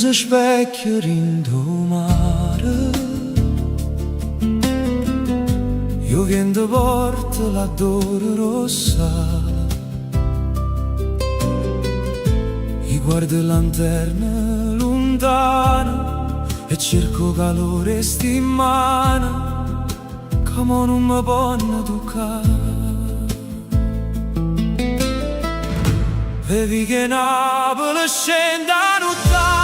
si specchia rindo mare. Io vendo porta la dore rossa, io guardo lanterne lontane e cerco calore stimana, come non mi può toccare. Vedi che Napoli scende a nottata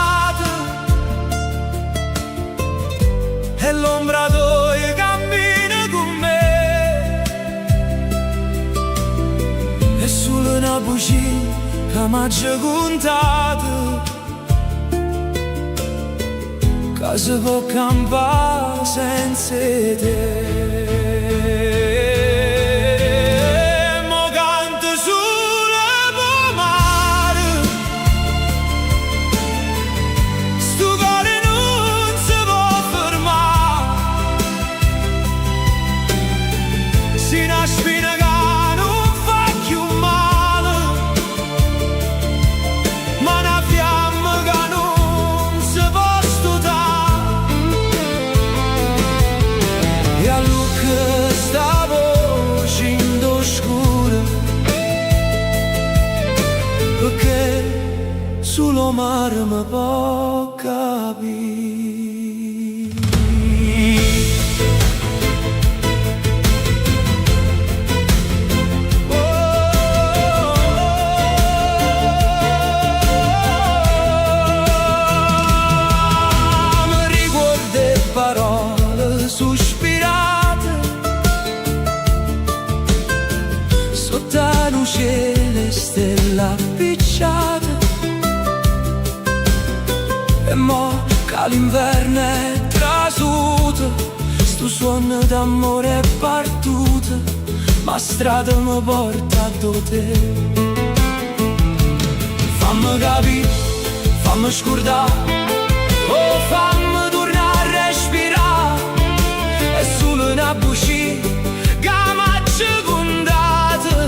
e l'ombra tua cammina con me, e solo una bugia che m'ha contata, che si può campare senza te. Solo mare mi può capire. Mi ricordo parole sospirate sotto la luce le stelle appicciate. E mo' che l'inverno è trasuto, sto suono d'amore è partito, ma strada mi porta da te. Fammi capire, fammi scordare, oh fammi tornare a respirare, è solo una bugia che m'ha condata,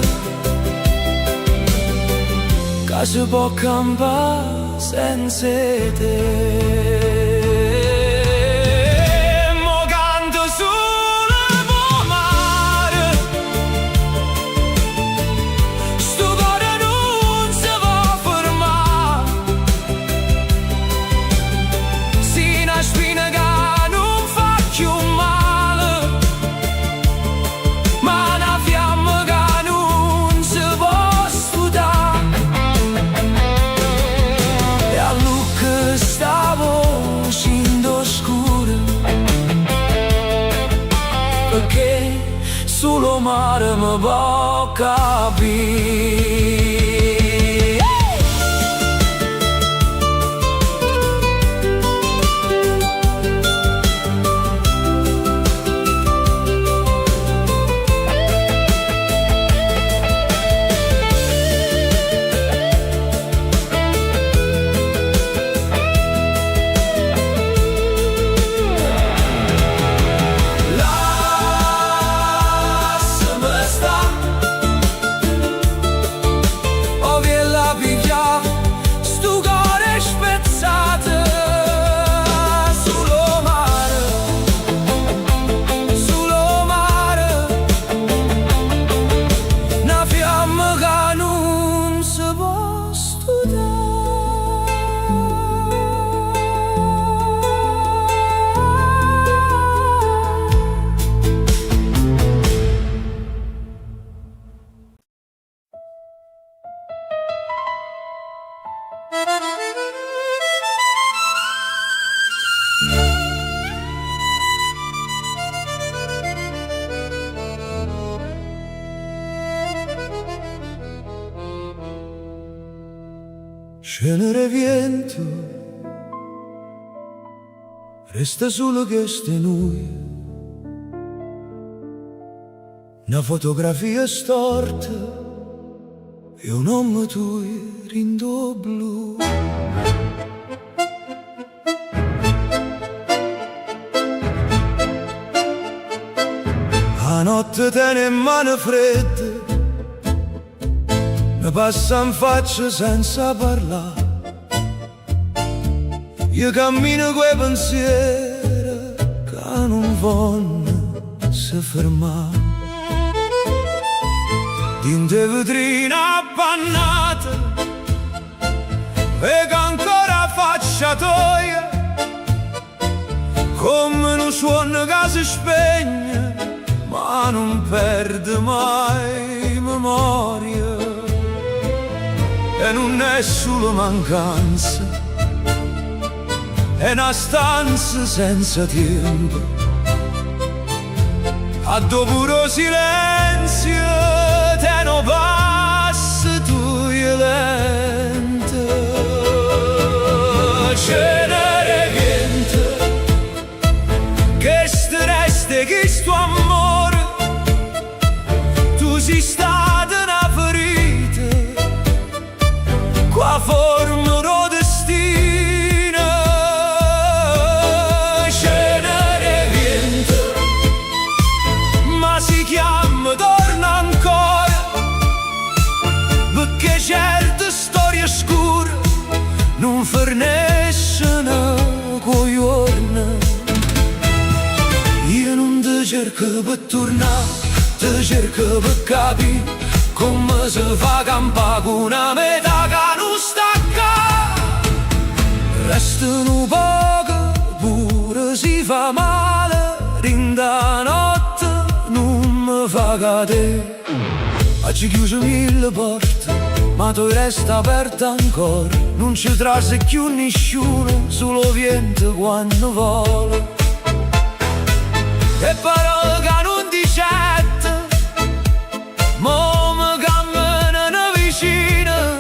che si può campare senza te. Mo canto solo per mare, sto cuore non si può fermare, si una spina che non fa più male, ma una fiamma che non si può sfruttare. Stavo uscendo scuro, perché solo mare mi può capire. Cenere viento, resta solo che ste noi, una fotografia storta e un uomo tuo rindo blu. La notte tiene in mano fredde, mi passa in faccia senza parlare, io cammino coi pensieri che non vogliono si fermare. Dinte vetrina appannata e che ancora faccia toia, come un suono che si spegne ma non perde mai memoria. E non è solo mancanza, è una stanza senza tempo, a dopo lo silenzio te no passi tu lento. Cenere viento che resta che sto amore, tu sei stata una ferita qua forma lo destino. Cenere viento ma si chiama torna ancora, perché certe storie scure non forniscono coi giorni. Io non ti cerco per tornare, ti cerco per capire come si fa campare con una metà che non stacca. Restano poche, pure si fa male, rinda notte non mi fa cadere. Oggi chiuso mille porte, ma tu resta aperta ancora. Non ci trase più nessuno, solo vento quando vola. E parole che non dicette, mo mi camminano vicino,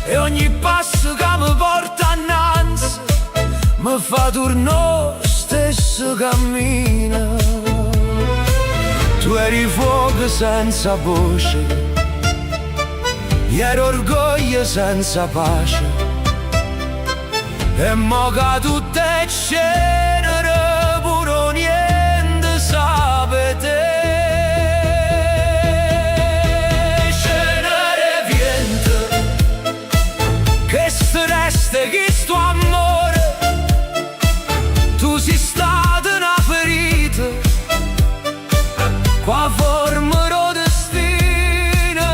e ogni passo che mi porta innanzi mi fa tornare lo stesso cammino. Tu eri fuoco senza voce, io ero orgoglio senza pace, e mo che tutte è cenere pure niente sapete. Cenere viento che se resta che sto amore, tu sei stata una ferita qua forma lo destino.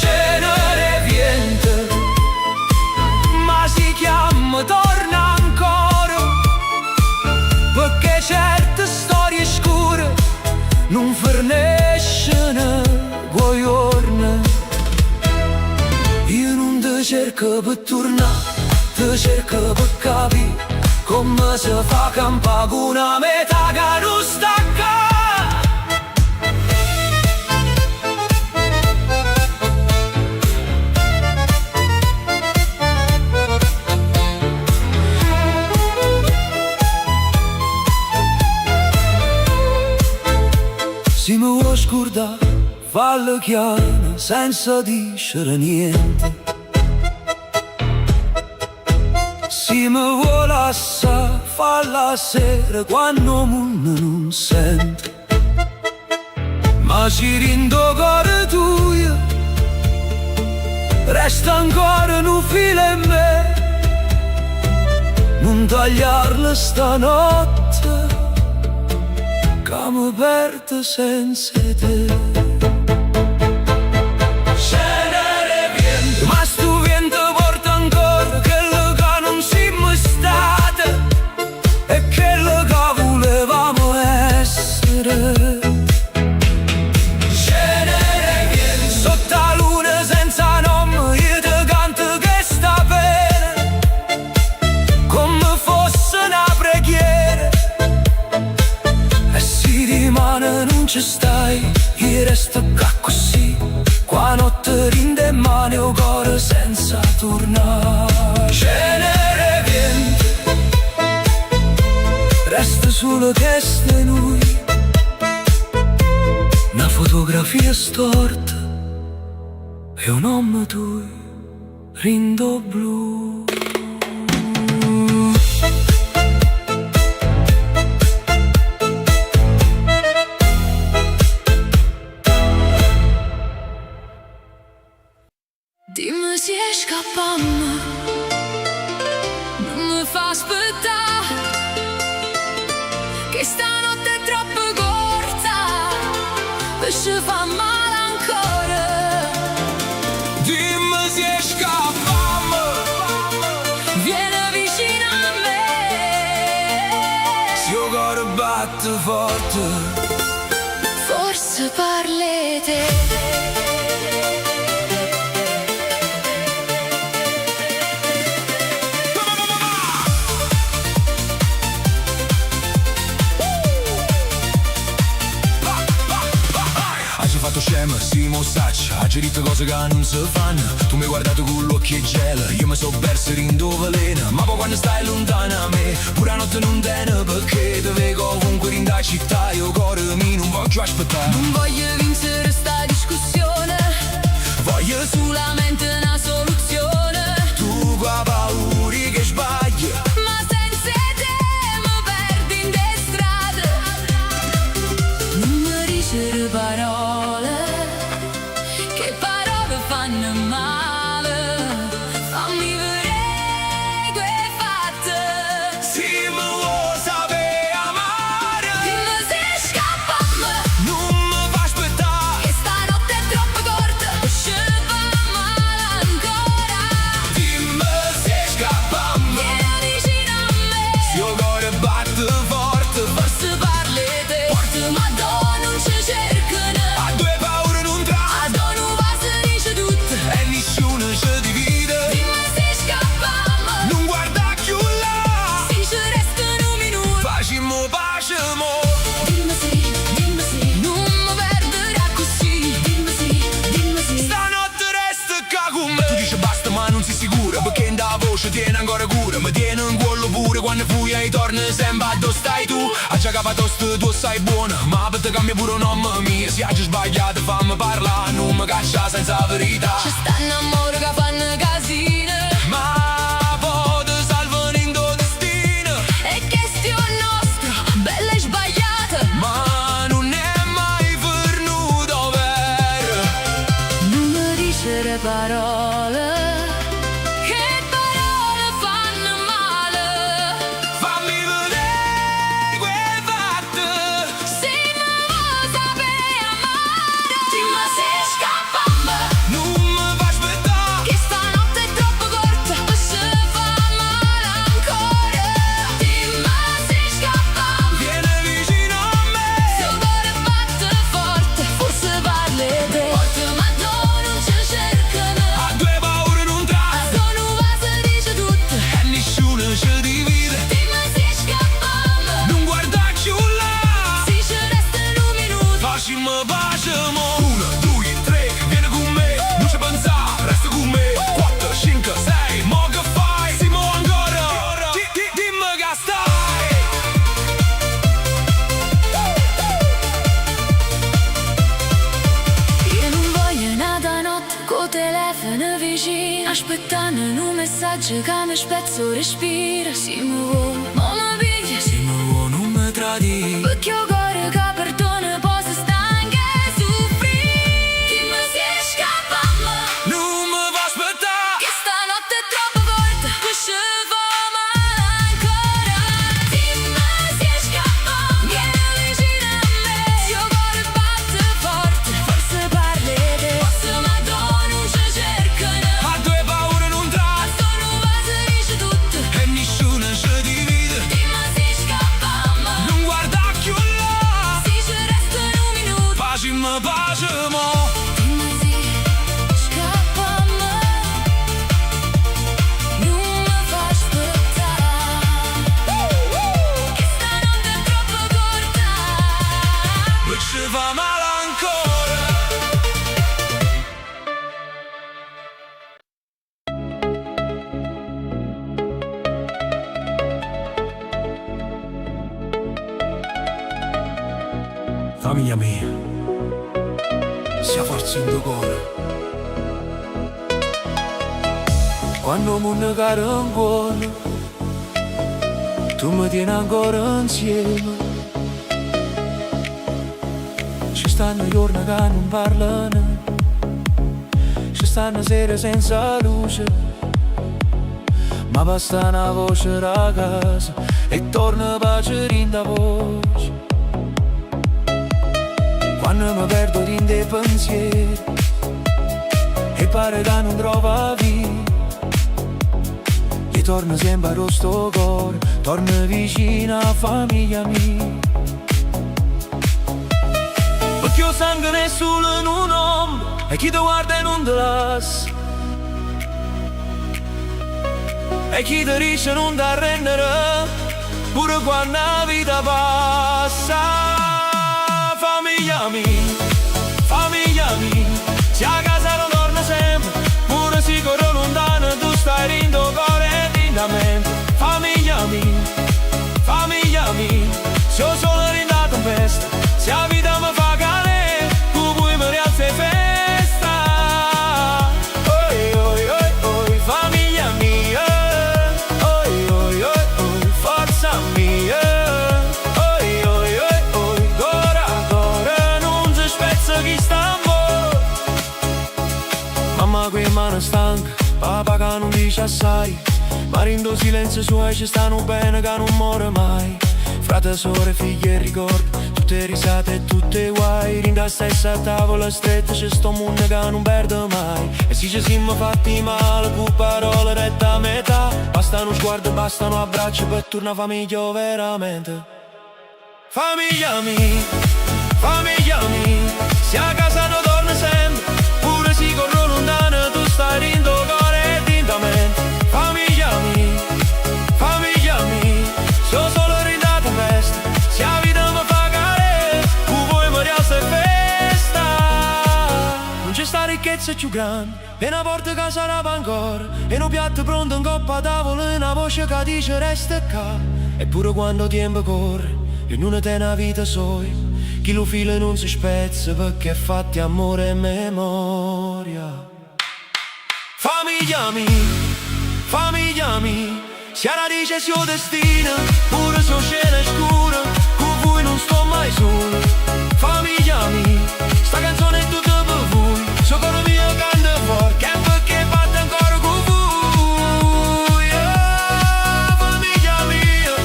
Cenere viento ma si chiama torna ancora, perché certe storie scure non forniscono quei giorni. Io non ti cerco per tornare, ti cerco per capire come si fa campare con una metà che non stacca. Se mi vuoi scordare, fallo chiaro, senza dire niente. Se mi vuoi lasciare, falla sera quando il mondo non sente. Ma se rindo cuore tuo, resta ancora un filo in me. Non tagliarla stanotte, che mi perdo senza te. Cenere viento, ma sto vento porta ancora quello che non siamo stati e quello che volevamo essere. Cenere viento, sotto la luna senza nome io ti canto questa pena come fosse una preghiera. E se rimane non ci stai, io resto qua così, qua notte rinde in mano il cuore senza tornare. Cenere viento, resta solo questo e noi, una fotografia storta e un uomo tuo, rindo blu. Dimmi se scappiamo poi ci fa male ancora. Dimmi se scappiamo, Vieni vicino a me, se il cuore batte forte, forse parli te. Hai fatto scema, sì, mo sacci. Hai detto cose che non si fanno. Tu mi hai guardato con l'occhio e gelo. Io mi so perso in dove veleno. Ma poi quando stai lontano a me, pure a notte non tiene, perché ti vedo ovunque in da città. Io cuore mi non voglio aspettare. Non voglio vincere sta discussione, Voglio solamente una soluzione. tu qua pauri che sbagli. Ma senza te mi perdi in de strade. Non mi dicere parole, che parole fanno male. Fammi vedere quei fatte. Se mi vuoi sapere amare, Dimmi se scappiamo, non mi fa aspettare. che stanotte è troppo corta, e ci fa male ancora. Dimmi se scappiamo, Vieni vicino a me, se il cuore batte forte, forse parli te. Forte ma non ci cercano, a due paure non tra, a non va se dice tutto. e nessuno ci divide. Dimmi se scappiamo, Non guarda più là, se ci restano un minuto. facciamo pace mo. Dimmi sì, non mi perdere così. Dimmi sì, Stanotte resta qua con me. Tu dici basta ma non sei sicura, perché in da voce tiene ancora cura. Mi tiene in cuore pure quando fui e torni sempre a dove stai tu. A già capatosto tu sei buona, ma per te cambia pure un nome mio. Se hai sbagliato fammi parlare, non mi caccia senza verità. ci stanno amore che fanno casino. Ma poi ti salvano in tuo destino. È questione nostra, bella e sbagliata. Ma non è mai venuto vero. Non mi dicere parole, che parole fanno male. Fammi vedere quei fatti. Se mi vuoi sapere amare, dimmi se scappiamo, Non mi fa aspettare. che stanotte è troppo corta, poi ci fa male ancora. Dimmi se scappiamo, Vieni vicino a me, se il cuore batte forte, forse parli te. Forte ma non ci cercano, a due paure non tra, a sono va se dice tutto. e nessuno ci divide. Dimmi se scappiamo, Non guarda più là, se ci restano un minuto. facciamo pace mo. 1, 2, 3, vieni con me. Non ci pensare, resta con me. 4, 5, 6, mo che fai? Simo ancora. Dimmi che stai. Io non voglio nada notte, con telefono vicino, aspettando un messaggio che mi spezzo il respiro. Se mi vuoi, ma mi piglia, Se mi vuoi non mi tradire. perché ho cuore che perdona, posso stanca e soffrire. Dimmi se scappiamo, Non mi fa aspettare. che stanotte è troppo corta, poi ci fa male ancora. Dimmi se scappiamo, vieni vicino a me, se il cuore batte forte, forse parli te. Forse ma non ci cercano, A due paure non tra, sono va se dice tutto. e nessuno ci divide. Dimmi se scappiamo, Non guarda più là, se ci restano un minuto. facciamo pace mo. Dimmi se scappiamo, non mi fa aspettare, che stanotte è troppo corta. Ma ci fa male ancora. Famiglia mia, sia forza in tuo cuore. Quando mi negare in cuore, tu mi tieni ancora insieme. Ci stanno giorni che non parlano, ci stanno sere senza luce, ma basta una voce da casa e torna pace in da voce. quando mi perdo in dei pensieri e pare che non trova via, e torno sempre allo sto cuore, torno vicino a famiglia mia. Perché io sangue nessuno in un uomo e chi ti guarda non te lascia, e chi ti dice non ti arrendere pure quando la vita passa. Famiglia mia, se a casa non torna sempre, pure si corre lontano, tu stai rindo cuore e in mente. Famiglia mia, se ho solo rindato in festa, se la vita mi fa calare, tu puoi mi rialzi e festa. Oi, oi, oi, oi, famiglia mia, oi, oi, oi, oi, forza mia. Mamma qui mano stanca, papà che non dice assai, ma rindo silenzio suoi ci stanno bene che non muore mai. Frate, sorelle, figli e ricordi, tutte risate e tutte guai, rinda stessa tavola stretta c'è sto mondo che non perde mai. E se ci siamo fatti male, con parole rette a metà, bastano sguardi, bastano abbracci per tornare famiglia veramente. Famiglia mia, se a casa non torna sempre, pure si corre lontano, tu stai rindo cuore e in mente. Famiglia mia, se ho solo rindato in festa, se la vita mi fa calare, tu vuoi mi rialzi e festa. Non c'è sta ricchezza più grande, e una porta che sarà ancora, e un piatto pronto in coppa a tavola, e una voce che dice resta qua. Eppure quando tempo corre, e non te una vita soi, chi lo fila non si spezza perché è fatti amore e memoria. Famiglia mia, se la dice suo destino, pure se scena scura, con voi non sto mai solo. Famiglia mia, sta canzone è tutta per voi, so coro mio canta forte, che perché batte ancora con voi. Famiglia mia,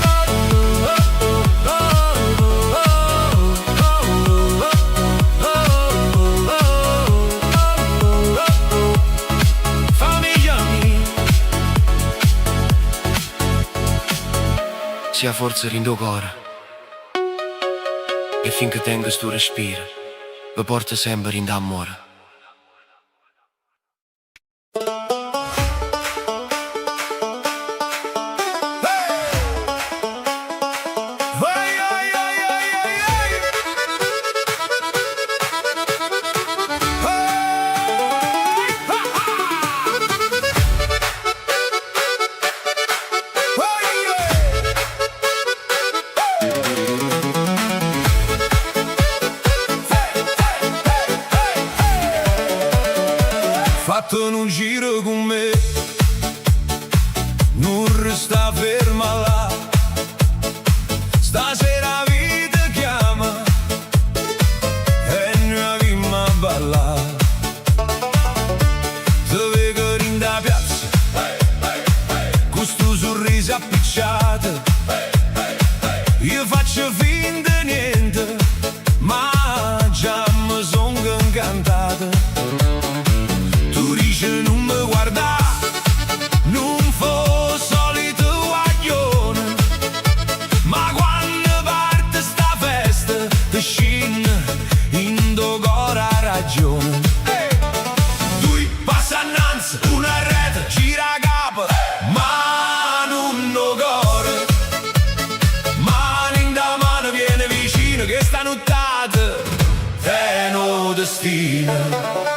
sia forza rindo cuore, e finché tengo sto respiro, vi porta sempre in d'amore. Fatto un giro con me, non resta ferma là. Stasera la vita chiama e noi abbiamo a ballare. Te vedo in da piazza, con sto sorriso appicciato, io faccio finta niente, ma già mi son incantato. Non mi guarda, non fo solito guaglione, ma quando parte sta festa ti scende in dogora ragione. Tu passa annanzi, una rete, gira capo, ma non no core, mano in da mano viene vicino che sta nottata è no destino.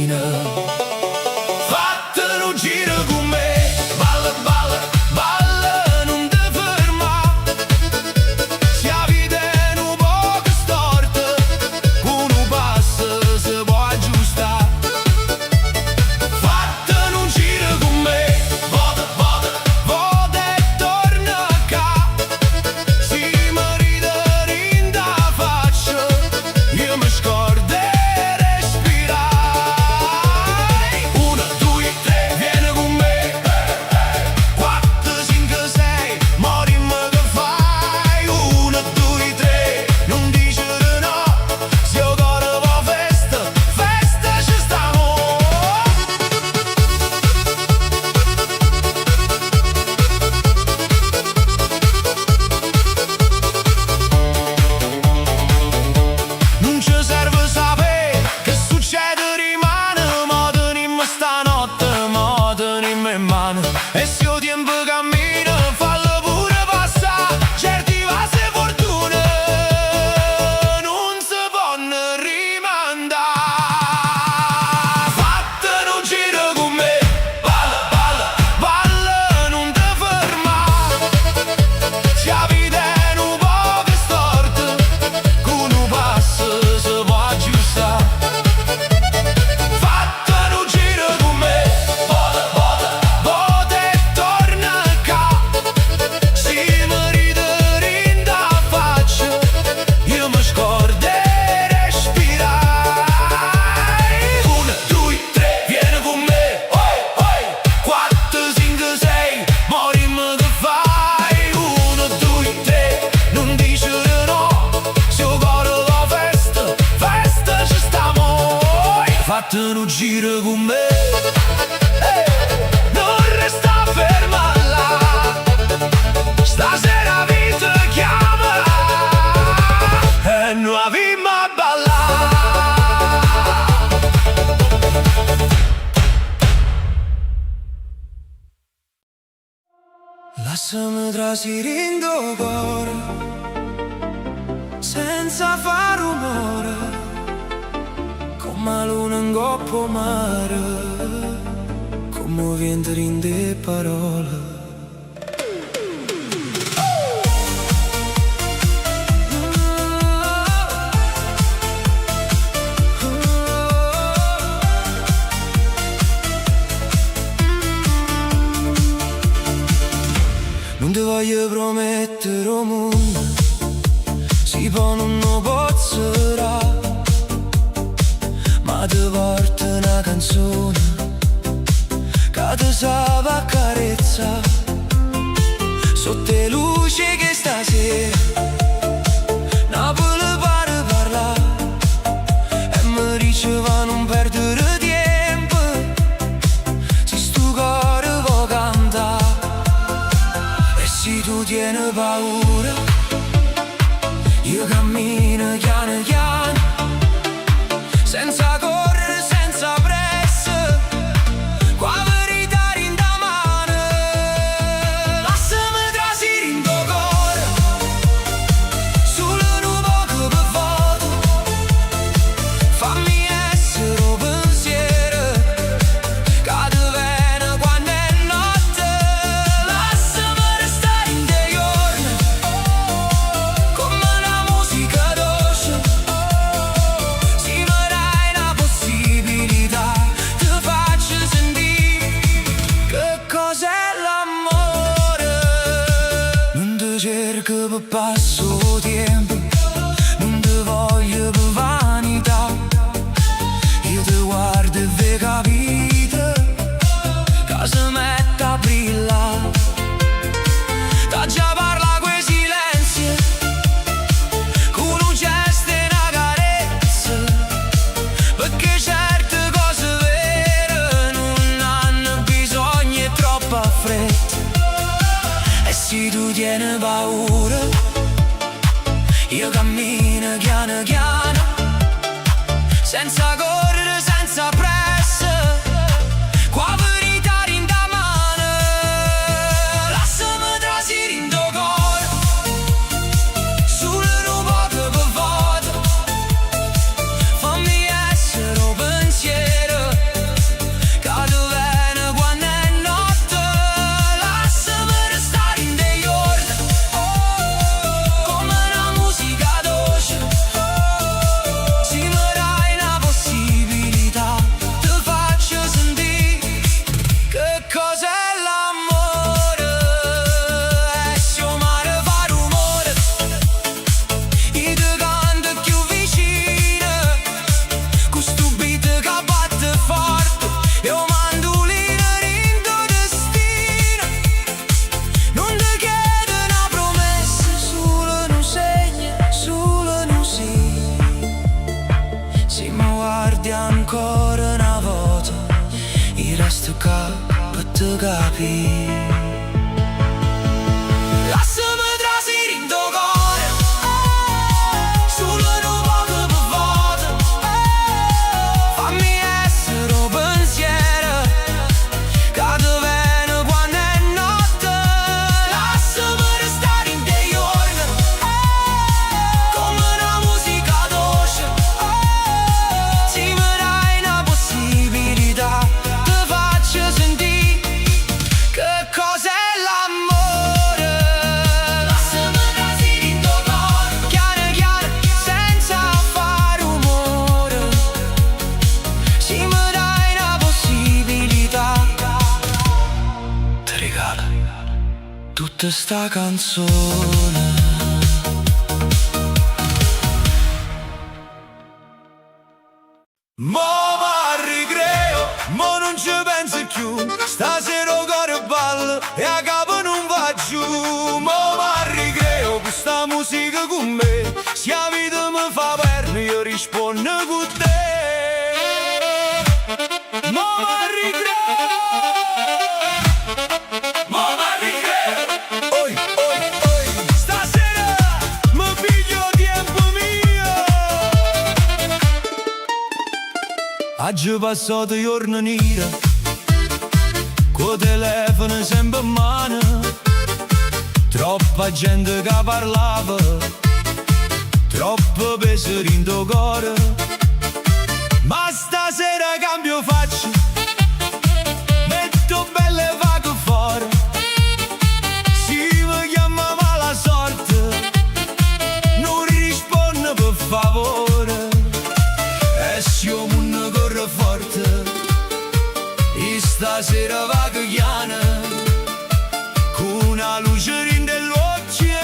vicina. Fattene un giro con me, balla, balla, balla, non ti ferma. Se la vita è un po' storta, con un passo si può aggiustare. Fattene un giro con me, vota, vota, vota e torna qua. Si mi ride in da faccia, io mi scordo e respirare. Uno, due, tre, vieni con me. Quattro, cinque, sei, morimmo che fai. Uno, due, tre, non dici di no. Se io corro va festa, festa ci stiamo. Non ci serve sapere che succede, rimane. Ma tenimmo stanotte, ma tenimmo in mano. E se il tempo cammina, fallo pure passare. Certi vasi e fortune non si possono rimandare. Fattene un giro con me, balla, balla, balla, non ti ferma. Se la vita è un po' storta, con un passo si può aggiustare. Fattene un giro con me, vota, vota, vota e torna qua. Si mi ride in da faccia, io mi scordo e respirare. Uno, due, tre, vieni con me. Oi, oi. Quattro, cinque, sei, morimmo che fai. Uno, due, tre, non dici di no. Se io corro la festa, festa ci stiamo. Fattene un giro con me, non resta ferma là. Stasera vita chiama e noi avviamo a ballare. Lasciami trasire in tuo cuore senza far rumore, come la luna in coppa mare, come vento in te parole. Non ti voglio promettere un mondo, si può non pozzerà, ma ti porto una canzone che ti sa va carezza sotto le luci che stasera Napoli pare parla e mi diceva non perdere tempo se sto cuore vuoi cantare. E se tu tieni paura, io cammino piano piano, senza correre, senza pressa, qua verità in da mano. Lasciami trasire in tuo cuore, solo un poco per foto, fammi essere un pensiero che ti viene quando è notte. Lasciami restare in te giorni, come una musica dolce. Se mi dai una possibilità, ti faccio sentire che cos'è l'amore. Non ti cerco per passo tempo, non ti voglio per vanità. Io ti guardo e ve capite che si mette a brillare. Da già parla quei silenzi, con un gesto e una carezza, perché certe cose vere non hanno bisogno e troppa fretta. E se tu tieni paura, io cammino piano piano, senza correre, senza pressa, qua verità in da mano. Lasciami trasire in tuo cuore, solo un poco per foto, fammi essere un pensiero resto qua per te capire. Lasciami trasire in tuo cuore, solo un poco per volta. Fammi essere un pensiero che ti viene quando è notte. Lasciami restare in te giorni come una musica dolce. Se mi dai una possibilità, ti faccio sentire che cos'è l'amore. Lasciami trasire in tuo cuore, chiaro chiaro, senza fare rumore. Se mi dai una possibilità, ti regalo tutta sta canzone. Mo m'arricreo, mo non ci penso più. Stasera il cuore balla e a capo non va giù. Mo m'arricreo, questa musica con me. Se la vita mi fa perdere, io rispondo con te. Mo m'arricreo, mo m'arricreo. Oi, oi, oi, stasera mi piglio tempo mio. Oggi passato giorno nera, col telefono sempre in mano. Troppa gente che parlava, troppo peso in tuo cuore. Ma stasera cambio faccia, metto belle vaghe fuori. Si mi chiama mala sorte, non rispondo per favore. E se io non corro forte, e stasera va che chiana, con una luce rinde l'occhio,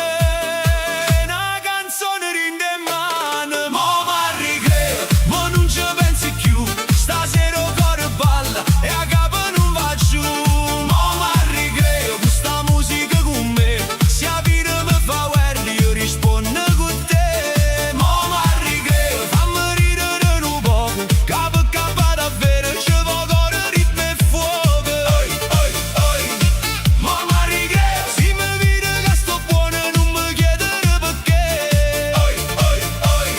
una canzone rinde in mano. Mo m'arricreo, mo non ci pensi più. Stasera il cuore balla e a capo non va giù. Mo m'arricreo, questa musica con me. Se la vita mi fa guerra, io rispondo con te. Mo m'arricreo, fammi ridere un poco, capo davvero, ci vuole cuore, ritmo e fuoco. Oi, oi, oi, mo m'arricreo, se mi vede che sto buono non mi chiedere perché. Oi, oi, oi,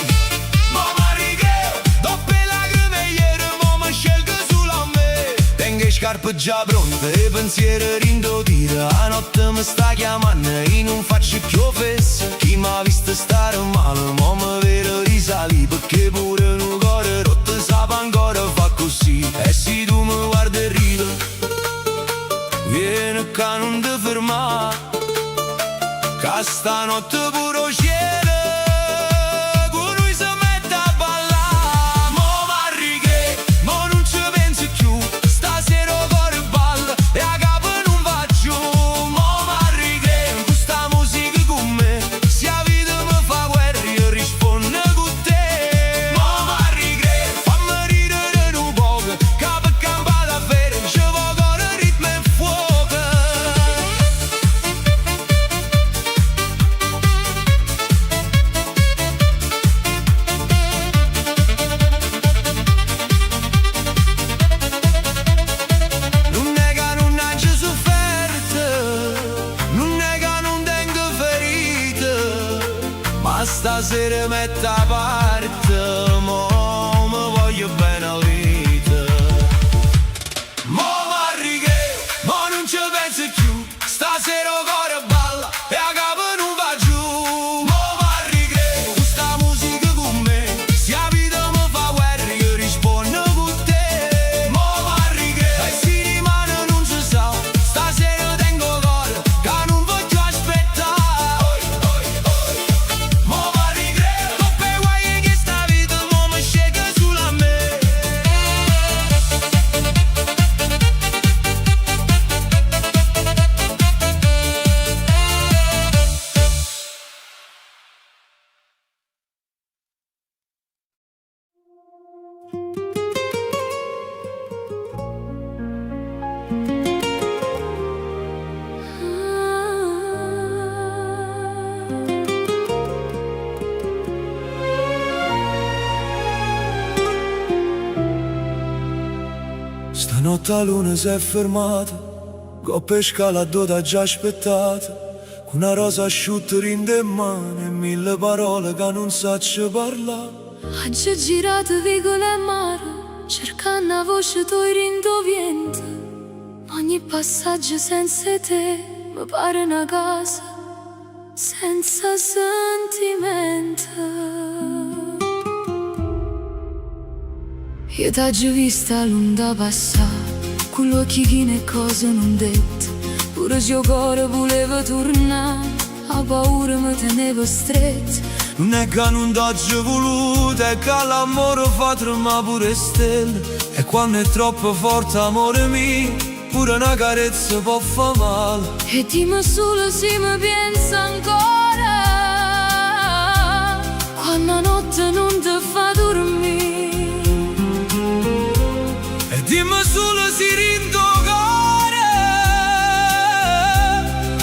mo m'arricreo, dopo le lacrime ieri, mo mi scelgo sulla me. Tengo le scarpe già pronte e pensieri rindotire. La notte mi sta chiamando e non faccio più fessa. Chi m'ha visto stare male, mo mi vede risalire. Perché pure un cuore rotto sape ancora fa così. E se tu mi guardi e ridi, vieni che non ti fermare, che stanotte pure il cielo con noi si mette a ballare. Mo m'arricreo, mo non ci pensi più. Stasera il cuore balla e a capo non va giù. Mo m'arricreo, questa musica con me. Se la vita mi fa guerra, io rispondo con te. Mo m'arricreo, fammi ridere un poco, capo campa davvero, ci vuole cuore, ritmo e fuoco. Non è che non c'è sofferto, non è che non tengo ferite, ma stasera metto a parte, mo mi voglio bene a vita. Mo m'arricreo, mo non ci penso più. Stasera il cuore balla e a capo non va giù. Mo m'arricreo, questa musica con me. Se la vita mi fa guerra, io rispondo con te. Mo m'arricreo, e se rimane non si sa. Stasera tengo cuore che non voglio aspettare. Oi, oi, oi, mo m'arricreo, dopo i guai Stanotte la luna si è fermata, con pesca la dota già aspettata, con una rosa asciutta rinde in mano e mille parole che non saccio parlare. Oggi ho girato vicolo e mare, cercando una voce tua rindo viento. Ogni passaggio senza te mi pare una casa senza sentimento. Io t'ho vista l'onda passare, con l'occhi che ne cose non dette. Pure se il cuore voleva tornare, la paura mi teneva stretta. Non è che non t'ho voluto, è che l'amore fa tremare pure stelle. E quando è troppo forte amore mio, pure una carezza può far male. E dimmi solo se mi pensa ancora, quando la notte non ti fa dormire. E dimmi solo se rindo cuore,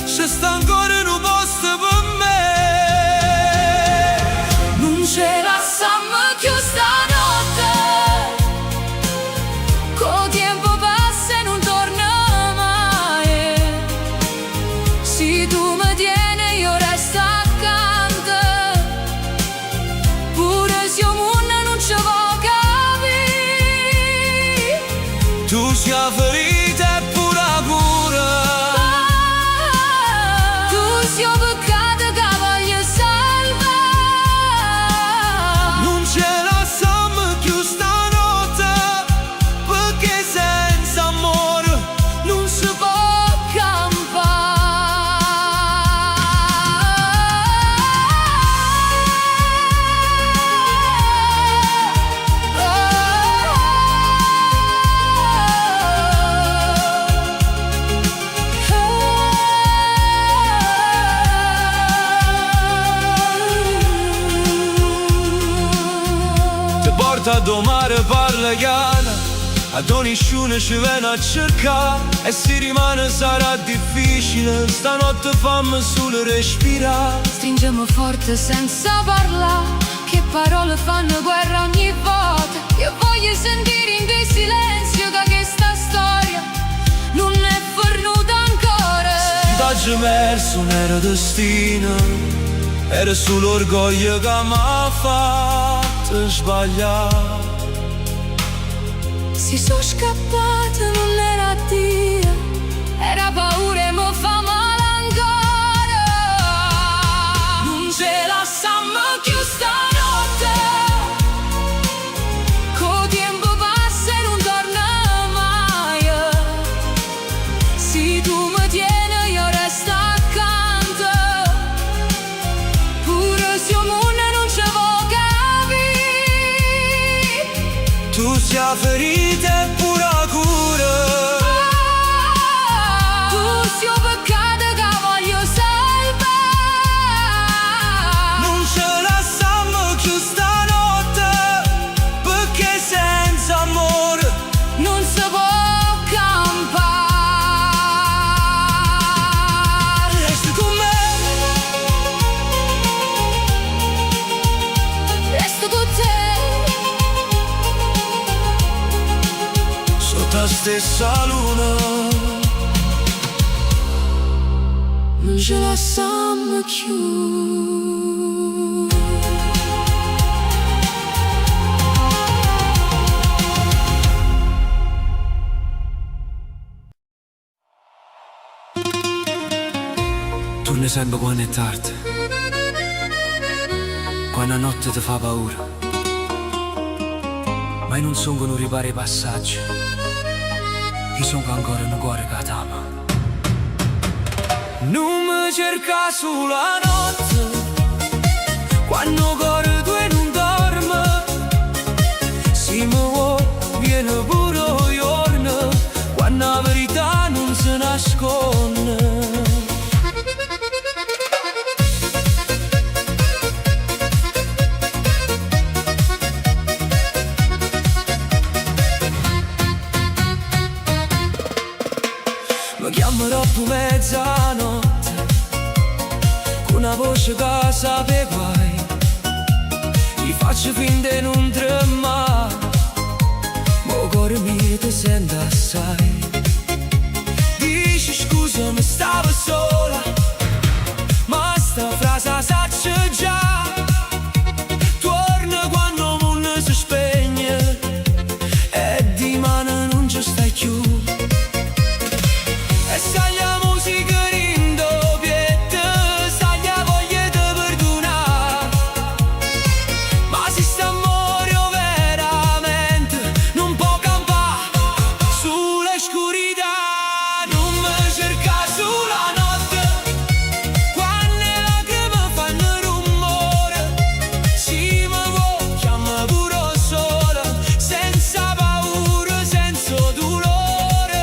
se sta ancora in un posto per me. Non ce la stiamo più stanotte, col tempo passa e non torna mai. Se tu mi tieni io resto accanto, pure se il mondo non ci può capire. Tu sia ferita e pura cura, Tu sei un peccato che voglio salvare. non ce la stiamo più stanotte, perché senza amore non si può. Porta do mare parla chiara, ad nessuno ci viene a cercare. E se rimane sarà difficile, stanotte fammi solo respirare. Stringiamo forte senza parlare, che parole fanno guerra ogni volta. Io voglio sentire in te silenzio che questa storia non è fornuta ancora. T'ho perso, non era destino, era solo orgoglio che m'ha fatto sbagliare. Si sono scappate, non era Dio, era paura e mi fa male ancora. Non ce la stiamo più stanotte, col tempo passa e non torna mai. Se tu mi tieni io resto accanto, pure se il mondo non ci può capire. Tu sia ferita e pura cura, Tu sei un peccato che voglio salvare. non ce la stiamo più stanotte, perché senza amore Non si può campare. resti con me. Resto con te, Sotto la stessa luna, non ce la stiamo più. tu ne sempre quando è tardi, quando la notte ti fa paura, ma io non sono che non ripara i passaggi, io sono ancora un cuore che t'ama. Non mi cerca sulla notte, quando il cuore tu non dorme. Se mi vuoi viene pure il giorno, quando la verità non si nasconde. Mi chiamerò più mezzanotte, con una voce che sape guai. Gli faccio finta di non tremare, mo cuore mio ti sente assai. Dici scusa mi stavo sola, ma sta frase la saccio già. Torna quando il mondo si spegne e di mano non ci stai più. E sai la musica rindovietta, sai la voglia di perdonare. Ma se sta amore veramente non può campare sulle scurità. Non mi cerca sulla notte, quando le lacrime fanno rumore. Se mi vuoi chiama pure sola, senza paura, senza dolore.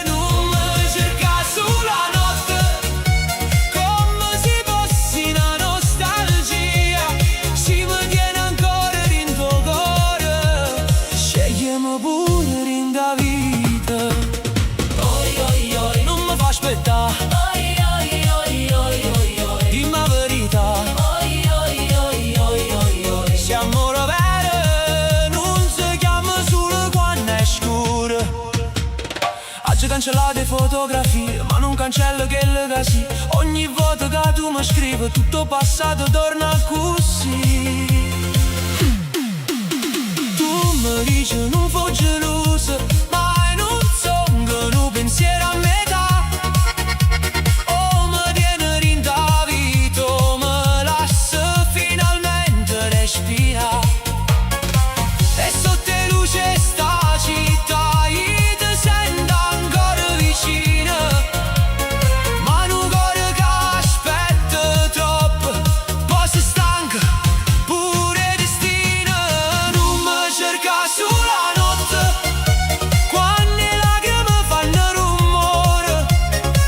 Non mi cerca sulla notte, come se fossi una nostalgia. Se mi tiene ancora in tuo cuore, scegliamo pure in da vita. Oi oi oi, non mi fa aspettare. Oi oi oi oi oi oi, dimmi la verità. Oi oi oi oi oi oi, se amore vero non si chiama solo quando è scuro. Oggi cancellate fotografie, ma non cancello che le sì. Ogni volta che tu mi scrivi, tutto passato torna così. Tu mi dici non fo gelosa, ma non sono un pensiero a metà. O mi tieni in da vita, o mi lascia finalmente respirare. E sotto le luci sta città io ti sento ancora vicina. Ma un cuore che aspetta troppo, poi si stanca pure destino. Non mi cerca sulla notte, quando le lacrime fanno rumore.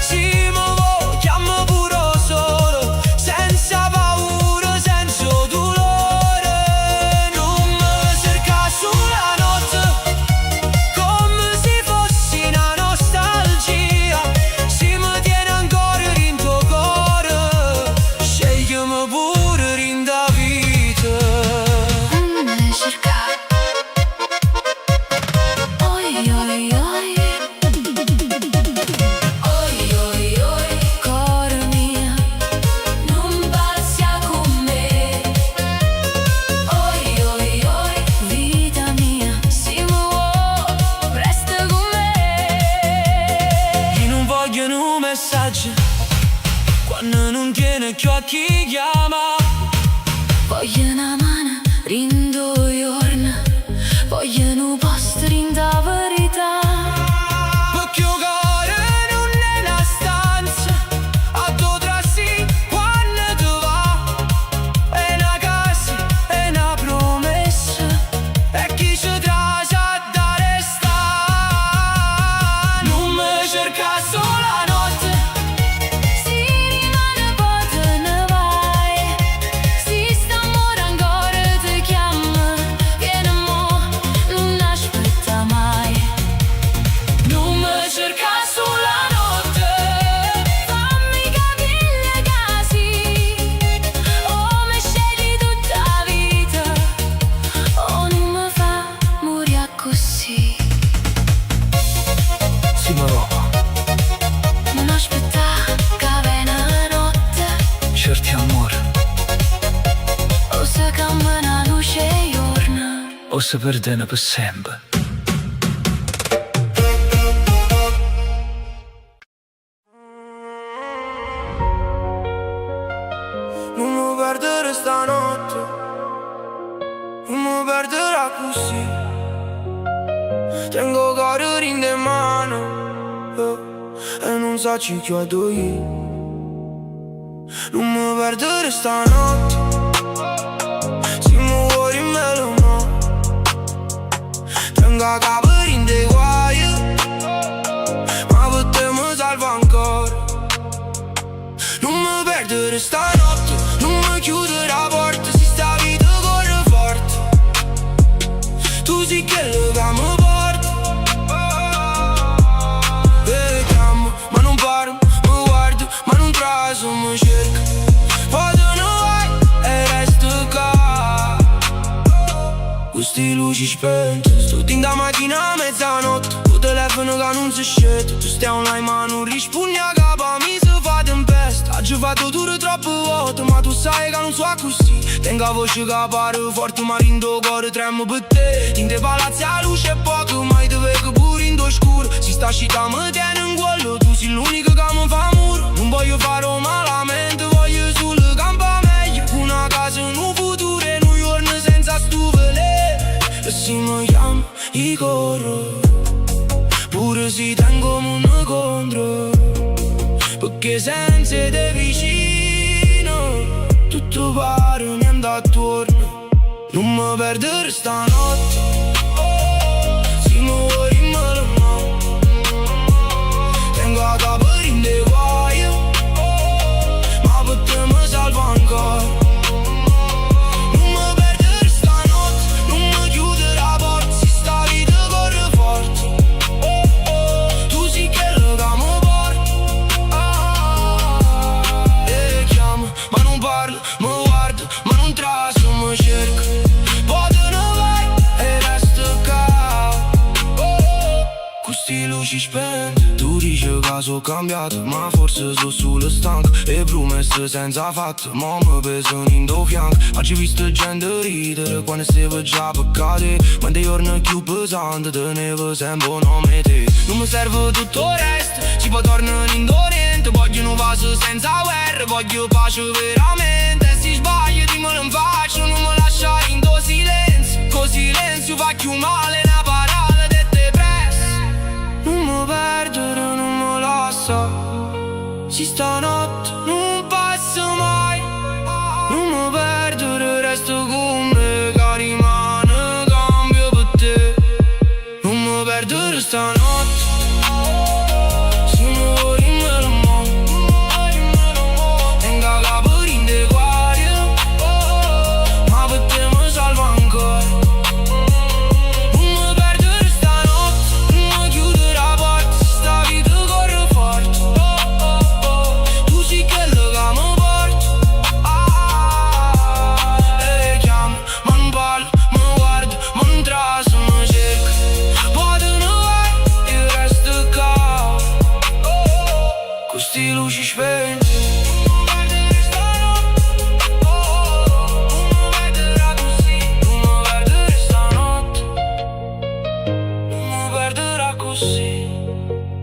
Se mi vuoi chiama pure solo, senza paura, senza dolore. Non mi cerca sulla notte, come se fossi una nostalgia. Se mi tiene ancora in tuo cuore, scegliami pure in da vita. Non mi cerca. Oi oi oi, oi oi oi, cuore mio, non passia con me. Oi oi oi, vita mia, se mi vuoi resta con me. Io non voglio un messaggio quando non tiene più a chi chiama. Voglio una mano rindo giorno, voglio un posto rinda verità. Perché il cuore non è una stanza a tu trassi quando tu va. È una casa, è una promessa, e chi ci traccia da restare. Non mi cerca sola notte, Si rimane poi te ne vai. Si sta amore ancora ti chiama, vieni mo, non aspetta mai. non mi cerca sulla notte. Fammi capire casi, o mi scegli tutta la vita, o non mi fa morire così. Sì, ma no, Non aspetta che viene la notte, certi amore, o se cambia una luce e giorno. o se perdene per sempre. Non mi perdere stanotte, non mi perderà così. Tengo cuore in mano, e non so ci chiedo io. Non mi perdere stanotte, se mi vuoi me lo no. Tengo capo in dei guai, ma per te mi salva ancora. Non mi perdere stanotte, non mi chiudere la porta, se sta vita corre forte. Tu sì che lo che mi porti. Vediamo, ma non parlo, mi guardo, ma non traso, mi cerco. Poi te ne vai e resto qua. cu sti luci spente. Studi in da macchina a mezzanotte, cu telefono che non si scende. Tu stai online ma non rispondi a capo, mi si fa tempesta. Oggi fatto duro troppe volte, ma tu sai che non so così. Tengo la voce che pare forte, ma rindo cuore tremo per te. In te palazzi a luce è poco, ma te vedo pure in scuro. Si sta città mi tiene in quello, tu sei l'unico che mi fa muro. Non voglio fare malamente, voglio solo campa meglio. Una casa in un futuro e un giorno senza stuvole. E se mi chiamo, io corro, pure se tengo un contro. Perché senza te vicino tutto pare niente attorno. Non mi perdere stanotte, se mi vuoi me lo no. Tengo a capo in dei guai, ma per te mi salvo ancora. Non mi perdere stanotte, non mi chiudere la porta, se sta vita corre forte. Tu sei quello che mi porta. E chiamo, ma non parlo, mi guardo, ma non traso, mi cerco. Poi te ne vai e resto qua, con sti luci spente. Tu dici che sono cambiato, ma forse sono solo stanco. E promesse senza fatto, ma mi pesano in do fianco. Oggi visto gente ridere quando stavo già per cadere. Ma dei giorni più pesanti tenevo sempre un nome te. Non mi serve tutto il resto, ci può tornare in do niente. Voglio un vaso senza guerra, voglio pace veramente. E se sbaglio dimmelo in faccia, non mi lasciare in do silenzio. Con silenzio fa più male una parola di te presso. Non mi perdere, non mi lascia, se stanotte non passa mai. Non mi perdere, resto con me, che rimane cambio per te. Non mi perdere stanotte, se mi vuoi me lo mo. Tengo a capo in dei guai, ma per te mi salvo ancora. Non mi perdere stanotte, non mi chiudere la porta, se sta vita corre forte. Tu sei quello che mi porta. E chiamo, ma non parlo, mi guardo, ma non traso, mi cerco. Poi te ne vai e resto qua, con sti luci spente. Non mi perdere stanotte, non mi perderà così. Non mi perdere stanotte, non mi perderà così.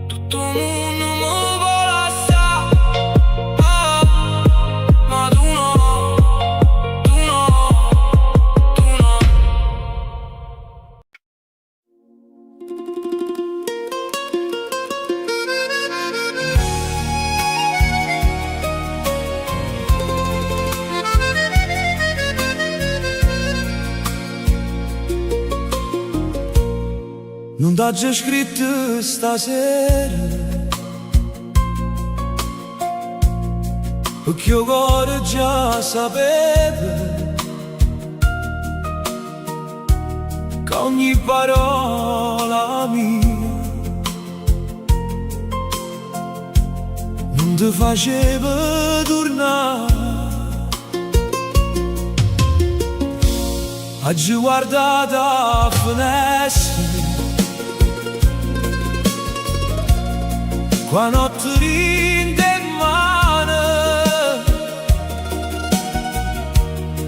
Tutto il mondo mi vuole lasciare, ma tu no, tu no, tu no. Non t'ha già scritto stasera, perché il cuore già sapeva che ogni parola mia non ti faceva tornare. Oggi guardate a finestra, qua notte rinde in mano,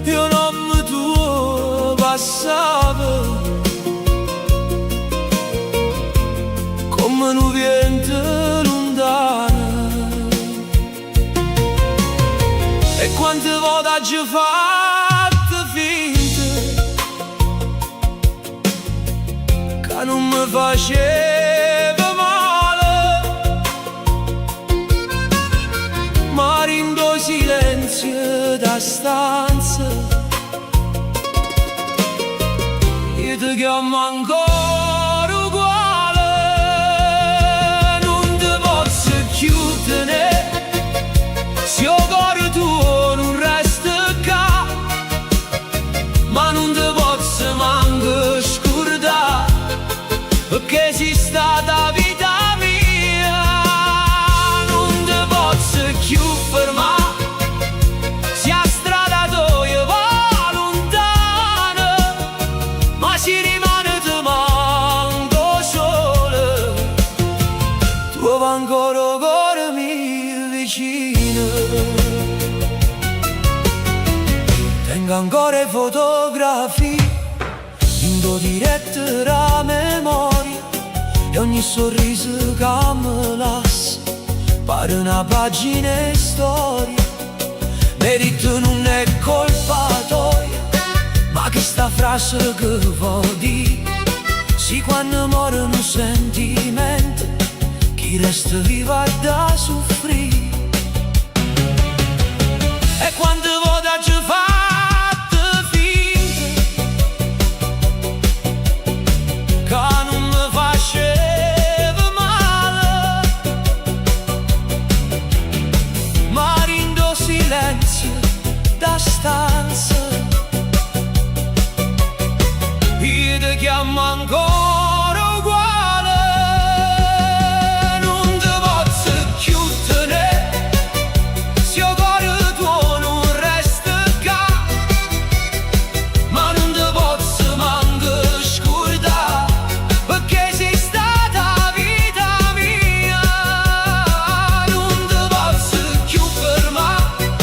io non mi tuo passava, come un vento lontano. E quante volte oggi fatto finta che non mi faceva male, ma rindo silenzio da stanza. Io ti chiamo ancora uguale, non ti posso chiudere, se il cuore tuo non resta qua, ma non ti posso manco scordare, perché sei stata vita mia. Non ti posso più fermare, se a strada tua va lontana, ancora cormi vicino. Tengo ancora fotografie in do dirette la memoria, e ogni sorriso che mi lascia pare una pagina di storia. Merito non è colpa tua, ma che sta frase che vuol dire: sì, quando muore un sentimento, chi resta vivo ha da soffrire. E quando voda ci fatte finta che non mi faceva male, ma rindo silenzio da stanza, io ti chiamo ancora uguale. Non ti posso più tenere, se il cuore tuo non resta qua, ma non ti posso manco scordare, perché sei stata vita mia. Non ti posso più fermare,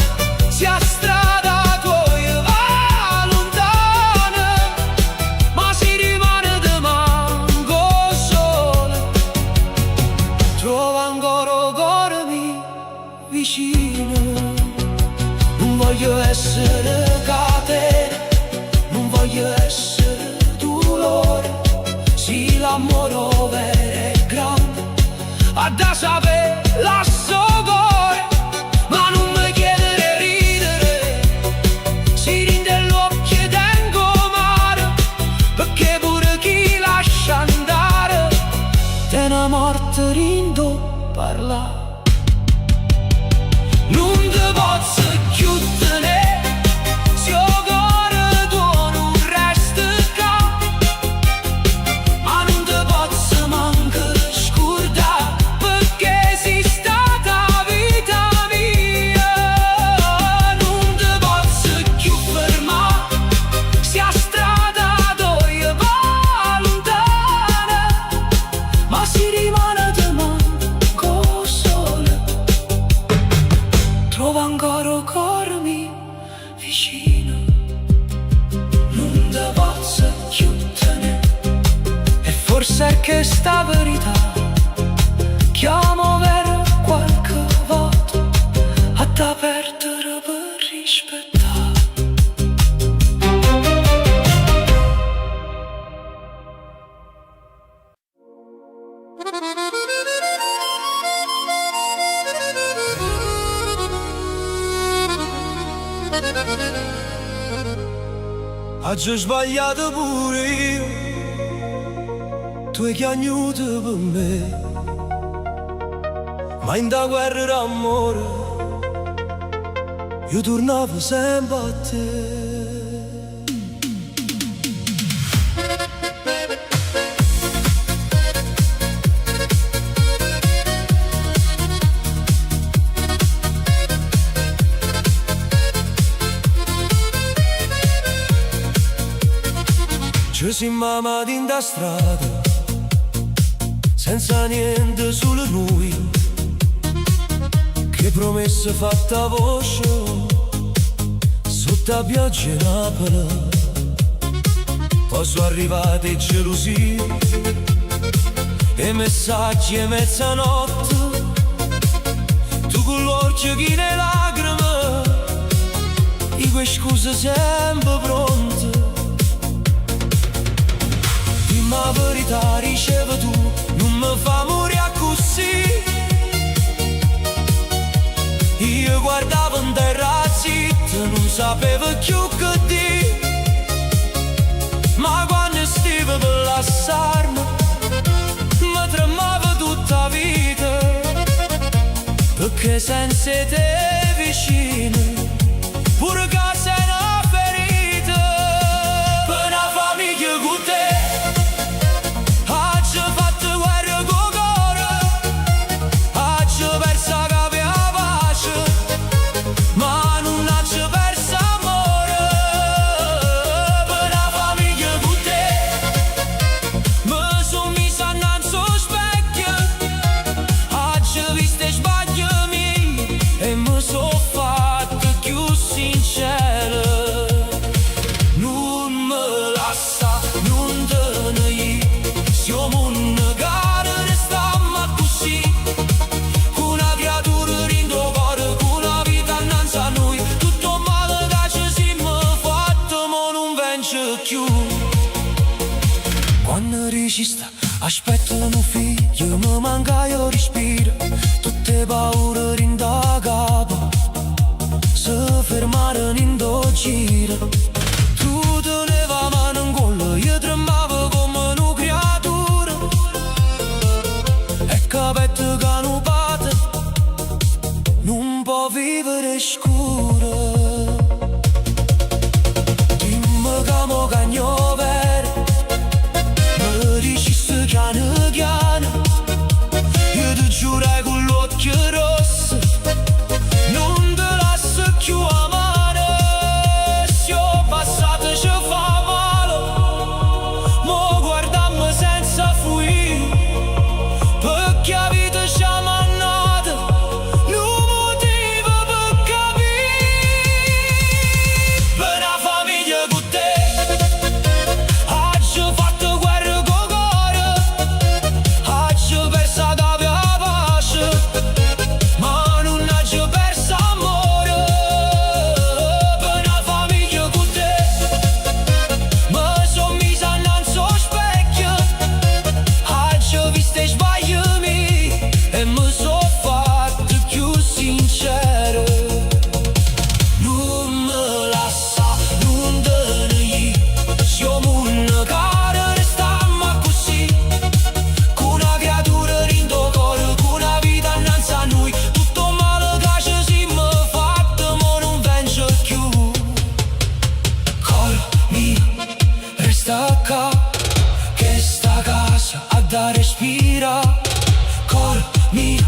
se a strada tua va lontana, ma si rimane di manco sola. Trova ancora cormi vicino. Non voglio essere catena, non voglio essere dolore. Sì, l'amore vero è grande, ha da sapere la sua cuore. Ma non mi chiedere ridere, si rinde l'occhio e tengo male, perché pure chi lascia andare te una morte rindo parla. Non ti posso più tenere, se il cuore tuo non resta qua, ma non ti posso manco scordare, perché sei stata vita mia. Non ti posso più fermare, se a strada tua va lontana, ma si rimane di manco sola. Trova ancora cormi vicino. Non ti posso più tenere, e forse è che sta verità chiamo vera qualche volta a da perdere per rispettare. Oggi sbagliato pure io, tu hai chiagnuto per me, ma in da guerra d'amore io tornavo sempre a te. Ci siamo amati in da strada, senza niente, solo noi, che promesse fatte a voce sotto la pioggia di Napoli. Poi sono arrivate gelosie e messaggi a mezzanotte, tu con l'occhio che ne lacrime, e quelle scuse sempre pronte. Ma verità riceve tu, non mi fa morire così. Io guardavo in terra zitto, non sapevo più che dire, ma quando stivo per lasciarmi mi tremava tutta la vita, perché senza te vicino pure che sei una ferita. Per una famiglia con te Aspettano figlio, mi manca io respiro, tutte paure rindagava, se fermarono in do giro. Tu teneva mano in collo, io tremavo come una creatura, e capette che non batte, non può vivere scuro. Dimmi che mo cagno vero, mi dicesti piano piano, io ti giurai con l'occhio rosso, non te lascio più amare. Se ho passato ci fa male, mo guardammo senza fuori, perché la vita ci ha mannato, non motivo per capire. Per una famiglia con te, oggi ho fatto guerra con cuore, oggi ho perso da pace, ma non oggi perso amore. Per una famiglia con te, mi son misa innanzi allo specchio, oggi ho visto i sbagli miei e mi son fatto più sincero. Non me lascia, non te ne siamo una cara, restiamo così, con una creatura rindo cuore, con una vita innanzi a noi. Tutto male che ci siamo fatti, ma non vengo più. Cor mio, resta qua, che sta casa a da respira. Cor mio,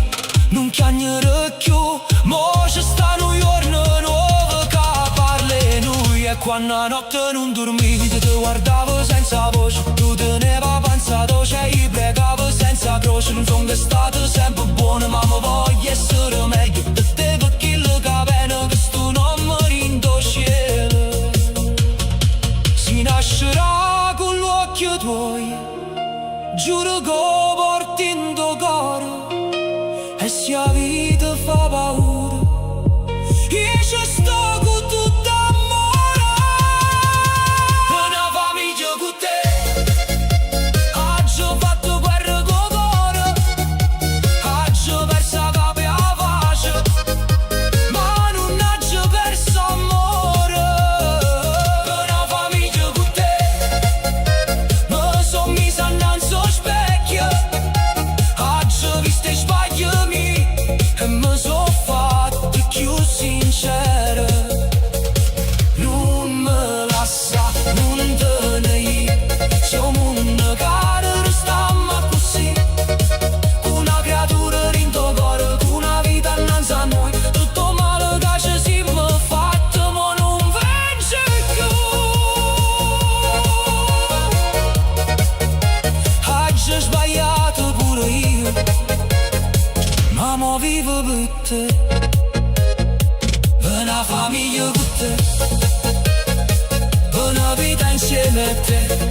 non chiagnere più, mo ci stanno giorni nuovi che parli noi. E quando a notte non dormivi ti guardavo senza voce, tu teneva pensato, ci pregavo senza croce. Non sono stato sempre buono, ma mi voglio essere meglio di te, perché lo capeno che sto non mi rindo cielo. Si nascerà con gli occhi tuoi, giuro che porti in tuo cuore, e se la vita fa paura, io ci sto con tutto amore. Per una famiglia con te, oggi ho fatto guerra con cuore, oggi ho perso capo a pace, ma non oggi perso amore. Per una famiglia con te, mi son misa innanzi allo specchio, oggi ho visto i sbagli miei e mi son fatto più sincero. Non me lascia, non te ne siamo una cara, restiamo così, con una creatura rindo cuore, con una vita innanzi a noi. Tutto male che ci siamo fatti, ma non vence più. Oggi ho sbagliato pure io, ma mo vivo per te, per una famiglia con te, per una vita insieme a te.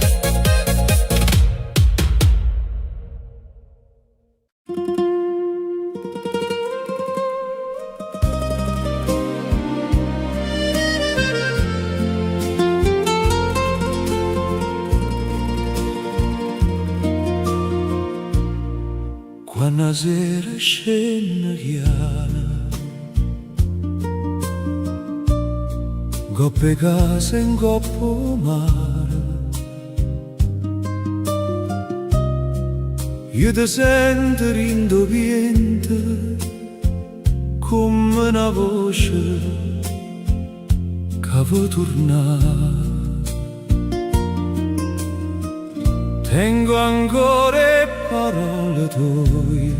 Quando sera scende chiara, coppe case in coppo mare, io ti sento rindoviente come una voce che vuoi tornare. Tengo ancora parole tue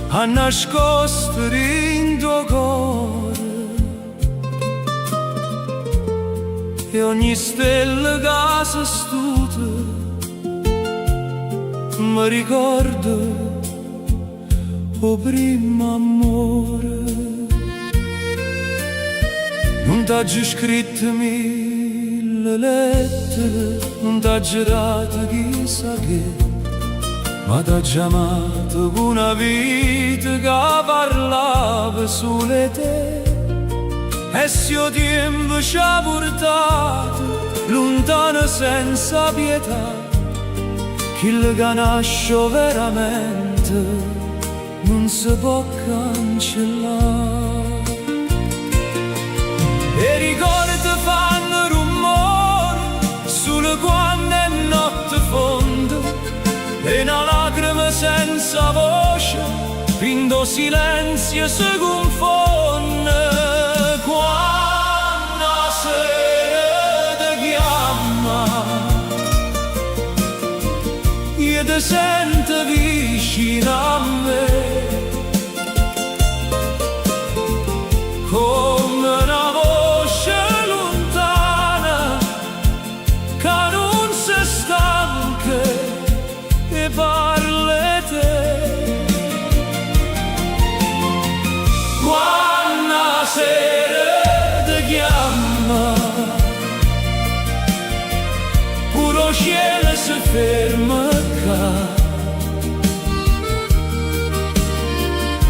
a nascostere in tuo cuore, e ogni stella che si stuta mi ricorda o primo amore. Non t'ho scritto mille lettere, non t'ho girato chissà che, ma t'ho chiamato con una vita che parlava solo te. E se il tempo ci ha portato lontana senza pietà. Chi le conosce veramente non si può cancellare. E ricordi fanno rumore solo quando è notte fonda, e una lacrima senza voce quando silenzio si confonde. Quando la sera ti chiama e ti sente vicino a me, come una voce lontana che non si stanca e parla te. Quando la sera ti chiama, pure lo cielo si ferma qua,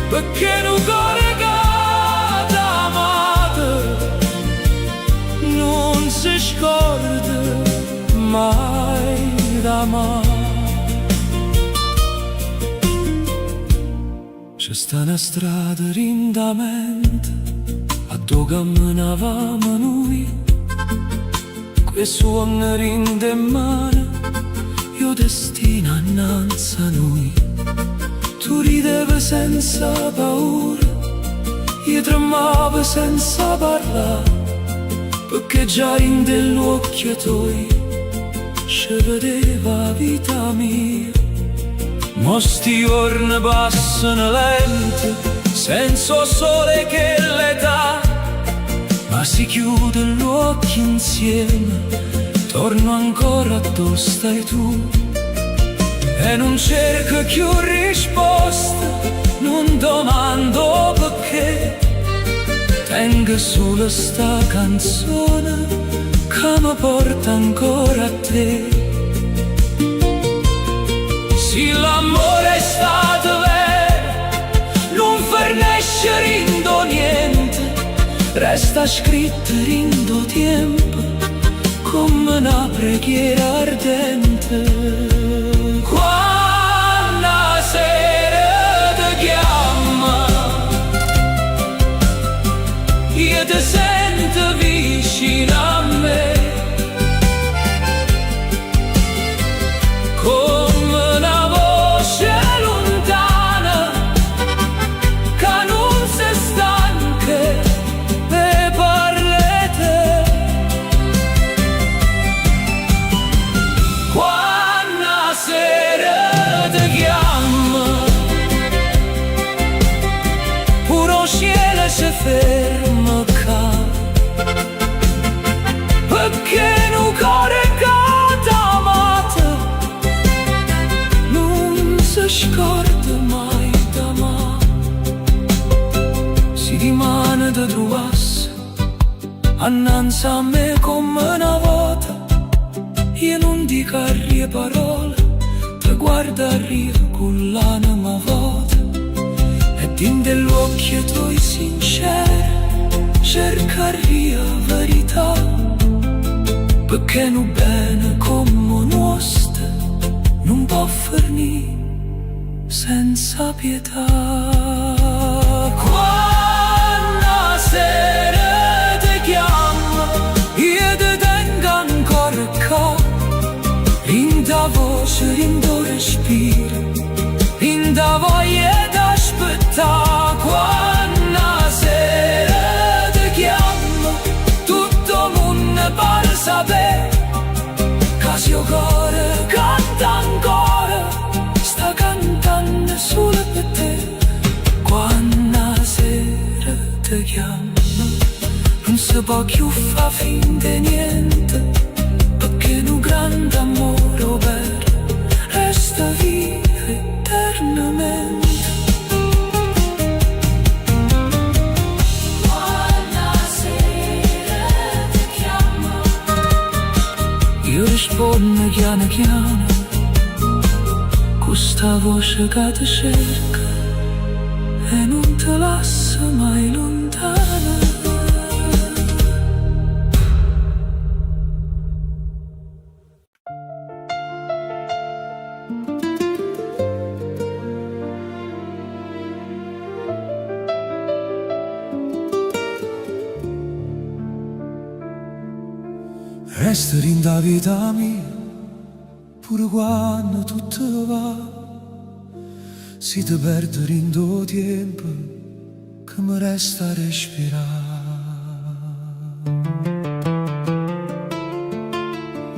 perché non cuore che t'ha amato non si scorda mai d'amare. C'è sta una strada rindamente a dove camminavamo noi, quel suono rinde in mano, io destino annanzi a noi. Tu ridevi senza paura, io tremavo senza parlare, perché già in degli occhi tuoi ci vedeva vita mia. Ma sti giorni passano lenti, senza sole che l'età, ma si chiudono gli occhi insieme, torno ancora dove stai tu. E non cerco più risposte, non domando perché, tengo solo sta canzone che mi porta ancora a te. Se l'amore è stato vero, non fornisce rindo niente, resta scritto rindo tempo, come una preghiera ardente. Quando la sera ti chiama e ti sento vicino a me, come una voce lontana che non si stanca e parla te. Quando la sera ti chiama, pure lo cielo si ferma qua, perché un cuore che t'ha amato non si scorda mai d'amare. Si rimane da trovasse annanzi a me come una volta, io non dico arrie parole, ti guardo arriva con l'anima vuota, e din degli occhi tuoi sinceri cerca arria verità, perché non bene come nostro non può fornire senza pietà. Quando la sera ti chiama, io ti tengo ancora qua, rinda voce, rinda respiro, rinda voglia d'aspettare. Quando la sera ti chiama, tutto il mondo pare sapere che io cuore canta ancora, sta cantando solo per te. Quando la sera ti chiama, non si può più far finta di niente, perché un grande amore vero resta vivo eternamente. Io rispondo piano piano, questa voce che ti cerca e non ti lascia mai lontana. Resta in da vita mia, pure quando tutto va. Si te perde in do tempo che mi resta a respirare.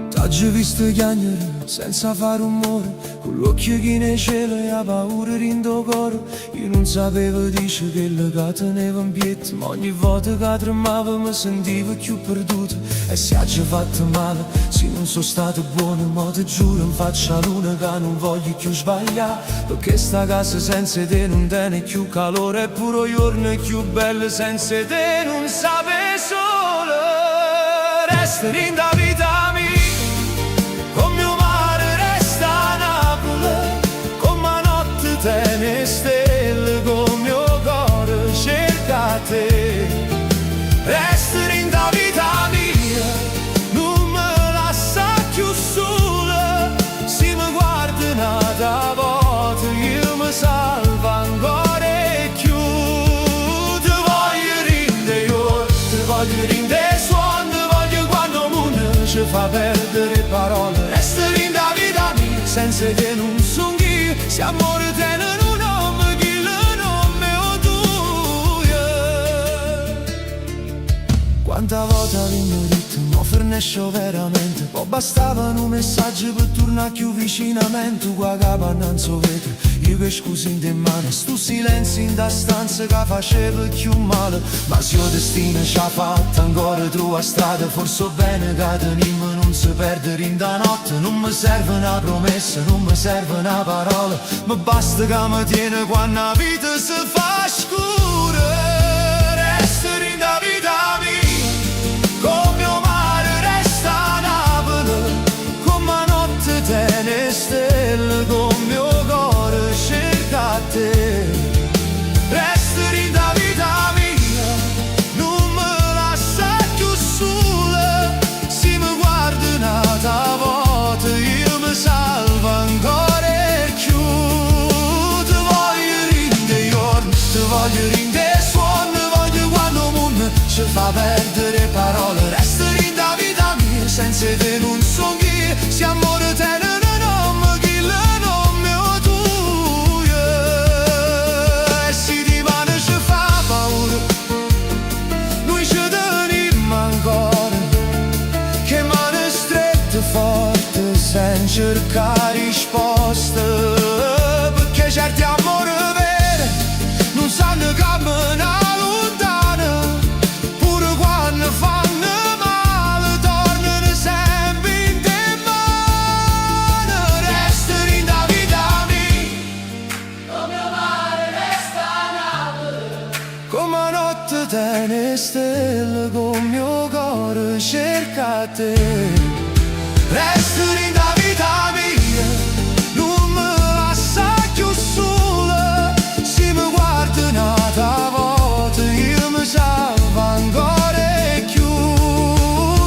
T'ho visto piangere senza fare rumore, con l'occhio che nei cielo e la paura in do cuore. Io non sapevo dice che le teneva in piedi, ma ogni volta che tremavo mi sentivo più perduto. E se ci fatto male, se non sono stato buono, ma ti giuro in faccia luna che non voglio più sbagliare. Perché sta casa senza te non tiene più calore, e pure i giorni più belli senza te non sape solo. Resta in da vita mia, con mio mare resta a Napoli, con ma notte tiene stelle, con mio cuore cerca te. Resta in da vita mia, non me lascia più sola, se mi guarda un'altra volta io mi salvo ancora e più. Ti voglio rinde io, ti voglio rinde suono, ti voglio quando il mondo ci fa perdere parole. Resta in da vita mia, senza te non son io, se amore tiene un nome, chi il nome o tu. Quanta volta mi detto, non fornisco veramente, poi bastava un messaggio per tornare più vicinamente. Qua capo non so vedere, io che scusi in te mano, sto silenzio in da stanza che faceva più male. Ma se il destino ci ha fatto ancora tua strada, forse bene che tenimmo non si perdere in da notte. Non mi serve una promessa, non mi serve una parola, ma basta che mi tiene quando la vita si fa scura. Resta in da vita mia, con mio mare resta a Napoli, con ma notte tiene stelle, con mio cuore cerca te. Resta in da vita mia, non me lascia più sola, se mi guarda un'altra volta io mi salvo ancora e più. Ti voglio rinde giorno, ti voglio rinde suono, ti voglio quando il mondo ci fa perdere parole. Resta in da vita mia, senza te non son io, se amore tiene un nome, chi il nome o tu. E se di mano ci fa paura, noi ci teniamo ancora, che mano strette forte senza cercare risposte. Perché certi amori veri non sanno camminare lontano, pure quando fanno male tornano sempre in te mano. Resta in da vita mia, come mio mare resta a Napoli, come notte tiene stelle, con mio cuore cerca te. Resta in da vita mia, non me lascia più sola, se mi guarda un'altra volta io mi salvo ancora e più.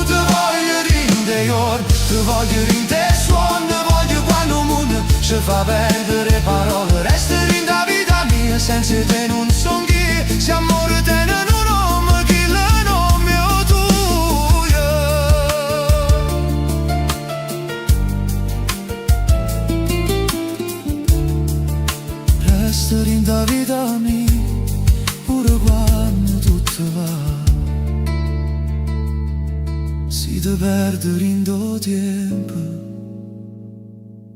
Ti voglio rinde giorno, ti voglio rinde suono, ti voglio quando il mondo ci fa perdere parole. Resta in da vita mia, senza te non son io, se amore tiene un nome, chi il nome o tu. Resta in da vita mia, pure quando tutto va, si te perde in do tempo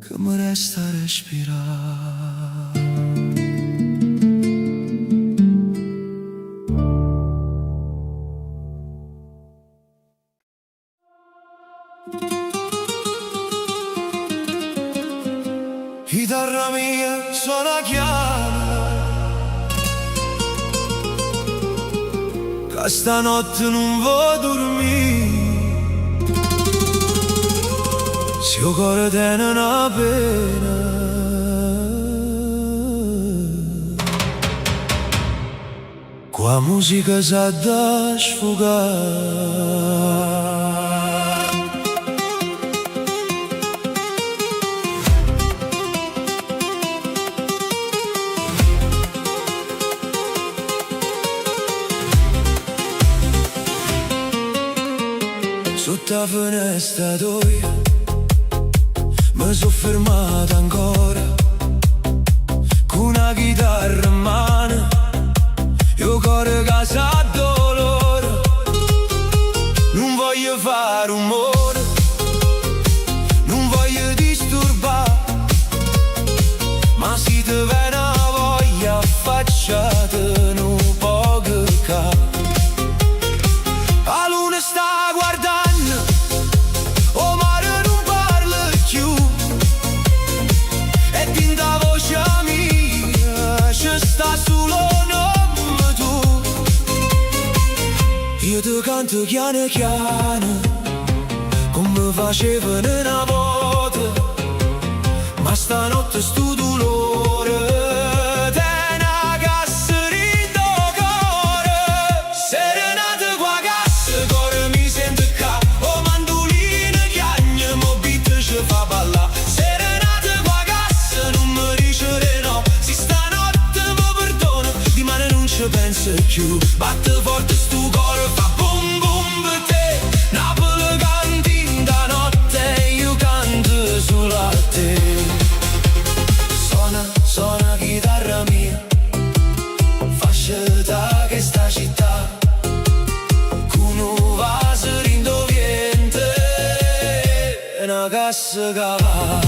che mi resta a respirare. Chitarra mia suona chiara, che stanotte non vo' dormire, se il cuore tiene una pena, qua musica sa da sfogare. sotto la finestra tua mi sono fermato ancora, con una chitarra in mano, io corro casa a dolore. Non voglio fare rumore, non voglio disturbare, ma se ti viene una voglia affacciate un po' che ca. La luna sta guardando, o mare non parla più, e tinta voce mia ci sta solo nome tu. Io ti canto piano piano, come facevano una volta, ma stanotte sto dolore te na casserina cuore. Serenate qua cassa, cuore mi sente ca, o mandolino chiagna, mo beat ci fa ballare. Serenate qua cassa, non mi dice no, se stanotte mi perdona, di mano non ci penso più. Batte forte sto cuore, fa bum bum per te, Napoli canti da notte, io canto solo a te. Suona chitarra mia, fascia che sta città, con un vaso rindoviente e una cassa che va.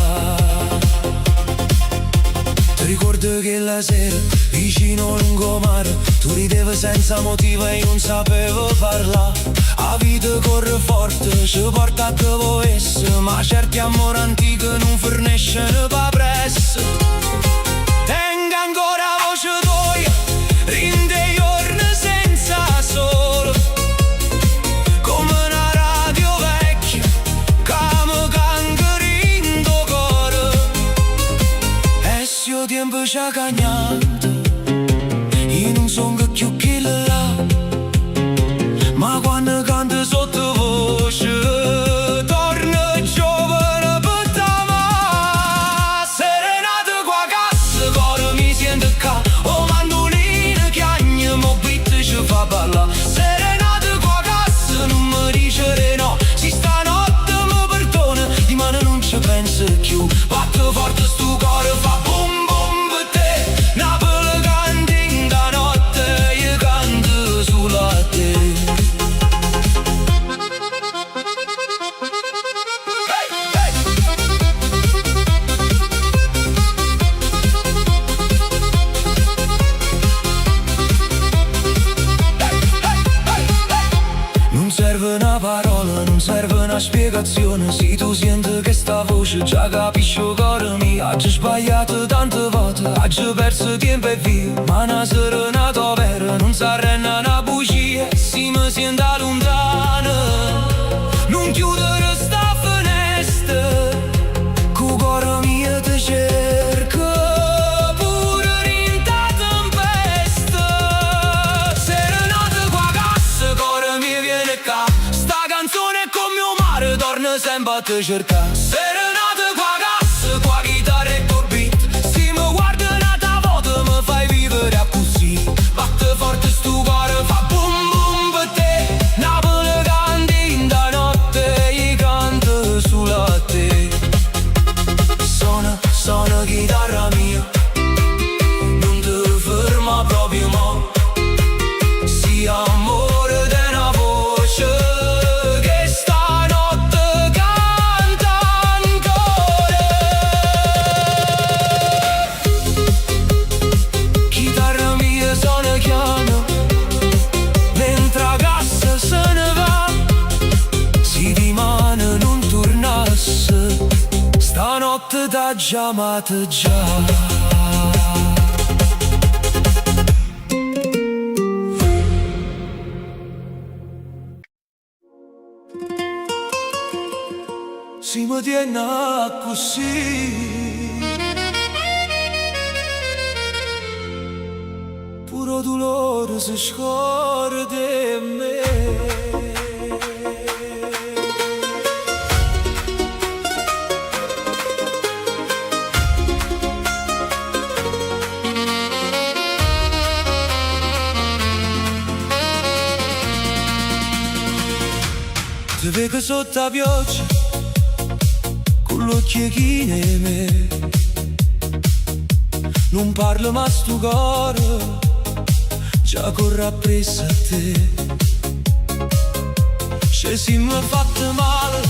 Ti ricordo che la sera, vicino al lungomare, tu ridevi senza motivo e non sapevo parlare. La vita corre forte, ci porta a dove esse, ma certi amori antichi non forniscono pa' presso. Tenga ancora voce tua, rinde giorni senza sole, come una radio vecchia, che mi canta rindo cuore. E se il tempo ci ha cagnato, io non sono più che là, ma quando canto sottovoce torno giovane per t'amare. Serenate qua cassa, cuore mi sente ca, o mandolino chiagna, mo beat ci fa ballare. Serenate qua cassa, non mi dice no, se stanotte mi perdona, di mano non ci penso più. Batte forte sto cuore, fa bum bum per te, Napoli canti da notte, io canto solo a te. Non serve una parola, non serve una spiegazione, se tu senti che sta voce già capisci il cuore mio. Oggi sbagliato tante volte, oggi perso tempo e via, ma una serenata vera non s'arrenna una bugia. Se mi sento lontana, non chiudere sta finestra, cu cuore mio ti cerca, pure in ta tempesta. Serenate qua cassa, cuore mi viene ca, sta canzone è come un mare, torna sempre a te cercare. Serenate qua cassa, qua chitarra e col beat, se mi guardi un'altra volta mi fai vivere a così. Batte forte sto cuore, fa bum bum per te, Napoli canti da notte, io canto solo a te. Suona chitarra mia, non ti ferma proprio mo, si amore di una voce che stanotte canta ancora. Chitarra mia suona chiama, mentre la cassa se ne va, si di mano non tornasse, stanotte t'ha chiamato già. Si mi tiene così, puro dolore si scorda di me. Te vedo sotto la pioggia con l'occhiechino e me. Non parlo ma sto cuore già corre appresso a te. Se si mi fatte male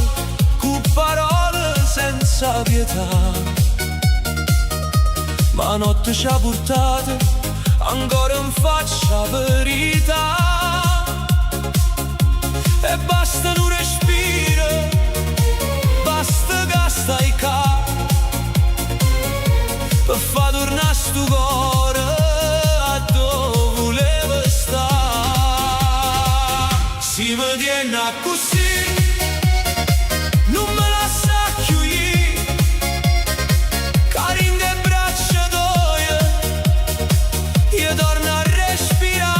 con parole senza pietà, ma notte ci ha portate ancora in faccia verità. E basta un respiro, basta che stai qua, per far tornare sto cuore a dove voleva stare. Si mi tiene così, non me lascia chiudere, carin de braccia tue, io torno a respirare.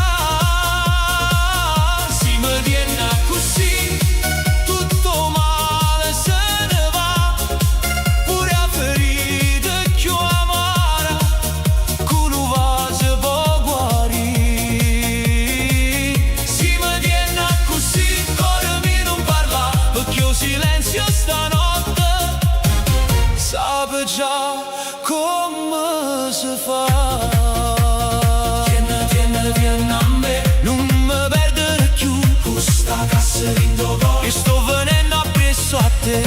Si mi tiene così, tutto male se ne va, pure a ferite più amara, con un vaso può guarire. Si mi tiene così, cuore mio non parla, perché il silenzio stanotte sape già come si fa. Vieni a me, non mi perdere più, questa cassa rindo che sto venendo appresso a te.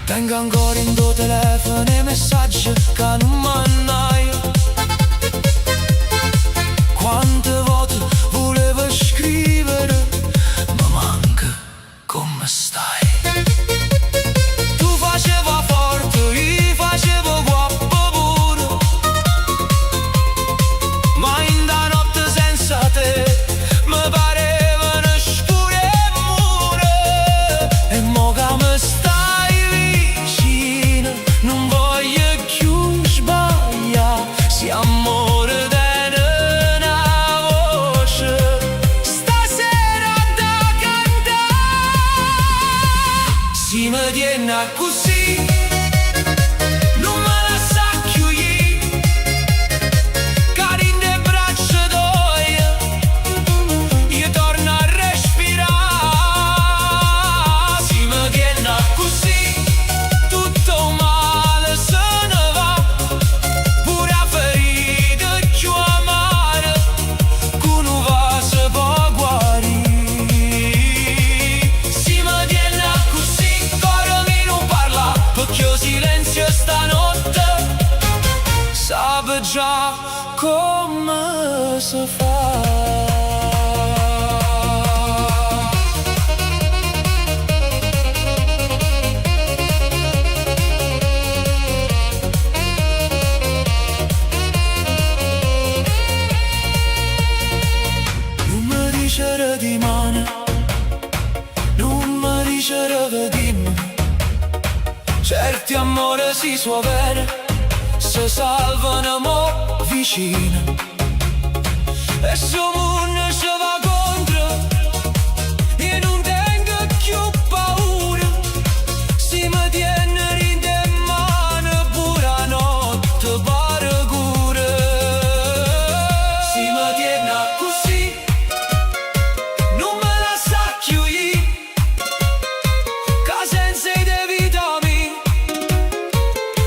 Tengo ancora in tuo telefono i messaggi che non mannaio. Quante volte volevo scrivere, ma manca come stai. Tu faceva forte, io facevo guappo pure, ma in da notte senza te mi parevano scure e mure. E mo che mi stai vicino non voglio più sbagliare. Se amore tiene una voce stasera da cantare. Si mi tiene così, non me lascia chiudere, carin de braccia tue, io torno a respirare. Si mi tiene così, tutto male se ne va, pure a ferite più amare, con un vaso può guarire. Si mi tiene così, cuore mio non parla, perché il silenzio stanotte sape già come si fa. Non mi dicere di mano, non mi dicere vediamo. Certi amore si suo bene, se salvano mo vicino. E se uno ci va contro, io non tengo più paura. Si mi tiene in mano pure a notte pare cura. Si mi tiene così, non me lascia chiudere, che senza te vita mia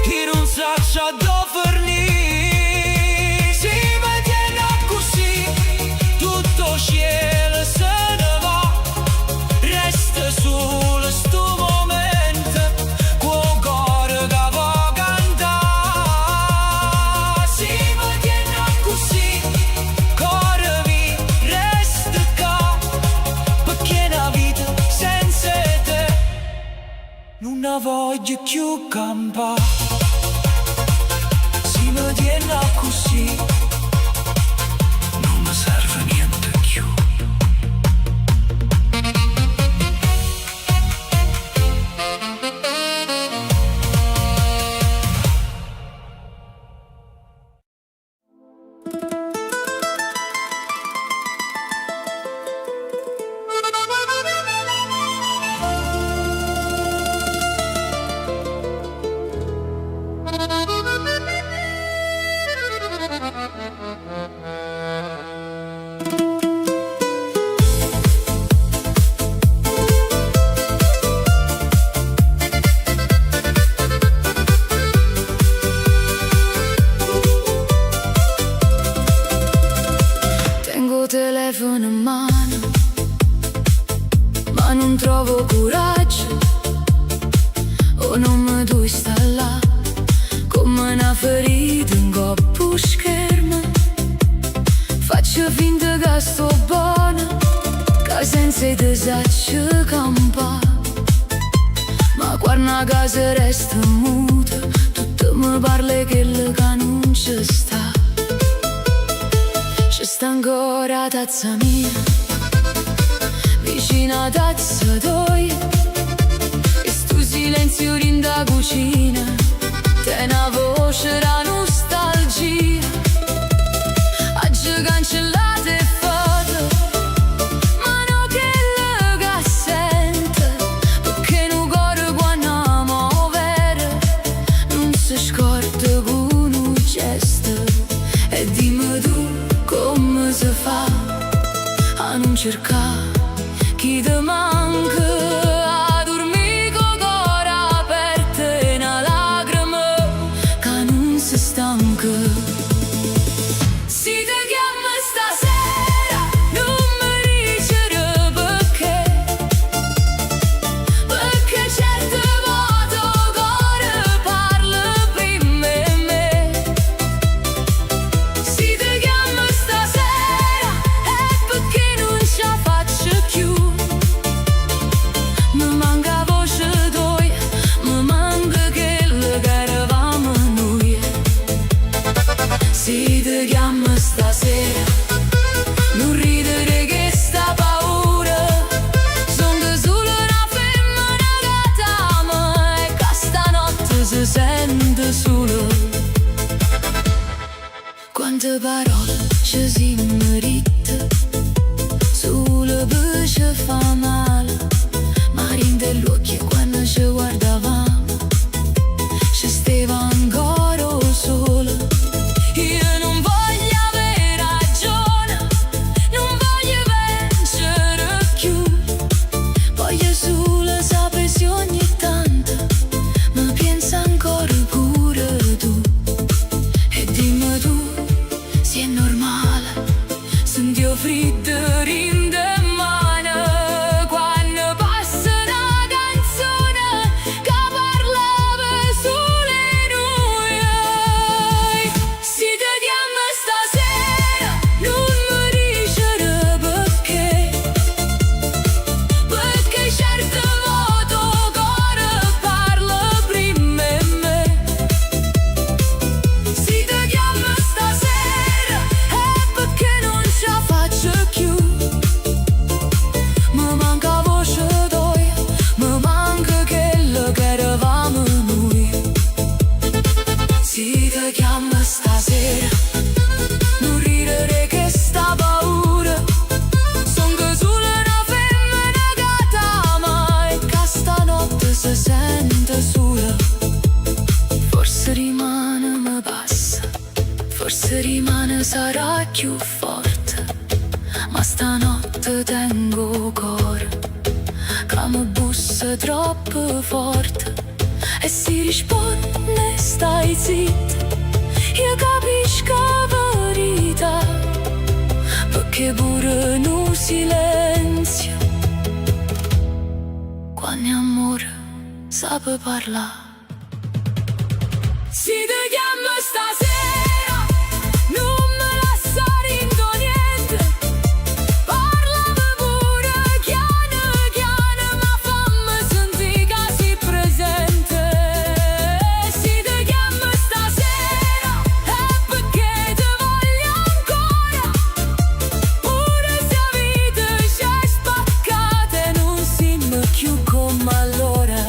io non saccio dove fornire. Si mi tiene così, tutto cielo se ne va, resta solo sto momento, con cuore che va cantare. Si mi tiene così, cuore mio resta qua, perché una vita senza te non la voglio più campare. Si mi tiene così, non mi serve niente più. sei desaccio campa, ma quando a casa resta muta, tutto mi parla che le che non ci sta. Ci sta ancora tazza mia, vicino a tazza tua, e sto silenzio rinda cucina, te una voce da nostalgia, oggi cancellate foto, ma no che le sente, perché non cuore quando amo vero, non si scorda con un gesto. E dimmi tu come si fa a non cercare chi ti manca, a dormire con cuore aperto e una lacrima che non si stanca. Si ti chiama stasera, non mi dicere perché, perché certe volte il cuore parla prima di me. Si ti chiama stasera è perché non ce la faccio più. Mi manca voce tua, mi manca quello che eravamo noi. Si ti chiama stasera, non ridere che sta paura, sono solo una femmina che t'ama e che stanotte si sente solo. Quante parole ci si merita, solo per ci fa male, ma rinde gli occhi quando ci guardavamo, ci stava ancora solo. Io non voglio avere ragione, non voglio vincere più, voglio solo sapere se ogni tanto mi pensa ancora pure tu. E dimmi tu se è normale, senti freddo rinde mano quando passa una canzone che parlava solo di noi. Si ti chiama stasera, non mi dicere perché, perché certe volte il cuore parla prima di me. Si ti chiama stasera è perché non ce la faccio più. Mi manca voce tua, mi manca quello che eravamo noi. Si ti chiama stasera, non ridere che sta paura, sono solo una femmina che t'ama e che stanotte si sente sola. Forse rimane mi passa, forse rimane sarà più forte, ma stanotte tengo cuore che mi bussa troppo forte e si risponde stai zitta, io capisco la verità, perché pure in un silenzio quando amore sape parlare. Si ti chiama stasera, non me lasciare niente, parlami pure chiano chiano, ma fammi sentire che sei presente. Si ti chiama stasera è perché ti voglio ancora, pure se la vita ci è spaccata e non siamo più come allora.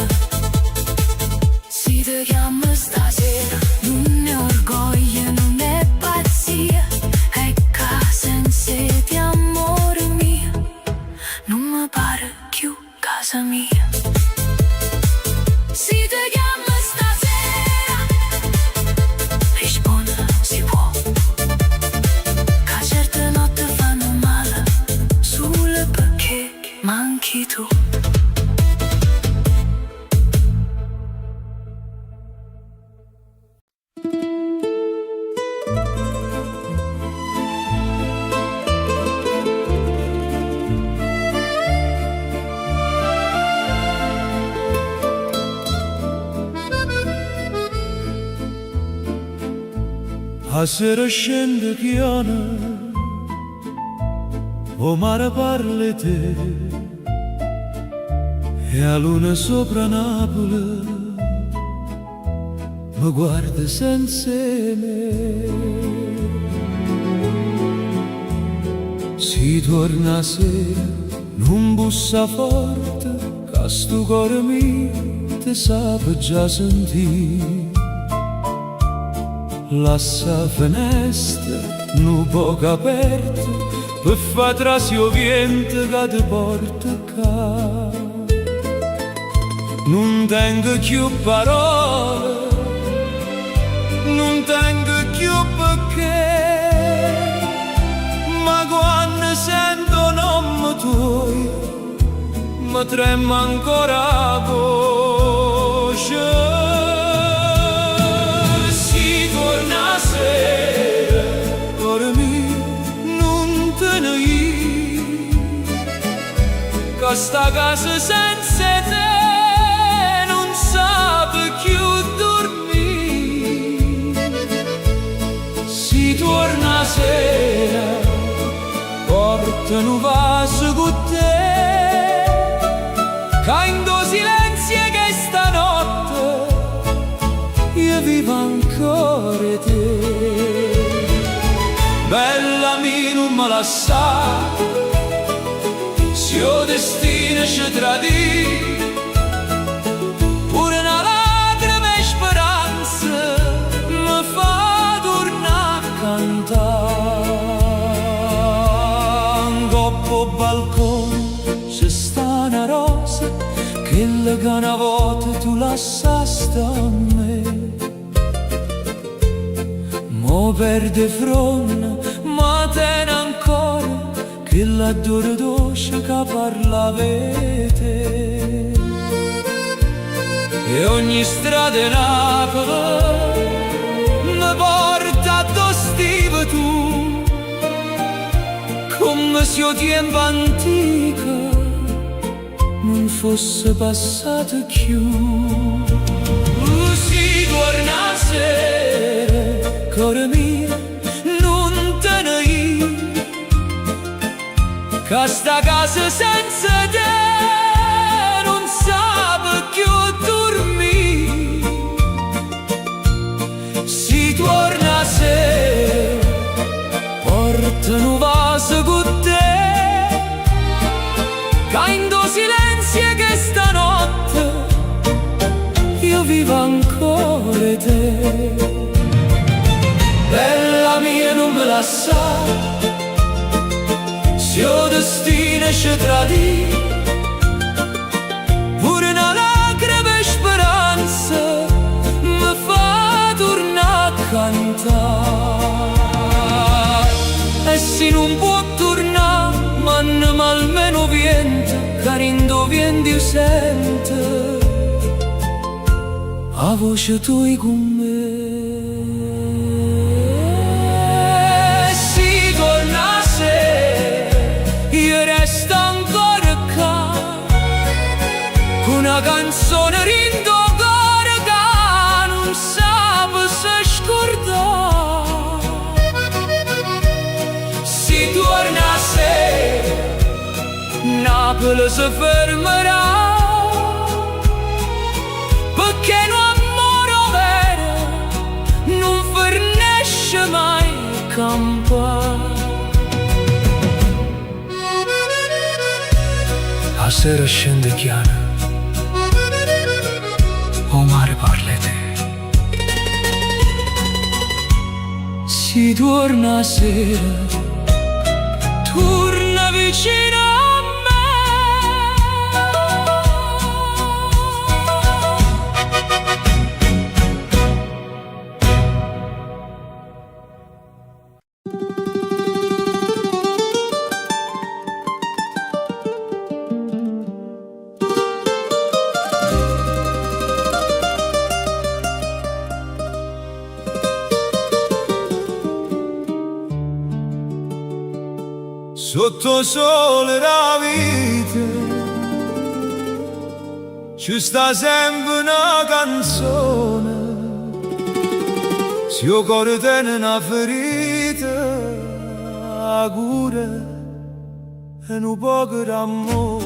Si ti chiama stasera, non è orgoglio, non è pazzia, è casa senza di amore mio, non mi pare più casa mia. Si ti chiama stasera, risponde si può, che certe notti fanno male, solo perché manchi tu. A sera scende piano, o mare parli te, e a luna sopra Napoli mi guarda senza me. Si torna sera, non bussa forte, che sto cuore mio ti sape già sentire. Lassa finestra, non poco aperta, per fa trasio vento che ti porta qua. Non tengo più parole, non tengo più perché, ma quando sento nome tuo mi trema ancora la voce. Si torna sera, cuore mio, non te ne ir, che sta casa senza te non sape più dormire. Si torna sera, porta un vaso con te, che in do silenzio che stanotte io vivo ancora te. Bella mia non me la sa, se il destino ci tradì, pure una lacrima e speranza mi fa tornare a cantare. In coppo balcone c'è sta una rosa, quella che una volta tu lassasti a me. Mo perde fronte, ma tiene ancora quella dura dolce che parla te. E ogni strada in Napoli mi porta dove stivi tu, come se il tempo antico non fosse passato più. Si torna sera, cuore mio, non te ne ir, che sta casa senza te non sape più dormire. Si torna sera, porta un vaso con te, che in do silenzio che stanotte io vivo ancora te. Bella mia non me la sa, se il destino ci tradì, pure una lacrima e speranza mi fa tornare a cantare. E se non può tornare, ma almeno viene, che indoviendi io sento a voce tua con me. Si torna sera, io resto ancora qua, con una canzone rindo cuore che non sape se scordare. Si torna sera, Napoli si fermerà, perché un amore vero non finisce mai campare. La sera scende chiara, o mare parla te. Si torna sera, torna vicino a sotto sole la vita ci sta sempre una canzone. Se il cuore tiene una ferita, la cura e un poco d'amore.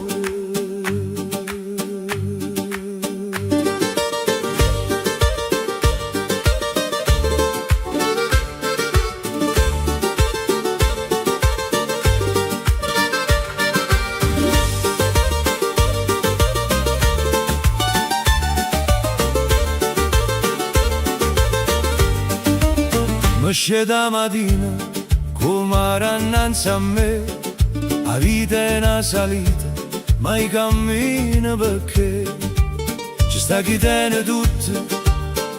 mi scende mattina come era innanzi a me, la vita è una salita ma i cammini perché ci sta chi tiene tutto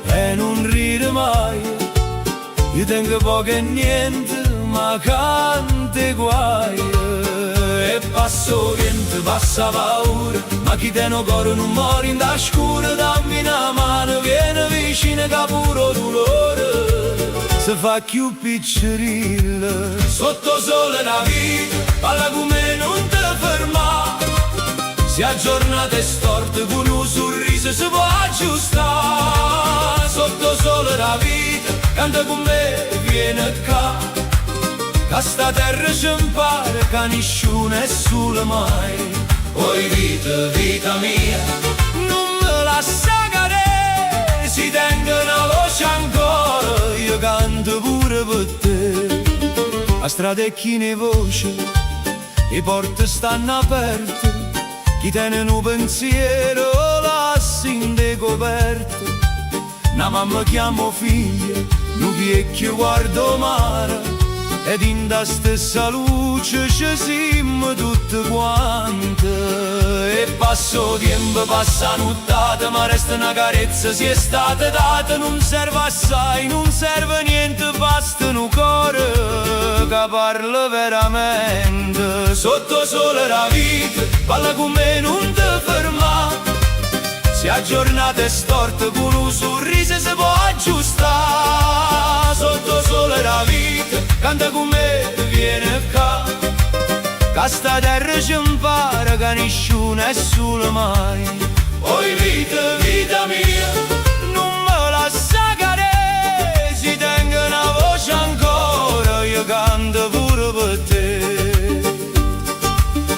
e non ride mai. Io tengo poco e niente ma cante guai. E passo vento, passa paura, ma chi te no cuore non muore in da scura. Dammi una mano, vieni vicino che puro dolore si fa più piccerilla. Sotto sole la vita, parla come non te ferma. Se a giornate storte con un sorriso si può aggiustare. Sotto sole la vita, canta con me, vieni qua. Che sta terra ci impara che nessuno è solo mai. Oi vita, vita mia, non me lascia cadere. Si tenga una voce ancora, io canto pure per te. La strada è china e voce, le porte stanno aperte. Chi tiene un pensiero lascia in decoperte. Una mamma chiamo figlia, un vecchio guardo mare. Ed in da stessa luce ci siamo tutte quante. E passo tempo, passa nottata, ma resta una carezza, si è stata data. Non serve assai, non serve niente, basta un cuore che parla veramente. Sotto sole la vita, parla con me, non ti ferma. Se a giornate storte con un sorriso si può aggiustare. Sotto sole la vita, canta con me, vieni qua. Che sta terra ci impara che nessuno è solo mai. Oi vita, vita mia, non me lascia cadere. Si tenga una voce ancora, io canto pure per te.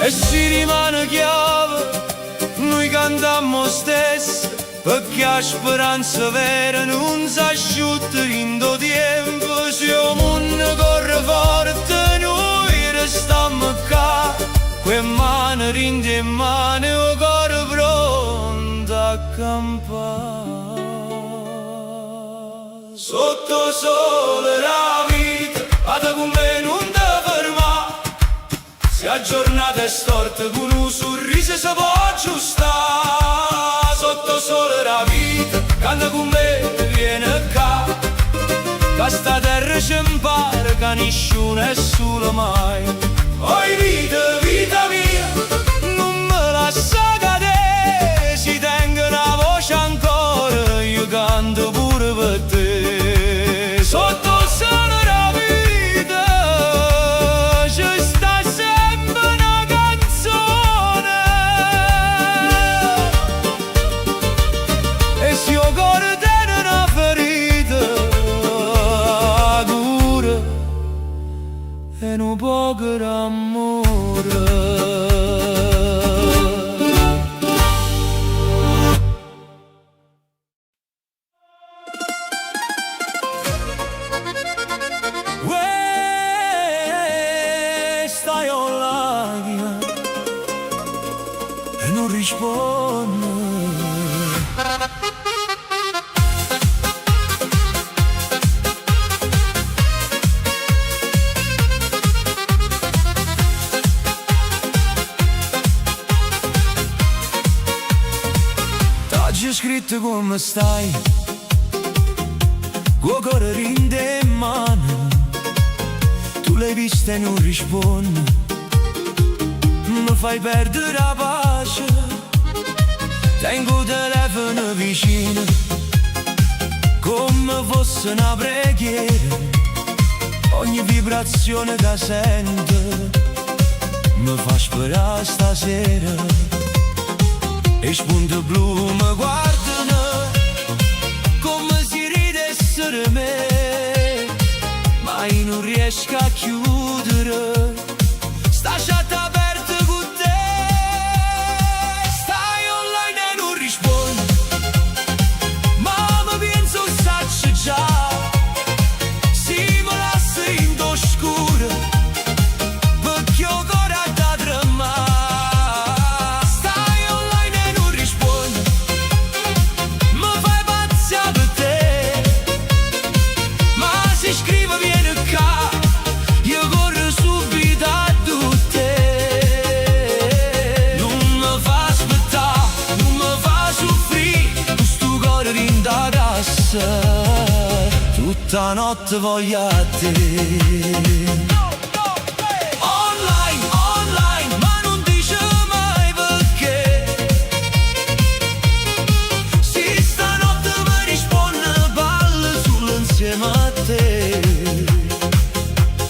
E si rimane chiave, noi cantiamo stesso, perché la speranza vera non si asciutta in do tempo. Se il mondo corre forte, noi restiamo qua, quelle mani rinde in mano, il cuore pronto a campare. Sotto sole la vita, vada con me, non ti ferma. Se a giornata è storta, con un sorriso si può aggiustare. Sotto sole la vita, canta con me, vieni qua. Che sta terra ci impara che nessuno è solo mai. Oi vita, vita mia, non me lascia cadere. Si tenga una voce ancora, io canto pure per te. Sotto sole la vita, ci sta sempre una canzone. E se il cuore tiene una ferita, cura e un po' d'amore. Stai online e non rispondo. T'oggi ho scritto come stai, col cuore rinde in mano. Tu l'hai vista e non rispondi, mi fai perdere la pace. Tengo il telefono vicino, come fosse una preghiera. Ogni vibrazione che sento mi fa sperare stasera. E spunti blu mi guardano come se ridessero me, ma io non riesco a chiudere sta chat aperta con te. Stai online e non rispondi, ma mi penso sacci già. Si mi lascia in d'oscuro, perché il cuore da tremare. Stai online e non rispondi, mi fai pazzia per te, ma si scrive tutta notte voglio a te. Online, online, ma non dice mai perché. Sì, stanotte mi risponde, ballo solo insieme a te.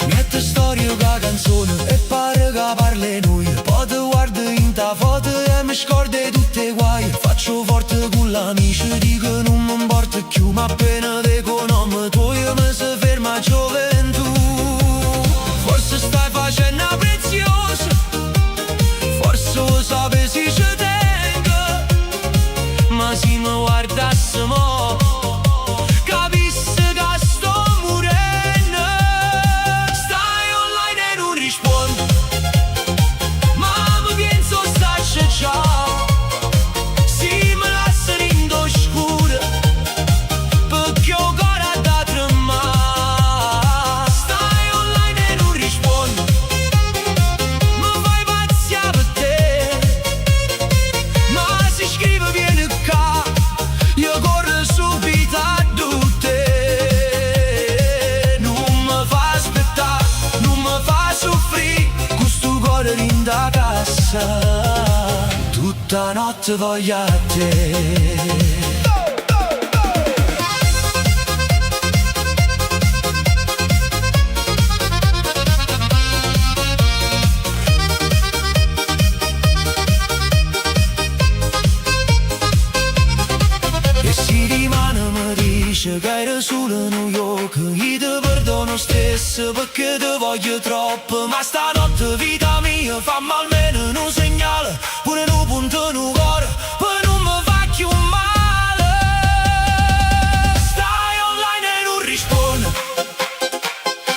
Mette storie con canzone e pare che parli noi. Poi ti guardo in ta foto e mi scordo tutte guai. Faccio forte con l'amici, dico non mi importa più, ma appena dico nome tuo mi si ferma gioventù. Forse stai facendo una preziosa, forse lo sape si ci tengo, ma se mi guardasse mo capisse che sto morendo. Stai online e non rispondi, ma mi penso stai già. Da casa, tutta notte voglio a te. E si rimane mi dice che era solo a New York. Io ti perdono stesso perché ti voglio troppo, ma stanotte vita mia fammi almeno un segnale, pure un punto in un cuore, poi non mi fa più male. Stai online e non rispondi,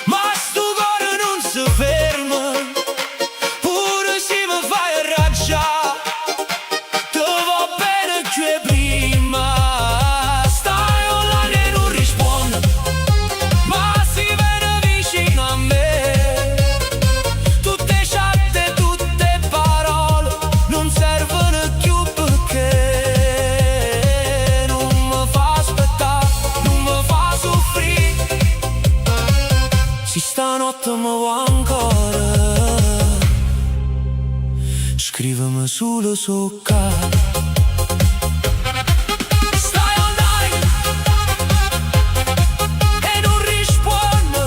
ma sto cuore non si ferma, pure se mi fai arrabbiare, ti va bene che prima. Stai online e non rispondi, ma si viene vicino a me. Stanotte mi vuoi ancora, scrivimi solo sopra. Stai online e non rispondi,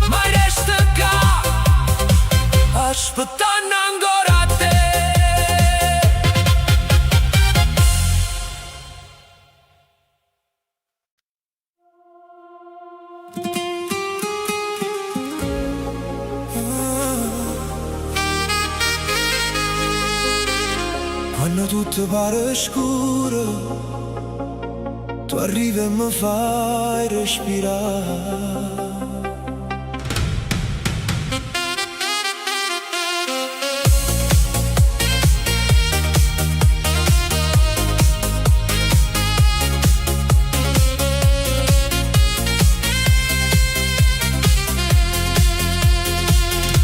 ma resta qua aspettando ancora a te. Quando tutto pare scuro, tu arrivi e mi fai respirare.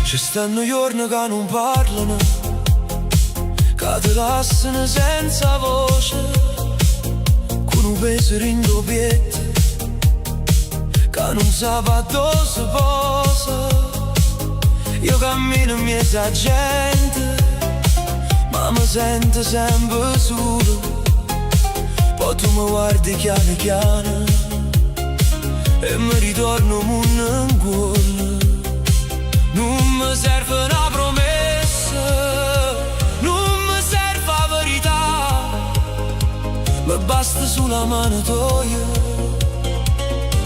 Ci stanno giorni che non parlano, che ti lasciano senza voce, con un peso in doppietta, che non sa dove si posa. Io cammino in mezzo a gente, ma mi sento sempre solo. Poi tu mi guardi chiaro chiaro e mi ritorno mondo in cuore. Non mi serve una promessa, non mi serve la verità, mi basta sulla mano tua.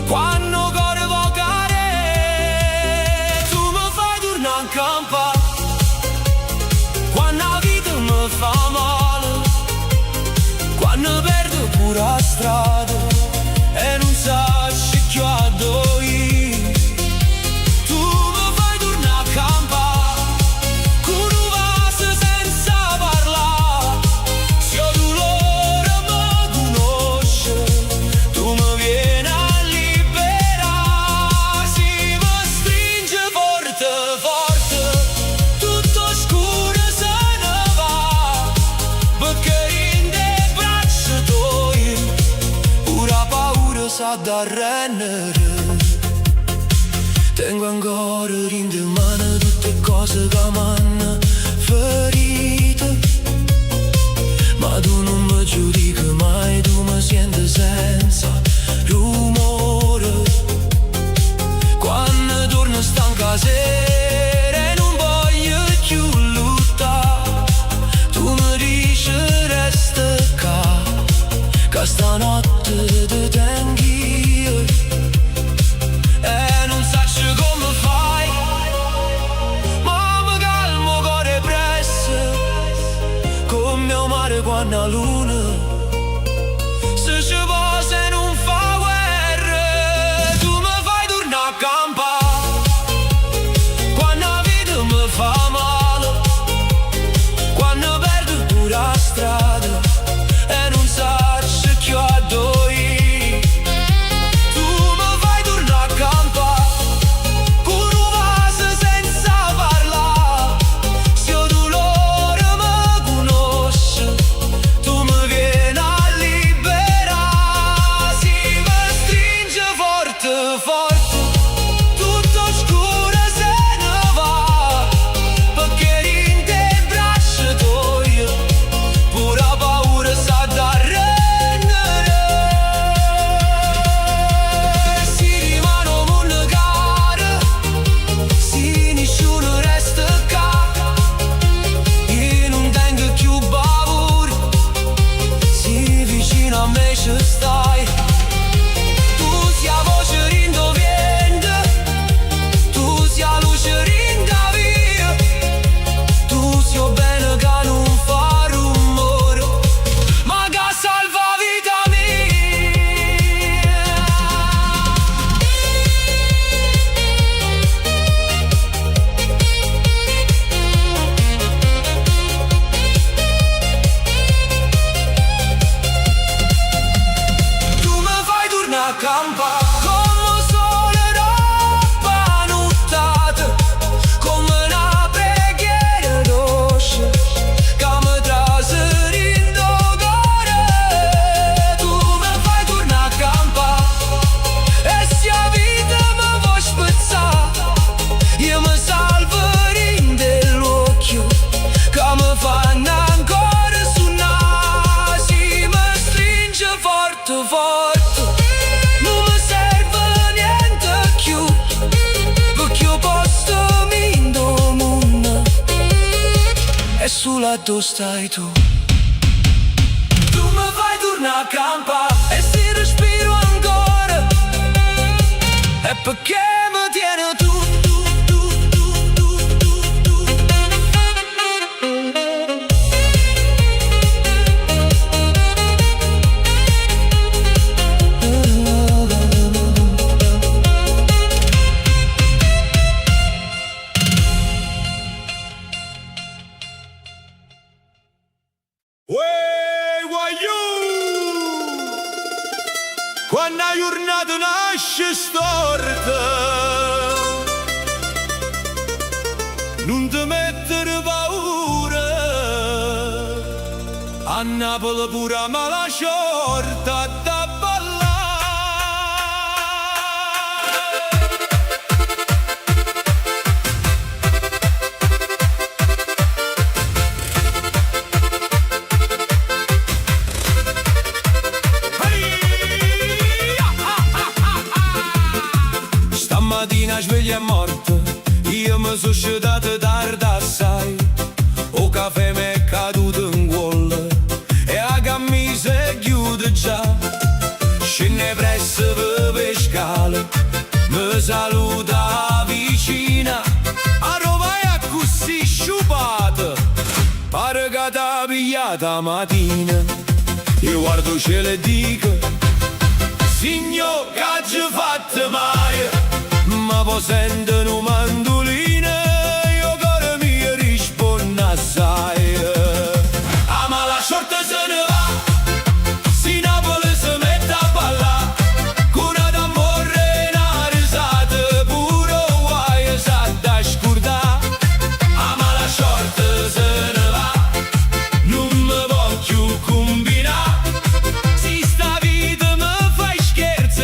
Quando cuore vocare, tu mi fai tornare in campo. Quando la vita mi fa male, quando perdo pure la strada e non so che vado io. Tu sa da rendere. Tengo ancora in mano tutte cose che mi hanno ferito, ma tu non mi giudichi mai, tu mi senti senza rumore. Quando torno stanca sera e non voglio più lottare, tu mi dici resta qua, che stanotte ti tengo io. E non saccio come fai, ma mi calmo cuore presso, come mio mare quando la luna se ci posa e non fa guerra. Tu mi fai tornare a campare quando la vita mi fa male, quando perdo pure la strada e non saccio più a dove. Sulla dove stai tu? Tu mi fai tornare a campare e se respiro ancora è perché mi tieni tu. Quando la giornata nasce storta, non ti mettere paura, a Napoli pure a mala sciorta da ballare. Stamattina sveglia è morta, io mi sono scedato tardi assai, o caffè mi è caduto in gol e la camisa chiude già. Scende presso per le scale, mi saluta vicina, a Roma è così sciupata, pare che t'ha pigliata mattina. Io guardo il cielo e dico, signor, che ci fatto mai? Ma poi sento una mandolina, io cuore mio risponde assai. Ah, ma la sciorta se ne va, si Napoli si mette a ballare, con una d'amore e una risata, pure guai sa da scordare. Ah, ma la sciorta se ne va, non mi voglio combinare, si sta vita mi fa scherzo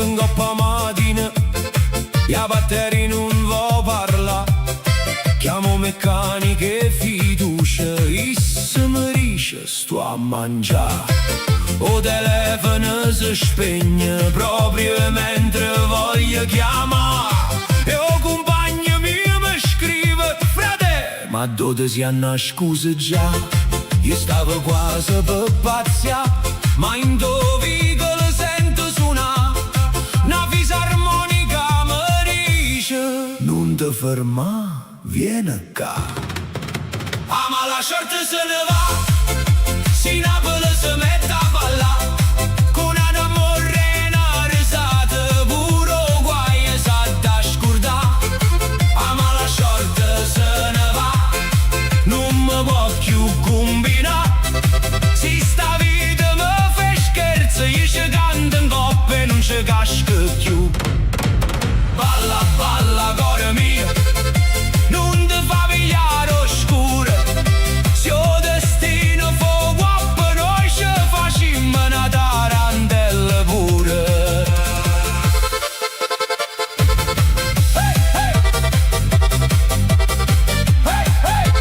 scrive in coppa mattina, e la batteria non va parla. Chiamo meccaniche e fiducia, e se mi dice sto a mangiare. O telefono si spegne proprio mentre voglio chiamare. E o compagno mio mi scrive: frate, ma dove si hanno scusa già? Io stavo quasi per pazzia, ma in due vicoli sento suonare una fisarmonica mi dice: non ti ferma, vieni qua. Ah, ma la short se ne va, si Napoli si mette a ballare, con una morena risata, pure guai sa da scordare. Ah, ma la short se ne va, non mi può più combinare. Si sta vita mi fa scherzo, io ci canto in coppa e non ci casco più. Balla, balla, cuore mio, non ti fa pigliare oscuro. Se il destino fa guappo, noi ci facciamo una tarantella pure. Hey, hey! Hey, hey!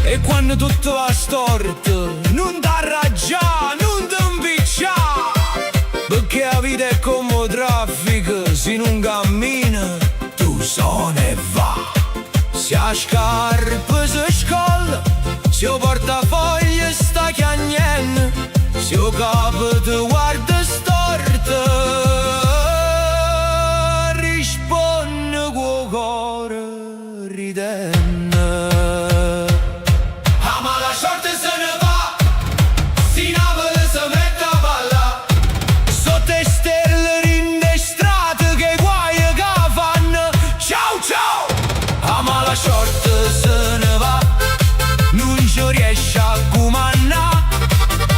E quando tutto va storto, non t'arraggiare, non t'impicciare, perché la vita è come traffico, se non cammina tu sono e va. Se a scarpe si scolla, se il portafoglio sta chiagnendo, se il capo ti guarda storto, risponde col cuore ridendo. Ah, ma la short se ne va, si Napoli si mette a ballare, sotto le stelle rindestrate che guai che fanno. Ciao ciao! Ah, ma la short se ne va, non ci riesce a comandare,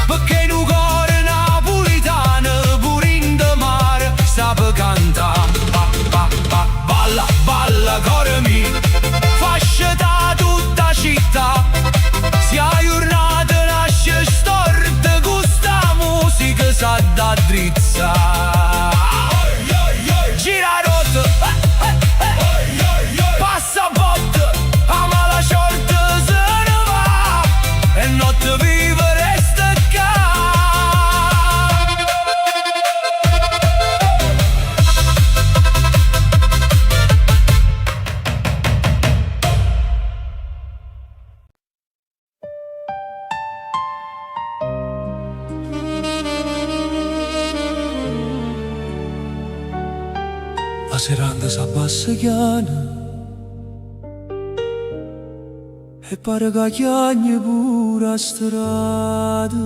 perché in un cuore napolitano pure in de mare sta per cantare. Balla, balla, cuore mio, fascia da tutta città. Se a giornata nasce storta, con sta musica sa da drizza. Gira rotto, passa botte, ama la short se ne va, e notte viva resta qua. La seranda s'abbassa chiana e pare che chiagni pure a strada.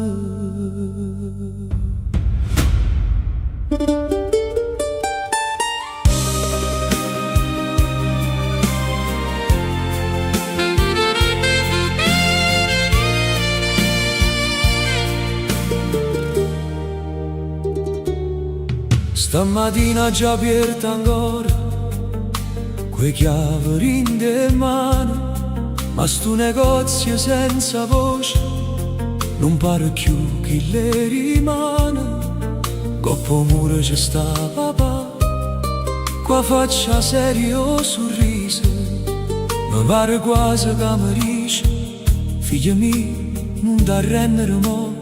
Stamattina già aperta ancora quei chiavi in de mano, ma sto negozio senza voce non pare più chi le rimane. Coppo muro c'è sta papà, qua faccia serio sorriso, mi pare quasi che mi dice: figlia mia, non t'arrendere mo'.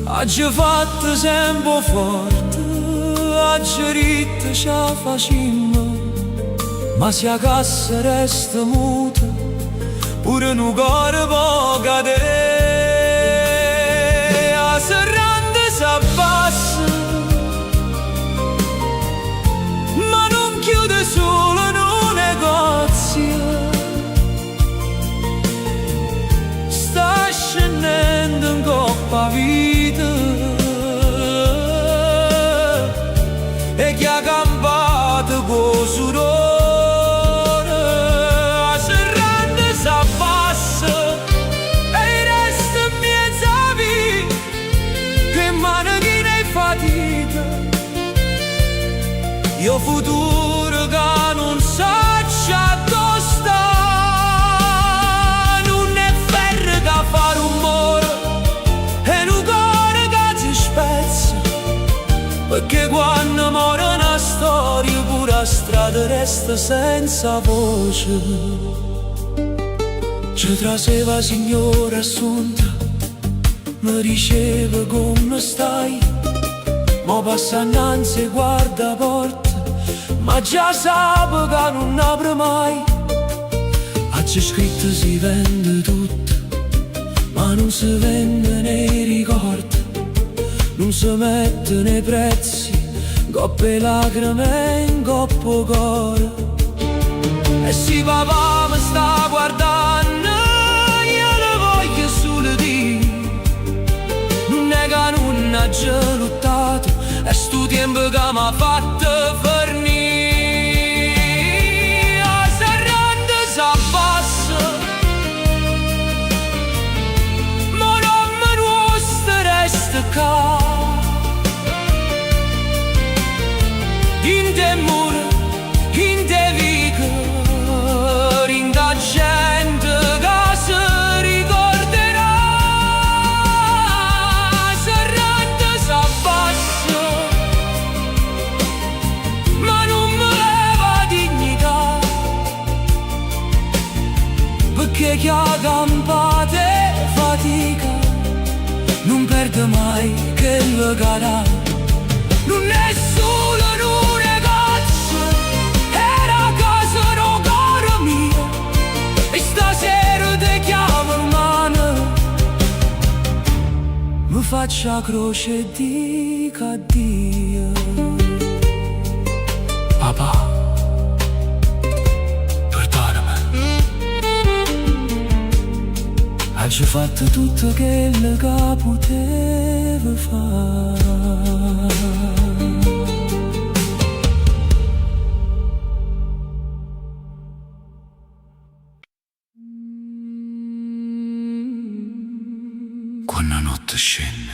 Oggi fatto sempre forte, oggi ritto ce la facimmo, ma se a cassa resta muta, pure un cuore può cadere. A serranda s'abbassa, ma non chiude solo in un negozio, sta scendendo in coppa vita. E chi ha campato con sudore, a serranda s'abbassa, perché quando muore una storia pure la strada resta senza voce. Ci traseva signora assunta, mi diceva come stai, ma passa innanzi e guarda porta, ma già sa che non apre mai. C'è scritto si vende tutto, ma non si vende nei ricordi, non si mette nei prezzi, coppe lacrime in coppo cuore. E se papà mi sta guardando, io le voglio solo dire, non è che non ha già lottato, è sto tempo che mi ha fatto fornire. In te mura, in te vica, in da gente che si ricorderà. Serrante s'abbassa, ma non mi leva dignità, perché chi ha campato e fatica non perde mai che lo cadà. Non è solo un ragazzo, era casa no caro mio, e stasera ti chiamo in mano, mi faccio la croce e dico addio. Papà, perdonami, hai fatto tutto quello che potevo fare. Quando la notte scende,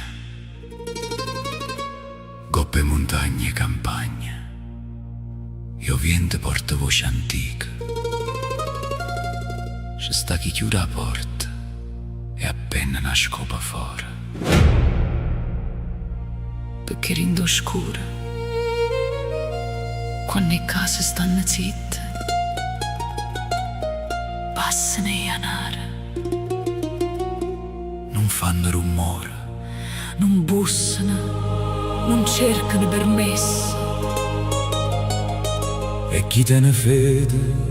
coppe montagne e campagne, io vento porta voce antica. Ci sta chi chiude la porta e appena una scopa fuori, perché rindo scura, quando le case stanno zitte, passano i anare, non fanno rumore, non bussano, non cercano permesso. E chi te ne fede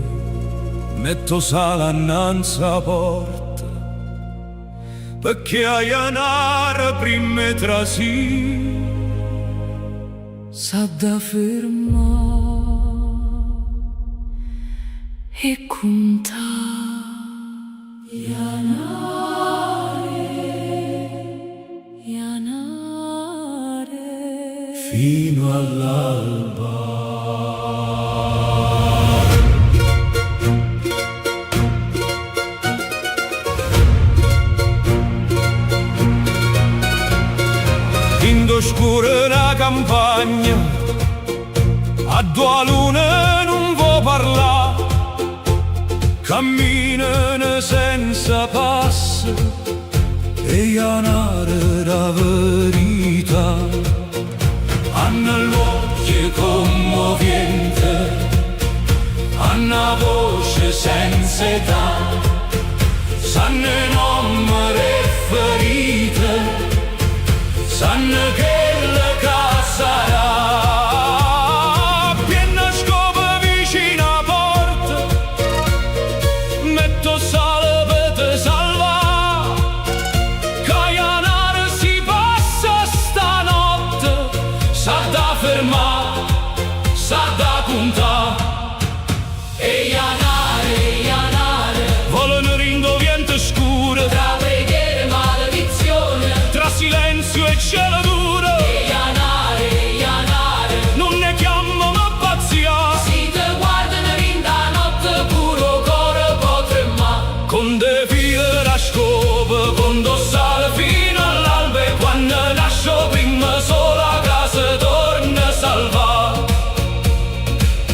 metto sala innanzi alla porta, perché hai anare prima tra sì sa da fermare e contare. Fino all'alba. In oscura una campagna, a due lune non vuoi parlare, camminano senza passo e ianare la verità. Hanno l'occhio commovente, hanno una voce senza età, sanno i nomi ferite, sanno che la casa sarà. Piena scopa vicino a porta, metto sale per te salvare, che ianare si passa stanotte, sa da fermare, sa da contare. E ianare, vogliono rindo vento scuro, tra preghiere e maledizione, tra silenzio e cielo duro. E ianare, non ne chiamano pazzia, si te guardano rinda notte puro cuore potremma, con de file la scopa, con dossale fino all'alba, e quando nasce prima sola casa torna a salvare.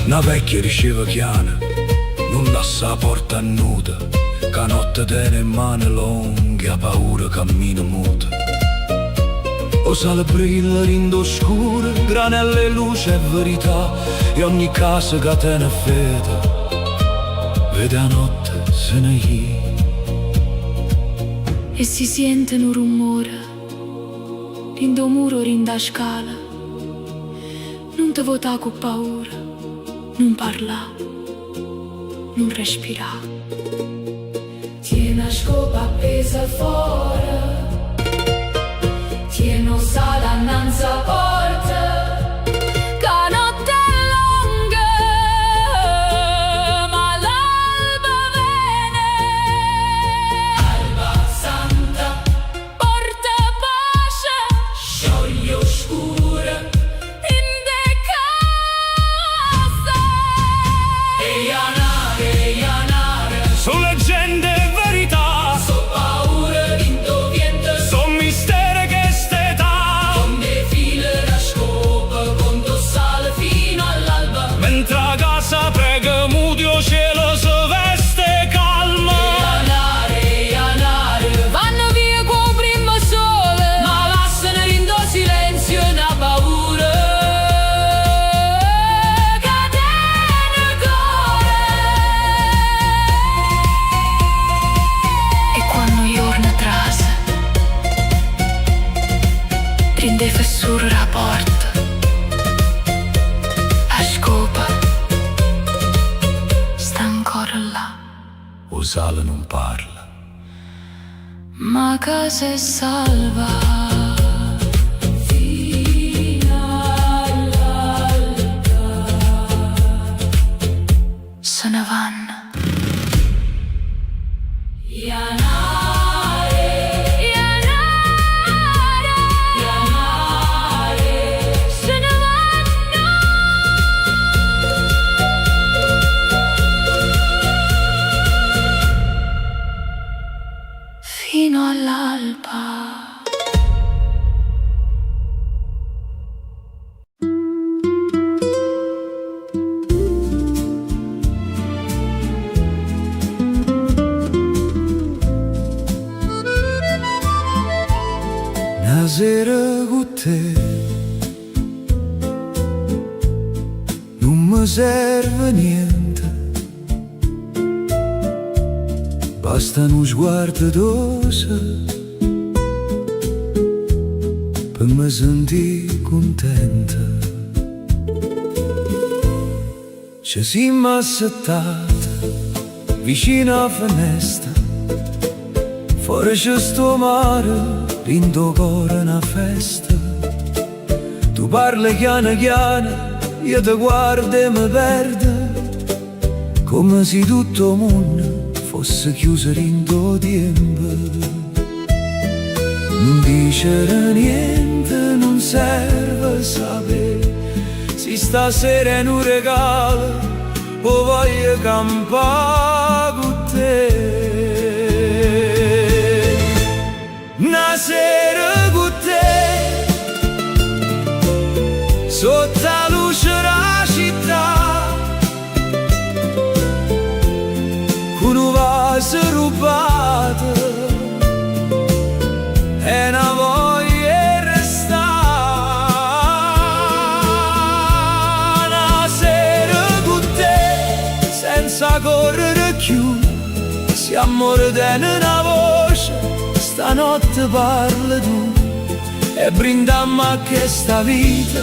Una vecchia diceva chiana, non lascia la porta nuda, che notte tiene in mano lunghe, ha paura cammina muta. O sale brilla rindo scuro, granelle, luce e verità, e ogni casa catena e fede, vede a notte se ne gli. E si sente un rumore, rindo muro, rinda scala. Non te vota con paura, non parla, non respira. Tiene la scopa appesa fuori, tiene un sala annanzi a porta. Che notte è lunga, ma l'alba viene. Alba santa, porta pace, scioglie oscura in de casa. E Ianare, Sono leggende e verità, so paura vinto viento. son misteri che st'età. Come fila la scopa, conto sale fino all'alba. Mentre a casa prega mudio cielo si veste calma. Ianare, vanno via con primo sole, ma lasciano rindo silenzio e una paura. Catena cuore. E quando giorno trase, rinde fessura la porta. La scopa sta ancora là. O sale non parla. Ma casa è salva fino all'alba. Se ne vanno. Ianare, Ianare, Ianare, se ne vanno. Fino all'alba. Una sera con te non mi serve niente, basta uno sguardo dolce per me sentire contenta. Ci siamo assettati vicino alla finestra, fuori c'è sto mare, rindo cuore una festa. Tu parli chiano chiano, io ti guardo e mi perdo, come se tutto il mondo fosse chiuso rindo tempo. Non dicere niente, non serve sapere, se stasera è un regalo, o voglio campare con te. Una sera con te, sotto la luce della città, con un vaso rubato e una voglia di restare. Una sera con te, senza correre più, siamo mordendo una voce. Stanotte parla tu e brindiamo a questa vita,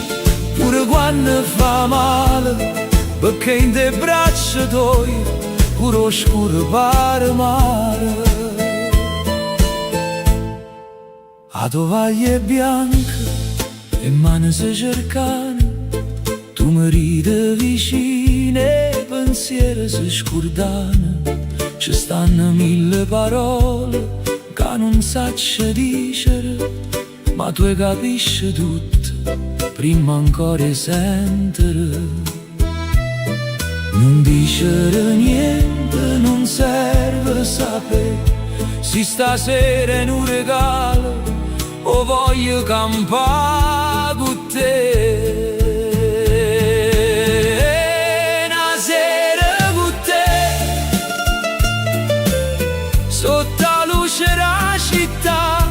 pure quando fa male, perché in te braccia tue pure oscuro pare mare. A tovaglia è bianca e mani si cercano, tu mi ridi vicino e pensieri si scordano. Ci stanno mille parole che non saccio dicere, ma tu capisci tutto prima ancora di sentire. Non dicere niente, non serve sapere, se stasera è un regalo o voglio campare con te. Una sera con te, sotto la luce della città,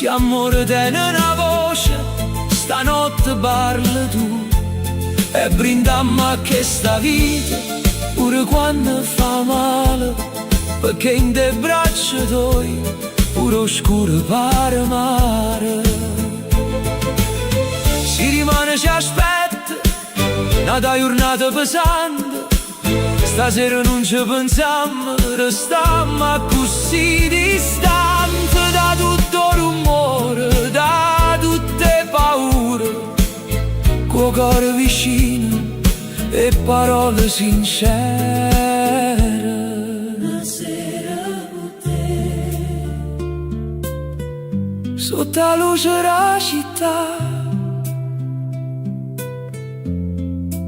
si amore tiene una voce, stanotte parla tu e brindammo a questa vita, pure quando fa male, perché in te braccia tuoi, pure oscuro pare mare. Si rimane, ci aspetta, una giornata pesante, stasera non ci pensiamo, restammo così distanti da tutto rumore, da tutte paure, col cuore vicino e parole sincere. Una sera con te, sotto la luce della città,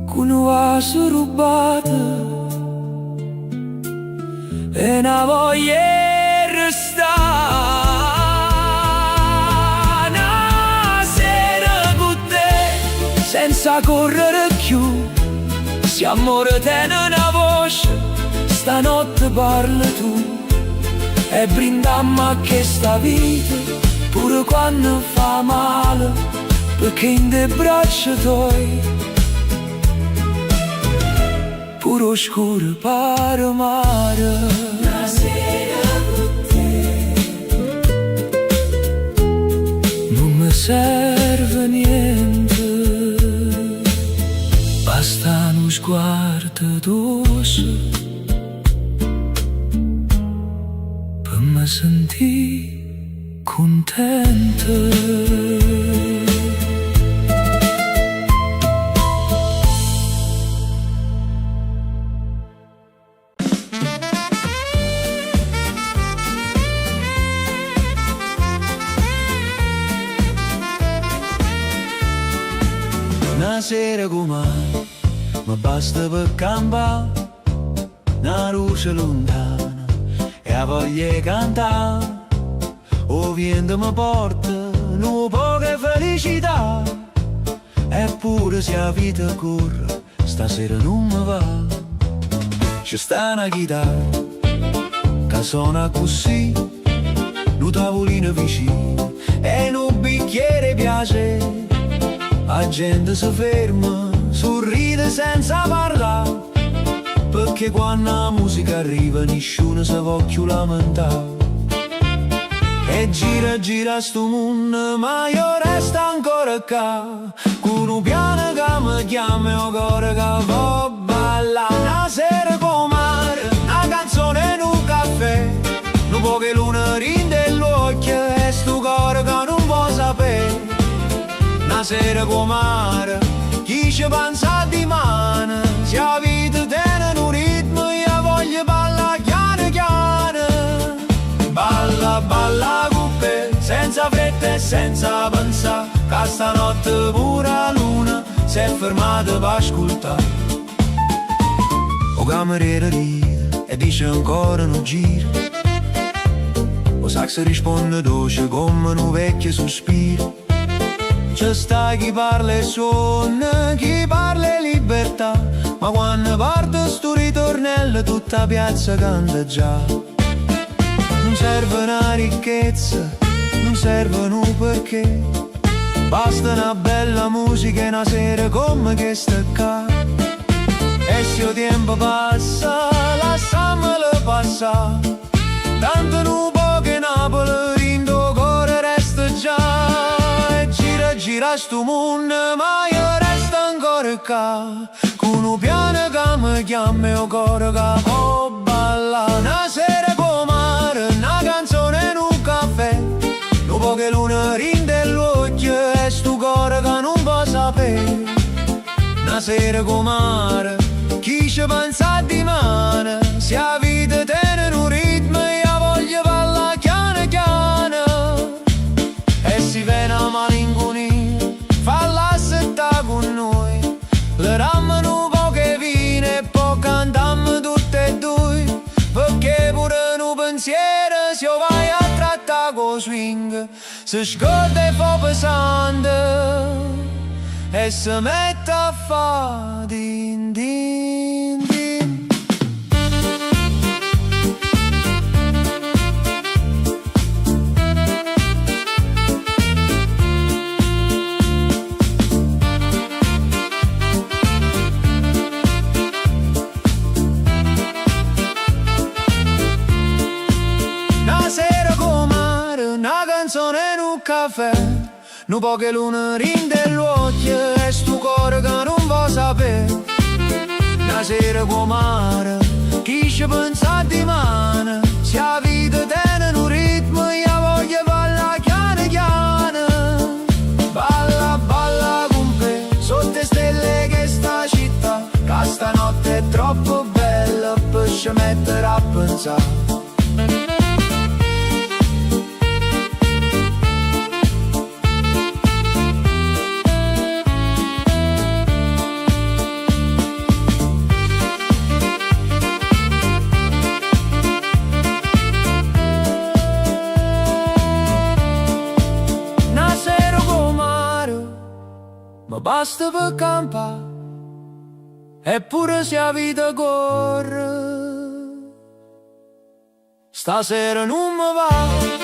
con un vaso rubato e una voglia di restare. Una sera con te, senza correre più, si amore tiene una voce, stanotte parla tu e brindammo a questa vita, pure quando fa male, perché in te braccia tuoi, pure oscuro pare mare. Una sera con te non mi serve niente, basta uno sguardo dolce per me sentire contento. Una sera come ma basta per campare, una luce lontana e a voglia di cantare. O vento mi porta una poca felicità, eppure se la vita corre, stasera non mi va. C'è sta una chitarra che suona così, un tavolino vicino e un bicchiere piace. La gente si ferma, sorride senza parlare, perché quando la musica arriva nessuno si può più lamentare. E gira gira sto mondo, ma io resto ancora qua, con un piano che mi chiama e un cuore che va ballare. Una sera con mare, una canzone in un caffè, un po' che luna rinde l'occhio e sto cuore che non può sapere. Una sera con mare, chi ci pensa di mano, se la vita tiene un ritmo io voglio balla chiaro chiaro. Balla, balla con te, senza fretta e senza pensare, che stanotte pure la luna si è fermata per ascoltare. O cameriere ride e dice ancora non gira, o sax risponde dolce come un vecchio sospiro. C'è sta chi parla e suona, chi parla e libertà, ma quando parte sto ritornello tutta piazza canta già. Non serve una ricchezza, non serve un perché, basta una bella musica e una sera come questa qua. E se il tempo passa, lasciamolo passare, tanto non può che Napoli rindo cuore resta già. Gira sto mondo, ma io resto ancora qua, con un piano che mi chiama e un cuore che può ballare. Una sera con mare, una canzone in un caffè, un po' che luna rinde l'occhio e sto cuore che non può sapere. Una sera con mare, chi ci pensa di mano, se la vita tiene un ritmo io voglio ballare chiano chiano. E si viene a malinconia, falla setta con noi, le rammano poche vine e poi cantammo tutte e due, perché pure un pensiero se vai a trattare con swing si scorda e fa pesante e si mette a fa din din din. caffè, nu poche lune rinde l'occhio e stu cuore che non va sapere. Una sera con mare, chi ci pensa di mano, se la vita tiene un ritmo, io voglio balla chiana chiana. Balla, balla con me, sotto le stelle che sta città, che stanotte è troppo bella per ci mettere a pensare. Ma basta per campare, eppure se la vita corre, stasera non mi va.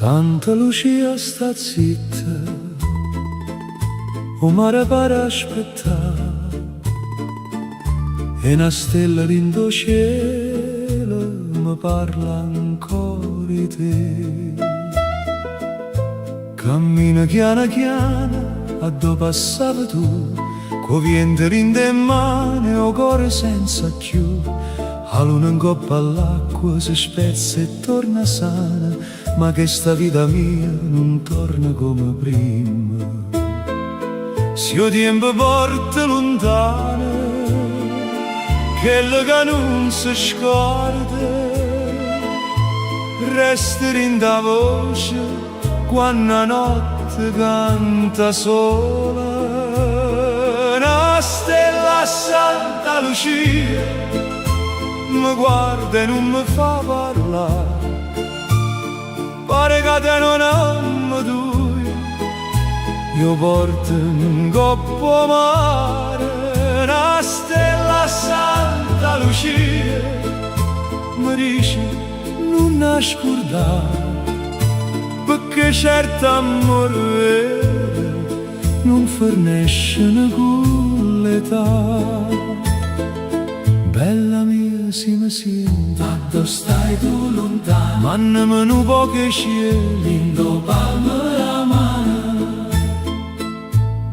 Santa Lucia sta zitta, o mare pare aspettare, e una stella lindo cielo mi parla ancora di te. Cammina chiana chiana, a dove passavi tu, co vento rinde in mano, o cuore senza più. A luna in coppa all'acqua si spezza e torna sana, ma che sta vita mia non torna come prima. Se io tempo porta lontana, quello che non si scorda, resta in da voce quando la notte canta sola. Una stella a Santa Lucia mi guarda e non mi fa parlare, pare che te non amo tu, io porto un coppo mare. Una stella a Santa Lucia mi dice non nascordare, perché certo amore vero non fornisce con l'età. Bella mia, si mi sento, ma dove stai tu lontano? Mannami un po' che cieli, indo palme la mano.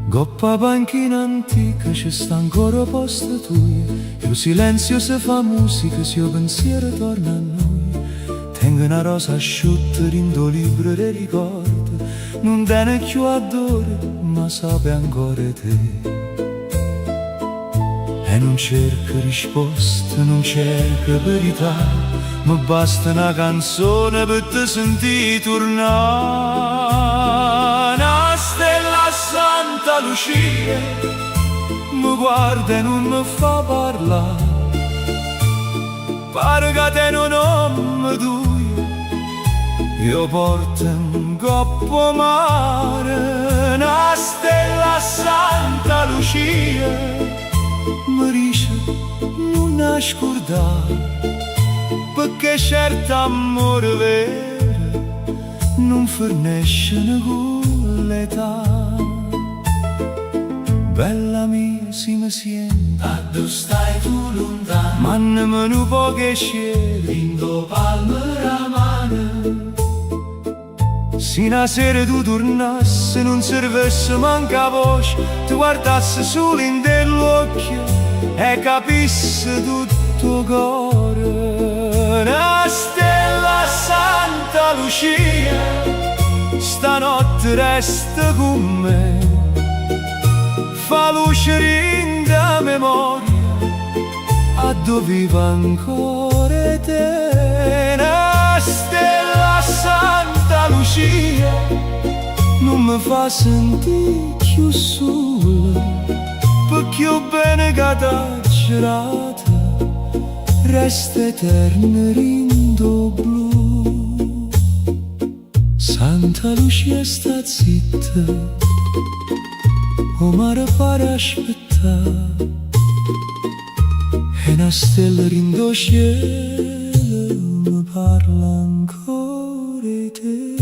Coppa panchina antica, ci sta ancora posto tuo. Il silenzio se fa musica, se il pensiero torna a noi. Tengo una rosa asciutta, rindo libro e ricordo. Non tiene più adore, ma sape ancora te. E non cerco risposte, non cerco verità, mi basta una canzone per te sentire tornare. Una stella a Santa Lucia mi guarda e non mi fa parlare, pare che te non amo tu, io porto un coppo mare. Una stella a Santa Lucia mi dice non nascordare, perché certo amore vero non fornisce con l'età. Bella mia, si mi sente, a dove stai tu lontano? Mannami un po' che cielo, indo palme la mano. Se una sera tu tornassi, non servisse manca voce, ti guardassi solo in dell'occhio e capissi tutto cuore. Una stella a Santa Lucia stanotte resta con me, fa luce rinda memoria a dove viva ancora te. Una stella a Santa Lucia non mi fa sentire più sola, perché io bene che da girata resta eterna rindo blu. Santa Lucia sta zitta, o mare pare aspettare e una stella rindo cielo mi parla ancora di te.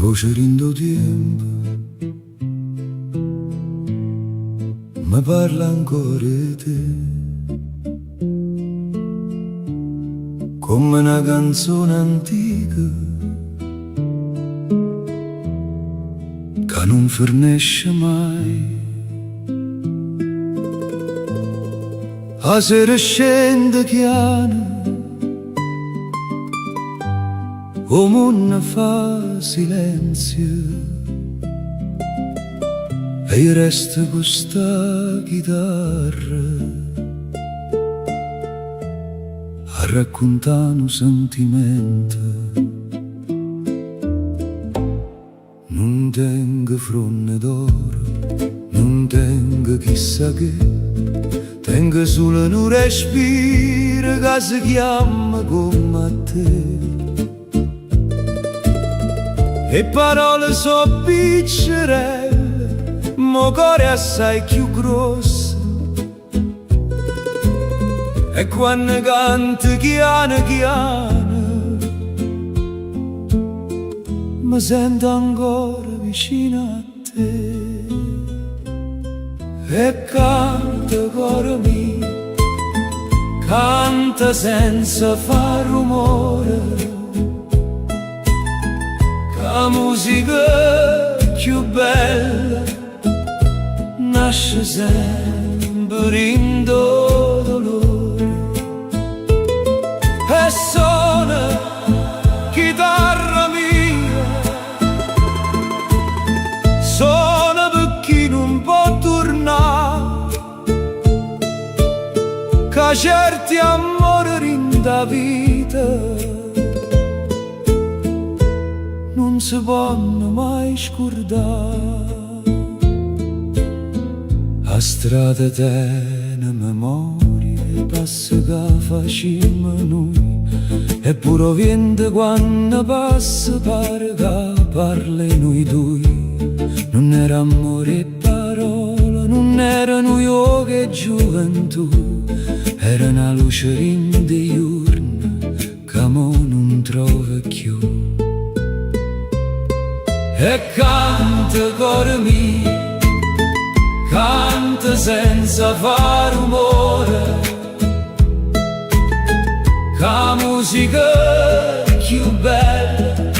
Voce rindo tempo mi parla ancora di te, come una canzone antica che non finisce mai. A sera scende chiana, o mondo fa silenzio e io resto con sta chitarra a raccontare un sentimento. Non tengo fronte d'oro, non tengo chissà che, tengo solo un respiro che si chiama come a te. E parole so piccerelle, mo cuore assai più grosso. E quando canto chiano chiano, mi sento ancora vicino a te. E canta cuore mio, canta senza far rumore. La musica più bella nasce sempre in dolore e suona chitarra mia, suona perché non può tornare, che certi amori in da vita non si possono mai scordare. A strada tene memorie, passa che facciamo noi, eppure vento quando passa pare che parli noi due. Non era amore e parola, non erano io che gioventù, era una luce in dei giorni che mo non trova più. E canta cuore mio, canta senza far rumore, che la musica più bella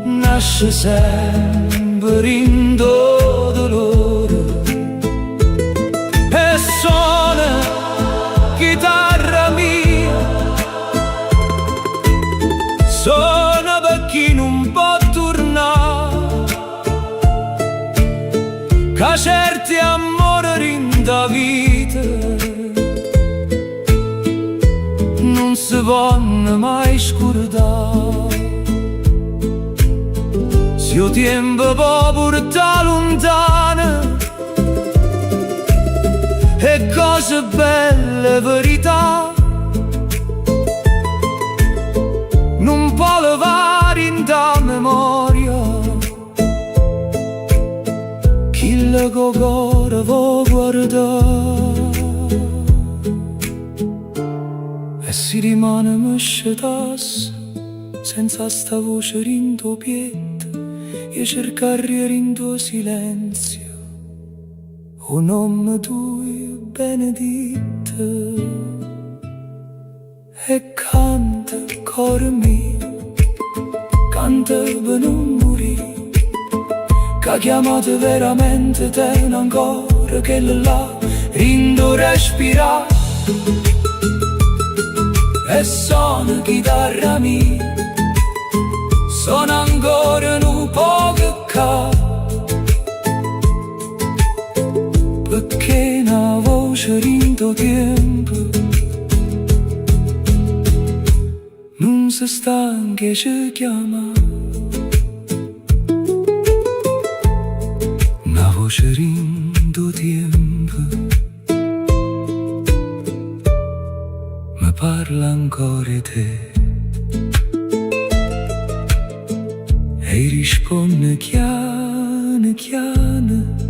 nasce sempre in dolore. E suona chitarra mia, suona per chi non può, che certi amori in da vita non si possono mai scordare. Se il tempo può portare lontano e cose belle verità, non può levare in da memoria il cuore vuoi guardare. E si rimane mescetasse senza sta voce rindo pietta, e cercare rindo silenzio o nome tuo benedetto. E canta cuore mio, canta per non morire, che ha chiamato veramente te ancora, che là rindo respira. E suona chitarra mia, suona ancora un po' che perché una voce scerinto tempo, non si stanca e ci chiama. Una voce rindo tempo mi parla ancora di te e risponde chiano chiano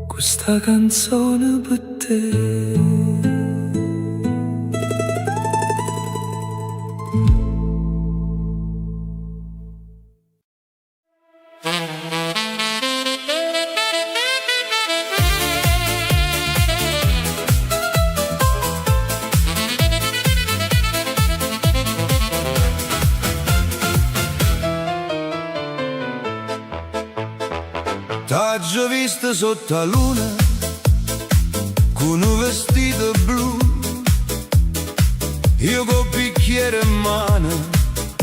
questa canzone per te. T'ho visto sotto la luna con un vestito blu, io col bicchiere in mano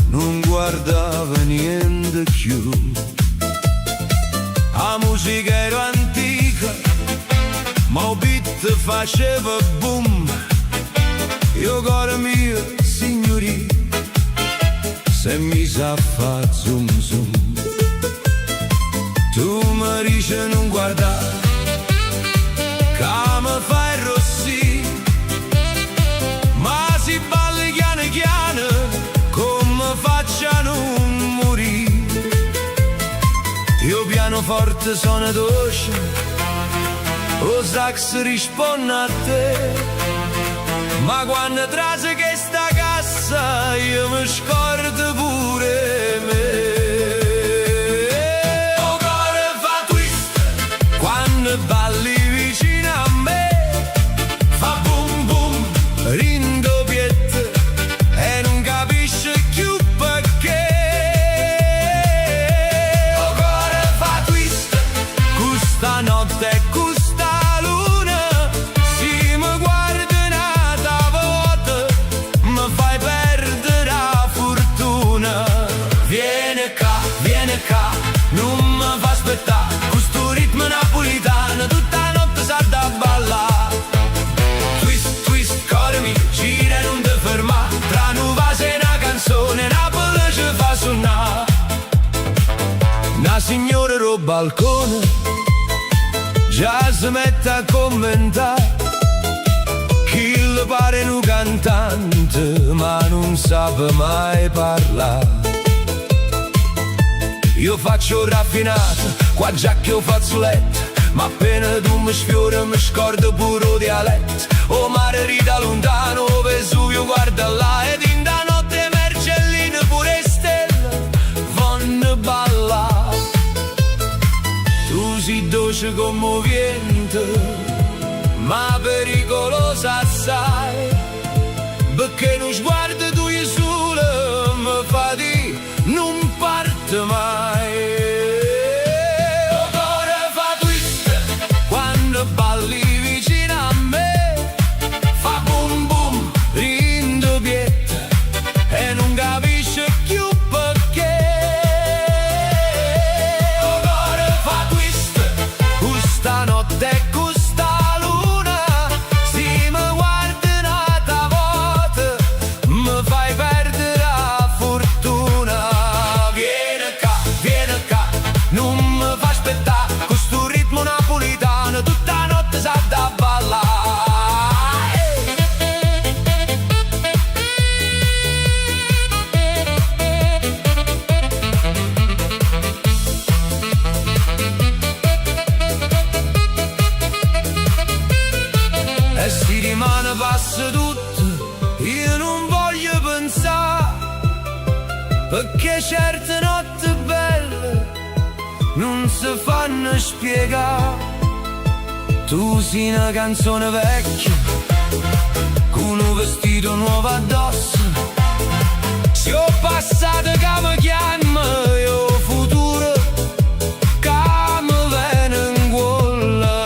non guardavo niente più. La musica era antica, ma il beat faceva boom. Io cuore mio, signorì, se mi sa fa zoom zoom. Tu mi dici non guardare, che mi fai rossì, ma si balla chiano chiano, come faccia a non morire. Io pianoforte sono dolce, o sax risponde a te, ma quando trase che sta cassa io mi scordo pure me. Balli vicino a me, fa boom boom, rindoppiette e non capisce più perché. Il cuore fa twist, questa notte e questa luna, si mi guarda un'altra volta, mi fai perdere la fortuna. Vieni qua, non mi fa aspettare, questo ritmo napolitano tutta notte sa da ballare. Twist, twist, cuore mio, gira e non ti ferma, tra noi va se una canzone, Napoli ci fa suonare. Una signora ro balcone già si mette a commentare, chi le pare un cantante ma non sa mai parlare. Io faccio raffinato, qua già che ho fazzoletto, ma appena tu mi sfiori mi scordo pure il dialetto. O mare rida lontano, o Vesuvio guarda là, ed in da notte mercelline pure stelle vanno balla. Tu sei dolce commovente, ma pericolosa assai, perché non sguardo tu e sole mi fa di non parte mai. Balli vicino a me, fa boom boom, rindoppiette e non capisce più perché. Il cuore fa twist, questa notte e questa luna, si mi guarda un'altra volta, mi fai perdere la fortuna. Vieni qua, non mi fa aspettare, questo ritmo napolitano tutta notte sa da ballare. E si rimane passa tutto, io non voglio pensare, perché certe notti belle non si fanno spiegare. Tu sei una canzone vecchia, con un vestito nuovo addosso, se ho passato che mi chiama, io futuro che mi viene in gola.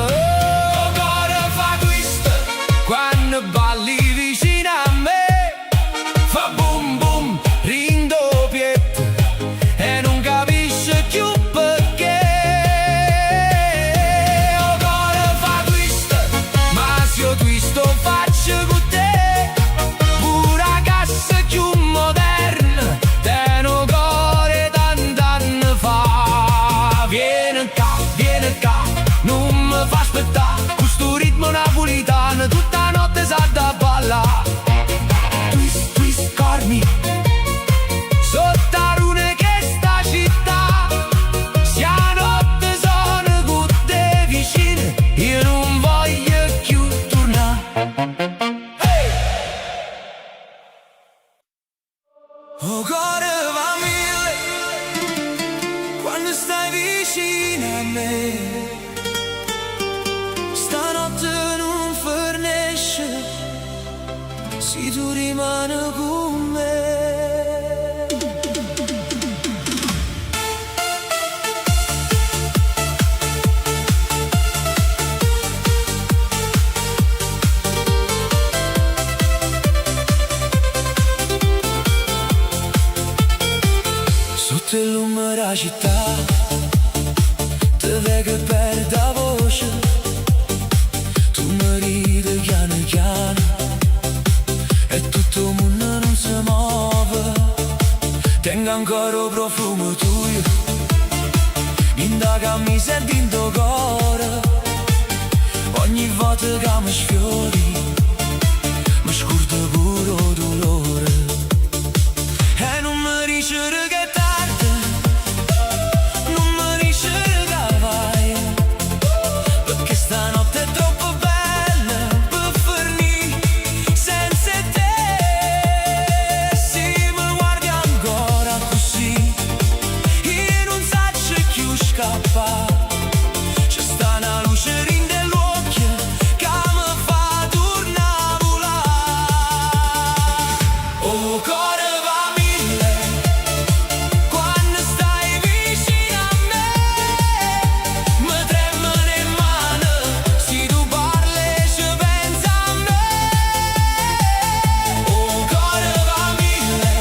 Il cuore fa twist, quando balli vicino a me, fa boom boom, rindoppiette e non capisce più perché. vicino a me. Stanotte non fornisce, se tu rimani con me. Sotto il lume della città ti vedo che perdi la voce, tu mi ridi piano piano e tutto il mondo non si muove. Tengo ancora il profumo tuo in da camisa e in tuo cuore. Ogni volta che mi sfiori mi scordo pure il dolore. E non mi dici che è tardi, non mi dici che vai, perché stanotte è troppo bella per finire senza te. Se mi guardi ancora così, io non so più scappare. C'è sta una luce in dell'occhio che mi fa tornare a volare. Oh, cuore va mille quando stai vicino a me. Mi tremano le mani se tu parli e ci pensi a me. Oh, cuore va mille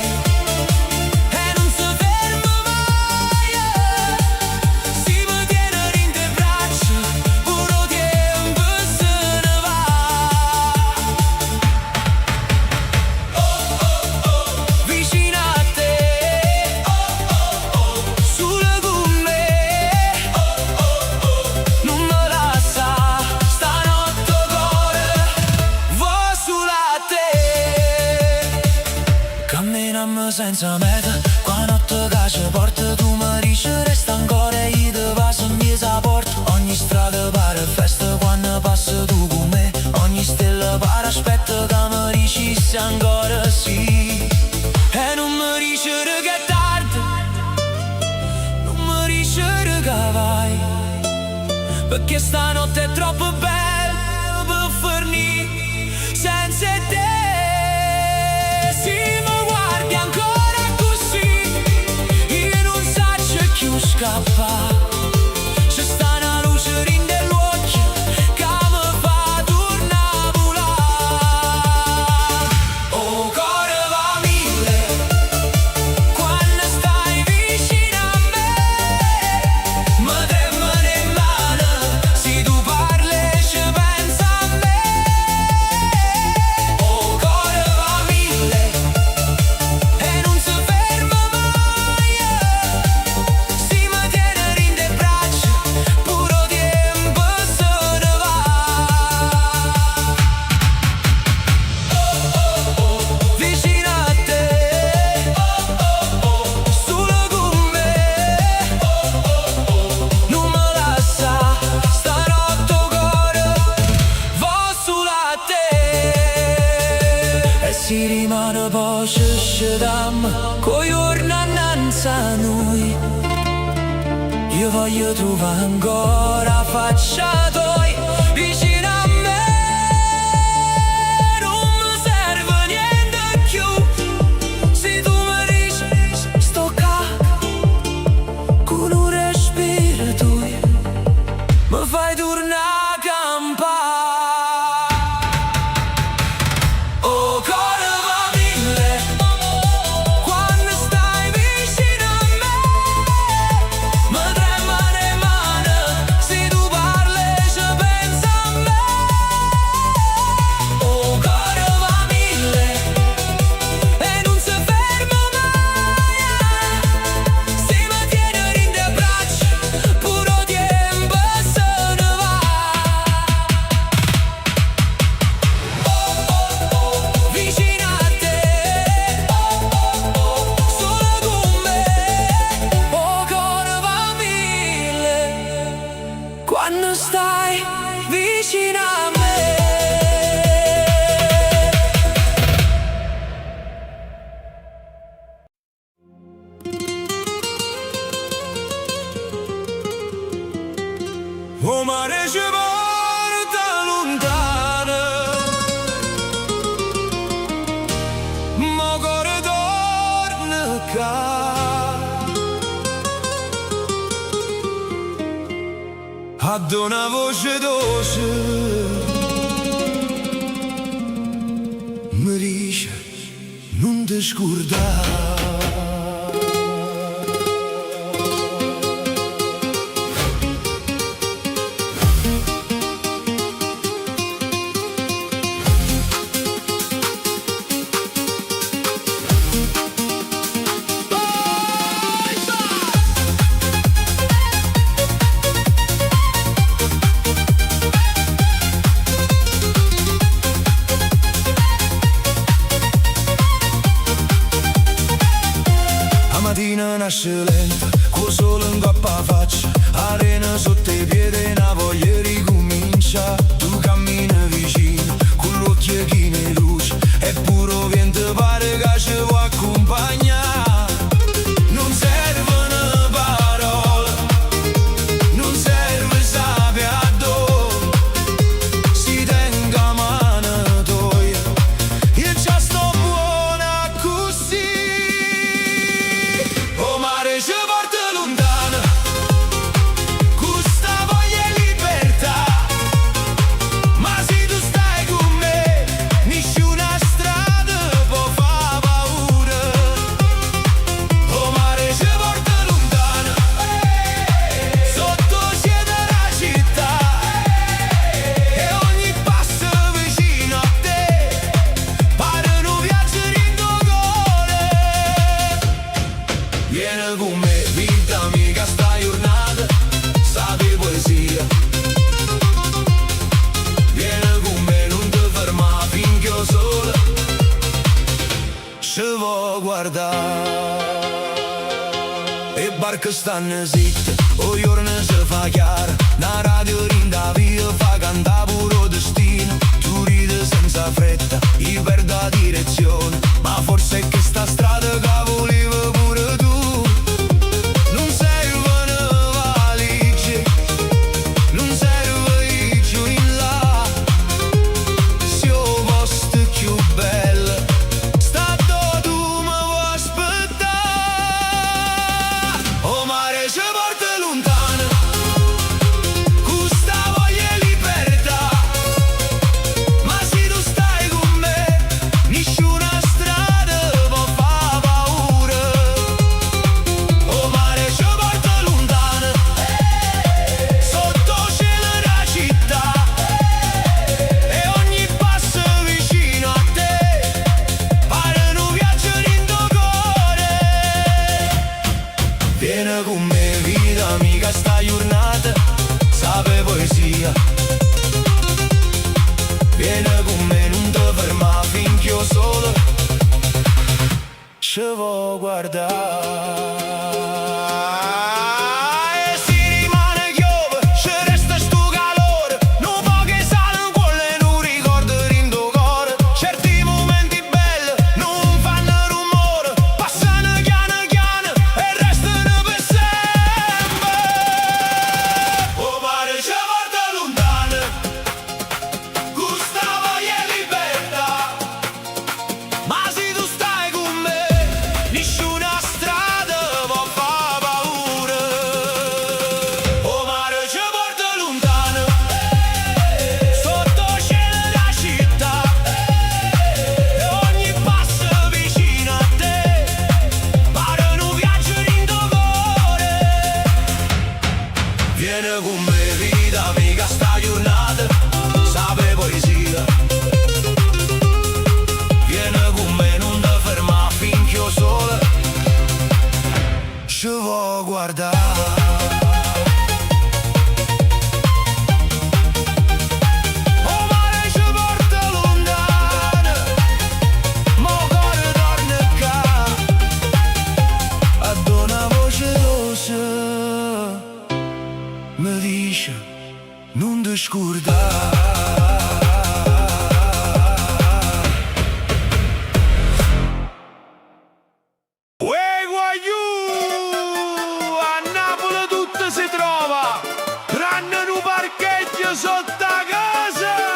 e non si ferma mai. Si mi tiene in te braccia, puro tempo se ne va. Vicino a te, sulle con me, non me lascia stanotte cuore, va sulla te. Camminammo senza meta, qua notte che ci porta, tu mi dici resta ancora e io ti passo in chiesa porta. Ogni strada pare festa quando passa tu con me, ogni stella pare aspetta che mi dici se ancora sì. E non mi dici che è tardi, non mi dici che vai, perché stanotte è troppo bella per finire senza te. Se mi guardi ancora così, io non so più scappare. C'è sta una luce in dell'occhio che mi fa tornare a volare. Oh, cuore va mille quando stai vicino a me. Mi tremano le mani se tu parli e ci pensi a me. Oh, cuore va mille e non si ferma mai. Si mi tiene in te braccia, puro tempo se ne va. Vicino a te, solo con me, non me lascia stanotte cuore, va sulla te. E si rimane poi ci dammo coi giorni innanzi a noi. Io voglio trovare ancora faccia tua vicino a me. Non mi serve niente più se tu mi dici sto qua con un respiro tuo mi fai tornare a campare. Oh, cuore va mille quando stai vicino a me. Mi tremano le mani se tu parli e ci pensi a me. Oh, cuore va mille e non si ferma mai. Si mi tiene in te braccia, puro tempo se ne va. Vicino a te, solo con me. Oh, cuore va mille quando stai vicino a me. o mare ci porta lontano, mo cuore torna qua. Ad una voce dolce mi dice non ti scordare. Mattina nasce lenta, con sole in coppa faccia, arena sotto i piedi, una voglia ricomincia. Tu cammini vicino, con l'occhio che ne luce, e puro vento pare che ci vuoi accompagnare. Non servono parole, non serve sapere a dove, si tenga mano tua, io già sto buona così. O mare ci porta lontano, questa voglia è libertà. Ma se tu stai con me, nessuna strada può far paura. O mare ci porta lontano, sotto il cielo della città, e ogni passo vicino a te pare un viaggio in tuo cuore. Vieni con me, vita amica, sta giornata, sapi poesia. Vieni con me, non ti ferma finché io solo ci vuoi guardare. E barche stanno zitte, o giorno si fa chiaro, una radio rinda via fa cantare puro destino. Tu ridi senza fretta, io perdo la direzione, ma forse è che sta strada che volevo pure tu. Non servono valigie, non serve il giù in là, se ho posto più bello, sta dove tu mi vuoi aspettare. O mare ci porta lontano, questa voglia è libertà. Ma se tu stai con me, nessuna strada può far paura. O mare ci porta lontano, sotto il cielo della città, e ogni passo vicino a te pare un viaggio in tuo cuore. Vieni con me, vita amica, sta giornata, sape poesia. Vieni con me, non ti ferma finché io solo ci vuoi guardare. E si rimane chiove, ci resta sto calore, non può che sale in cuore, non ricordo in tuo cuore. Certi momenti belli non fanno rumore, passano chiano chiano e restano per sempre. O mare ci porta lontano, questa voglia è libertà. Ma se tu stai con me, nessuna strada può far paura. O mare ci porta lontano, sotto il cielo della città, e ogni passo vicino a te pare un viaggio in tuo cuore. Vieni con me, vita amica, sta giornata, sape poesia. Vieni con me, non ti ferma finché io solo ci vuoi guardare. O mare ci porta lontano, mo cuore torna qua. Ad una voce dolce mi dice non ti scordare. Uè guagliù, a Napoli tutto si trova, tranne un sotto a casa.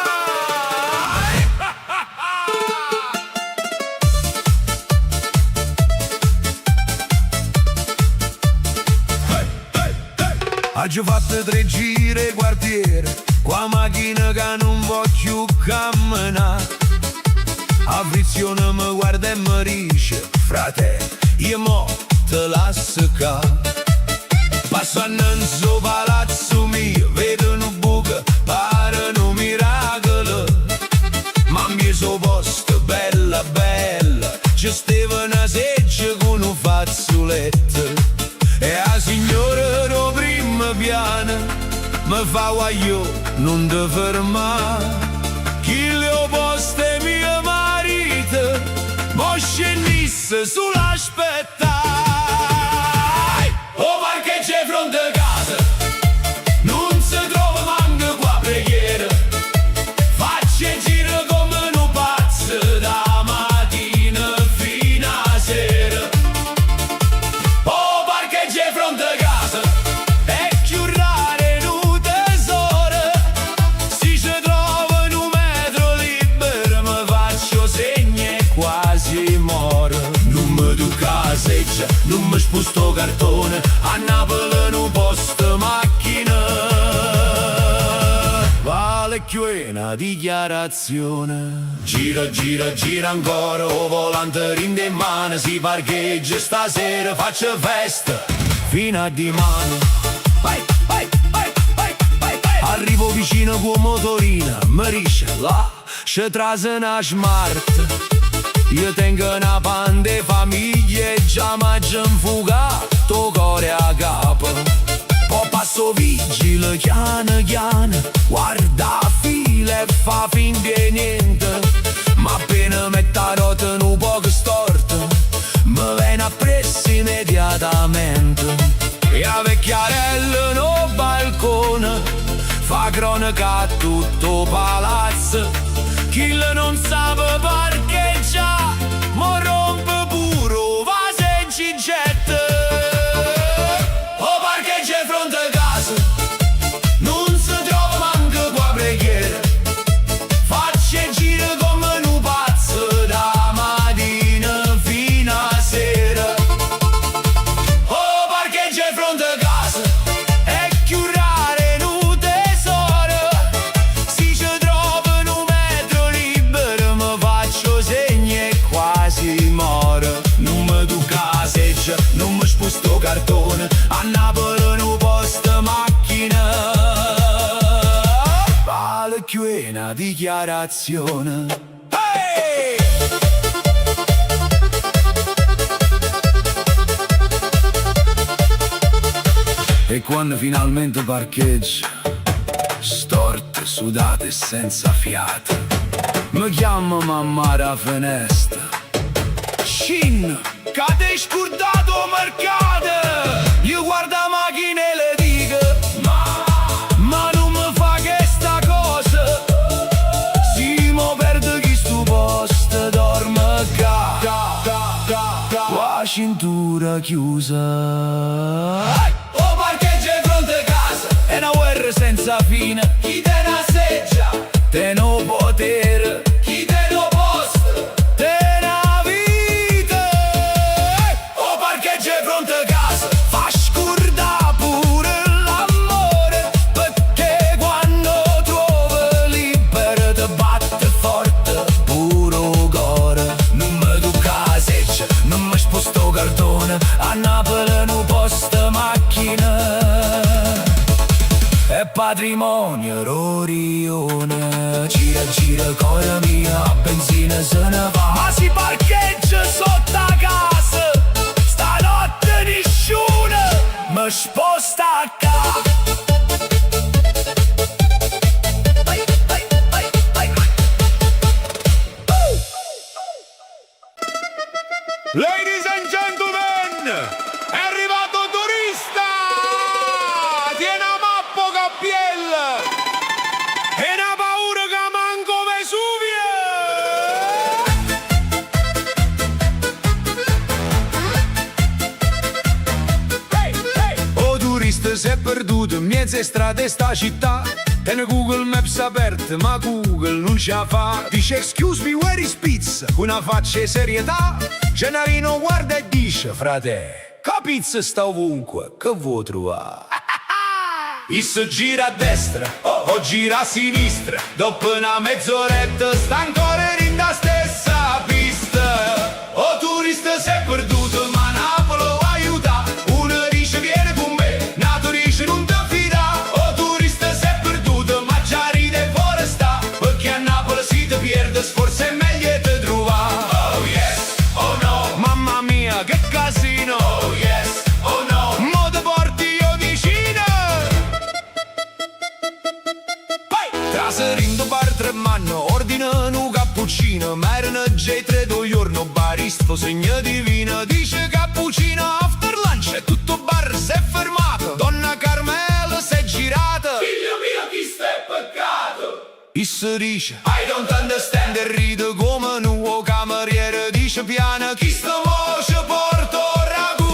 Oggi ho fatto 3 giri quartiere, qua macchina che non voglio camminare. A frizione mi guarda e mi dice: frate, io mo te lascio qua. Passando in suo palazzo mio, vedo una buca, pare un miracolo. Ma mi so posto bella bella, ci stava una seggia con un fazzoletto. E la signora do primo piano mi fa: guaglio, non ti fermare, chi le ho poste mio marito, mo scendisse sull'aspettare. O parcheggio di fronte a casa, non si trova manco qua preghiera. Faccio il giro come un pazzo da mattina fino a sera. O parcheggio di fronte a casa, è più raro un tesoro. Se ci trovo in un metro libero, mi faccio segni e quasi moro. Non mi duca la seggia, non mi sposto cartone, a Napoli non posto macchina. Vale più una dichiarazione. Gira, gira, gira ancora, o volante rinde in mano. Si parcheggia stasera, faccio festa fino a dimani. Vai, vai, vai, vai, vai, vai. Arrivo vicino con motorina, mi dice là, c'è trase una smart. Io tengo una banda di famiglia e già m'ha infugato cuore a capo. Poi passo vigile, chiano chiano, guarda fila e fa finta di niente. Ma appena metto la ruota un po' storta, mi viene appresso immediatamente. E la vecchiarella no balcone fa cronaca a tutto palazzo. Chi non sa parcheggiare, mo rompe pure vaso e ci getta. O parcheggio di fronte a casa, non si trova manco qua preghiera. Faccio il giro come un pazzo da mattina fino a sera. O parcheggio di fronte a casa, è più raro un tesoro. Se ci trovo in un metro libero, mi faccio segni e quasi moro. Non mi duca la seggia, non mi sposto cartone, a Napoli non posto macchina. Vale più una dichiarazione. Hey! E quando finalmente parcheggio, storte, sudate e senza fiato, mi chiama mamma alla finestra: Cin, che ti hai scordato mercato? Io guardo la macchina e le dico: ma non mi fa che sta cosa. Si mo perdo chi sto posto dorme qua, la cintura chiusa. O parcheggio di fronte a casa, è una guerra senza fine. Chi te ne seggia, te no potere. Chi te no posto, te na vita. O parcheggio di fronte a casa, fa scordare pure l'amore. Perché quando trovi libero ti batte forte puro cuore. Non mi duca la seggia, non mi sposto cartone, a Napoli non posto macchina. È patrimonio Rorione, gira gira cuore mia, a benzina se ne va. Ma si parcheggia sotto a casa, stanotte nessuno mi sposta a casa. Ladies and gentlemen, è arrivato un turista! Tiene a mappo cappiella! E una paura che manco Vesuvio! O turista si è perduto in mezzo a strade sta città. Tiene Google Maps aperto, ma Google non ce la fa. Dice excuse me, where is pizza? Una faccia di serietà. Gennarino guarda e dice, frate, che pizza sta ovunque, che vuoi trovare? Isso gira a destra, o gira a sinistra. Dopo una mezz'oretta sta ancora in da stessa pista. O turista si è perduto, ma Napoli aiuta. Uno dice vieni con me, Nato dice non ti fida. O turista si è perduto, ma già ride fuori sta. Perché a Napoli si ti pierde, forse è meglio te trovare. Oh yes, oh no, mamma mia che casino. Oh yes, oh no, mo te porti io vicino. Traserindo bar tre manno, ordinano un cappuccino. Ma erano già 3 giorni, barista segno divino. Dice cappuccino after lunch e tutto bar si è fermato. Donna Carmela si è girata. Figlio mio, chi sta è peccato? Isso dice I don't understand e ride come un nuovo cameriere. Dice piano chi sta voce porto ragù.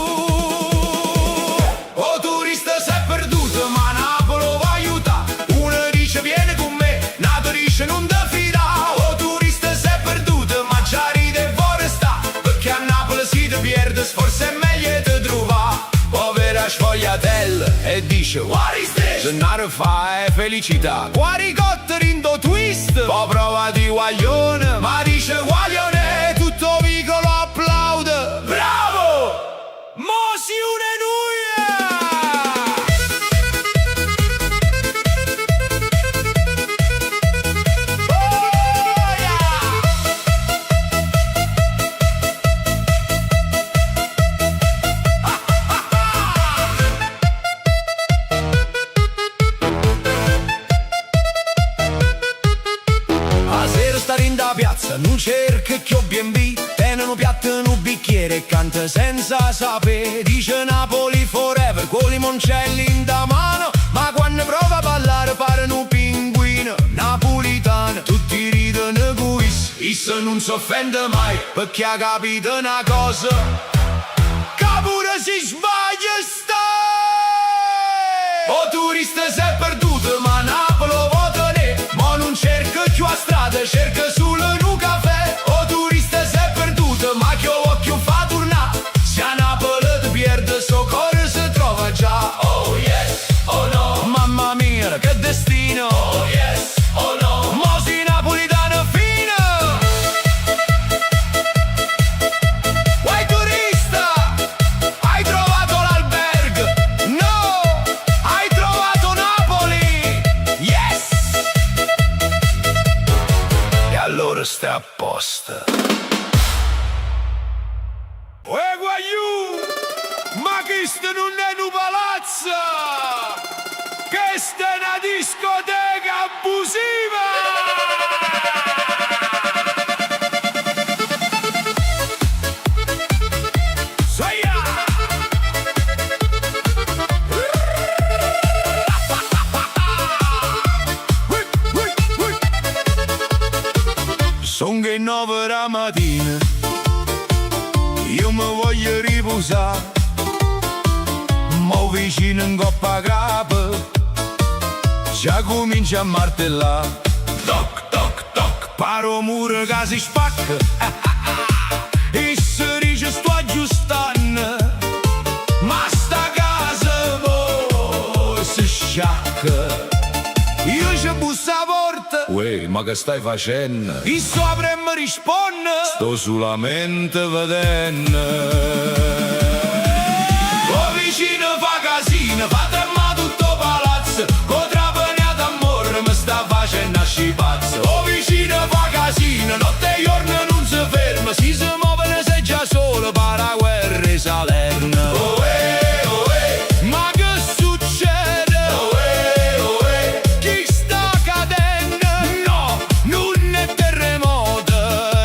O turista si è perduto, ma Napoli va aiuta. Uno dice vieni con me, Nato dice non ti fida. O turista si è perduto, ma già ride fuori sta. Perché a Napoli si ti pierde, forse è meglio te trova. Povera sfogliatella e dice what is this? Se non fa è felicità. Quari cotteri in do twist. Poi prova di guaglione, ma dice guaglione. Tutto vicolo applaude. Bravo! Mo si une piazza, non cerca che ho B&B. Tengono piatto in un bicchiere e canta senza sapere. Dice Napoli forever, con limoncelli in da mano. Ma quando prova a ballare pare un pinguino napolitano. Tutti ridono con isso non si offende mai, perché ha capito una cosa, che pure si sbaglia stai. O turista si è perduto, ma Napoli vota ne. Ma non cerca più a strada, cerca solo in un caffè. O turista si è perduto, ma che occhio fa torna. Se a Napoli ti pierde, so cuore si trova già. Oh yes, oh no, mamma mia che destino. Oh yes, oh no, mo si napolitano fino. Vai turista, hai trovato l'albergo? No, hai trovato Napoli. Yes. E allora stai a posto. Uè guagliù, ma questo non è un palazzo, questa è una discoteca abusiva. Son che 9 la mattina, io mi voglio riposare. Mo vicino in coppa grappa, già comincia a martellare. Toc, toc, toc, paro muro che si spacca. E si dice sto aggiustando, ma sta casa mo si sciacca. Io ci busso a porta. Uè, ma che stai facendo? Il sopra e mi risponde. Sto solamente vedendo. O vicino fa casino, fa tremare tutto palazzo. Con trapagnata amore mi sta facendo asci pazzo. O vicino fa casino, notte e giorno non si ferma. Si muove ne sei già solo, para guerra e Salerno. Ma che succede? Chi sta cadendo? No, non è terremoto.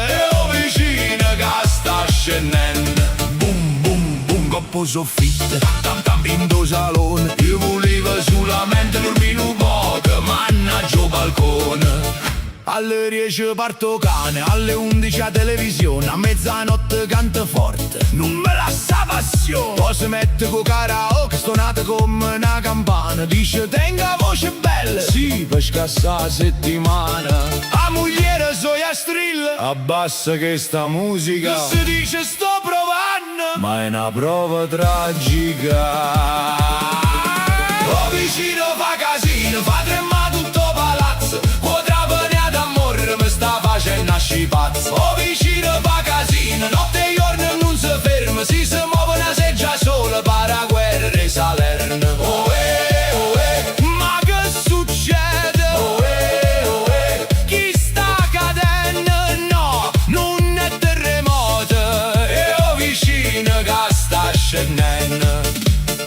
E o vicino che sta scendendo. Boom, boom, boom, coppo soffitto. Tam, tam, in do salone. Io volevo solamente dormire un poco, mannaggia balcone. Alle 10 parto cane, alle 11 a televisione. A mezzanotte canto forte, non me la sa passione. Poi si mette con karaoke, stonata come una campana. Dice tenga voce bella, sì, pesca sta settimana. A mogliere soia strilla, abbassa che sta musica. Che si dice sto provando, ma è una prova tragica. Oh vicino fa casino, fa tremare tutto palazzo. Potrà venire d'amore, mi sta facendo nasci pazzo. Oh vicino fa casino, notte e giorno non si ferma. Si muove una seggia sola, para guerra e Salerno. Oh ma che succede? Oh chi sta cadendo? No, non è terremoto. E oh vicino che sta scendendo.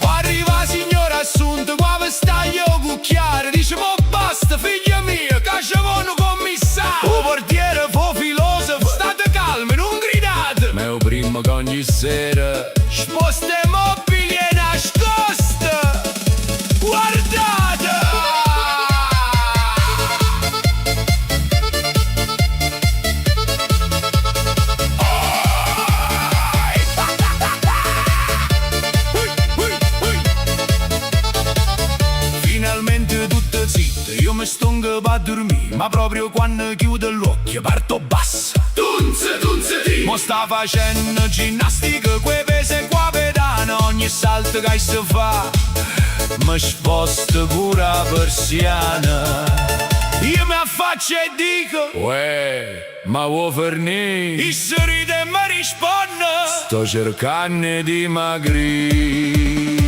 Arriva signora Assunta, qua vi staglio cucchiare. Dice mo basta figlia mia, che c'è un commissario. O portiere fu filosofo, state calmi, non gridate. Ma è il primo che ogni sera sposta i mobili e nascoste. Guardate! Finalmente tutte zitte, io mi stongo per dormire. Ma proprio quando chiudo l'occhio parto bassa. Tunze, tunze, ti mo sta facendo ginnastica, quei pesi qua pedana. Ogni salto che si fa mi sposta pure la persiana. Io mi affaccio e dico uè, ma vuoi fornire? E sorride e mi risponde sto cercando di dimagrire.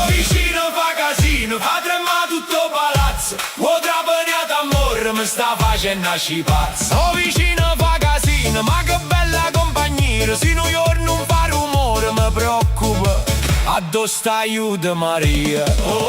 Vicino fa casino, fa tremare tutto palazzo. Potrà venire d'amore, mi sta facendo nasci pazzo. Oh vicino fa casino, ma che bella compagnia. Se New York non fa rumore mi preoccupa, addosso aiuta Maria. Oh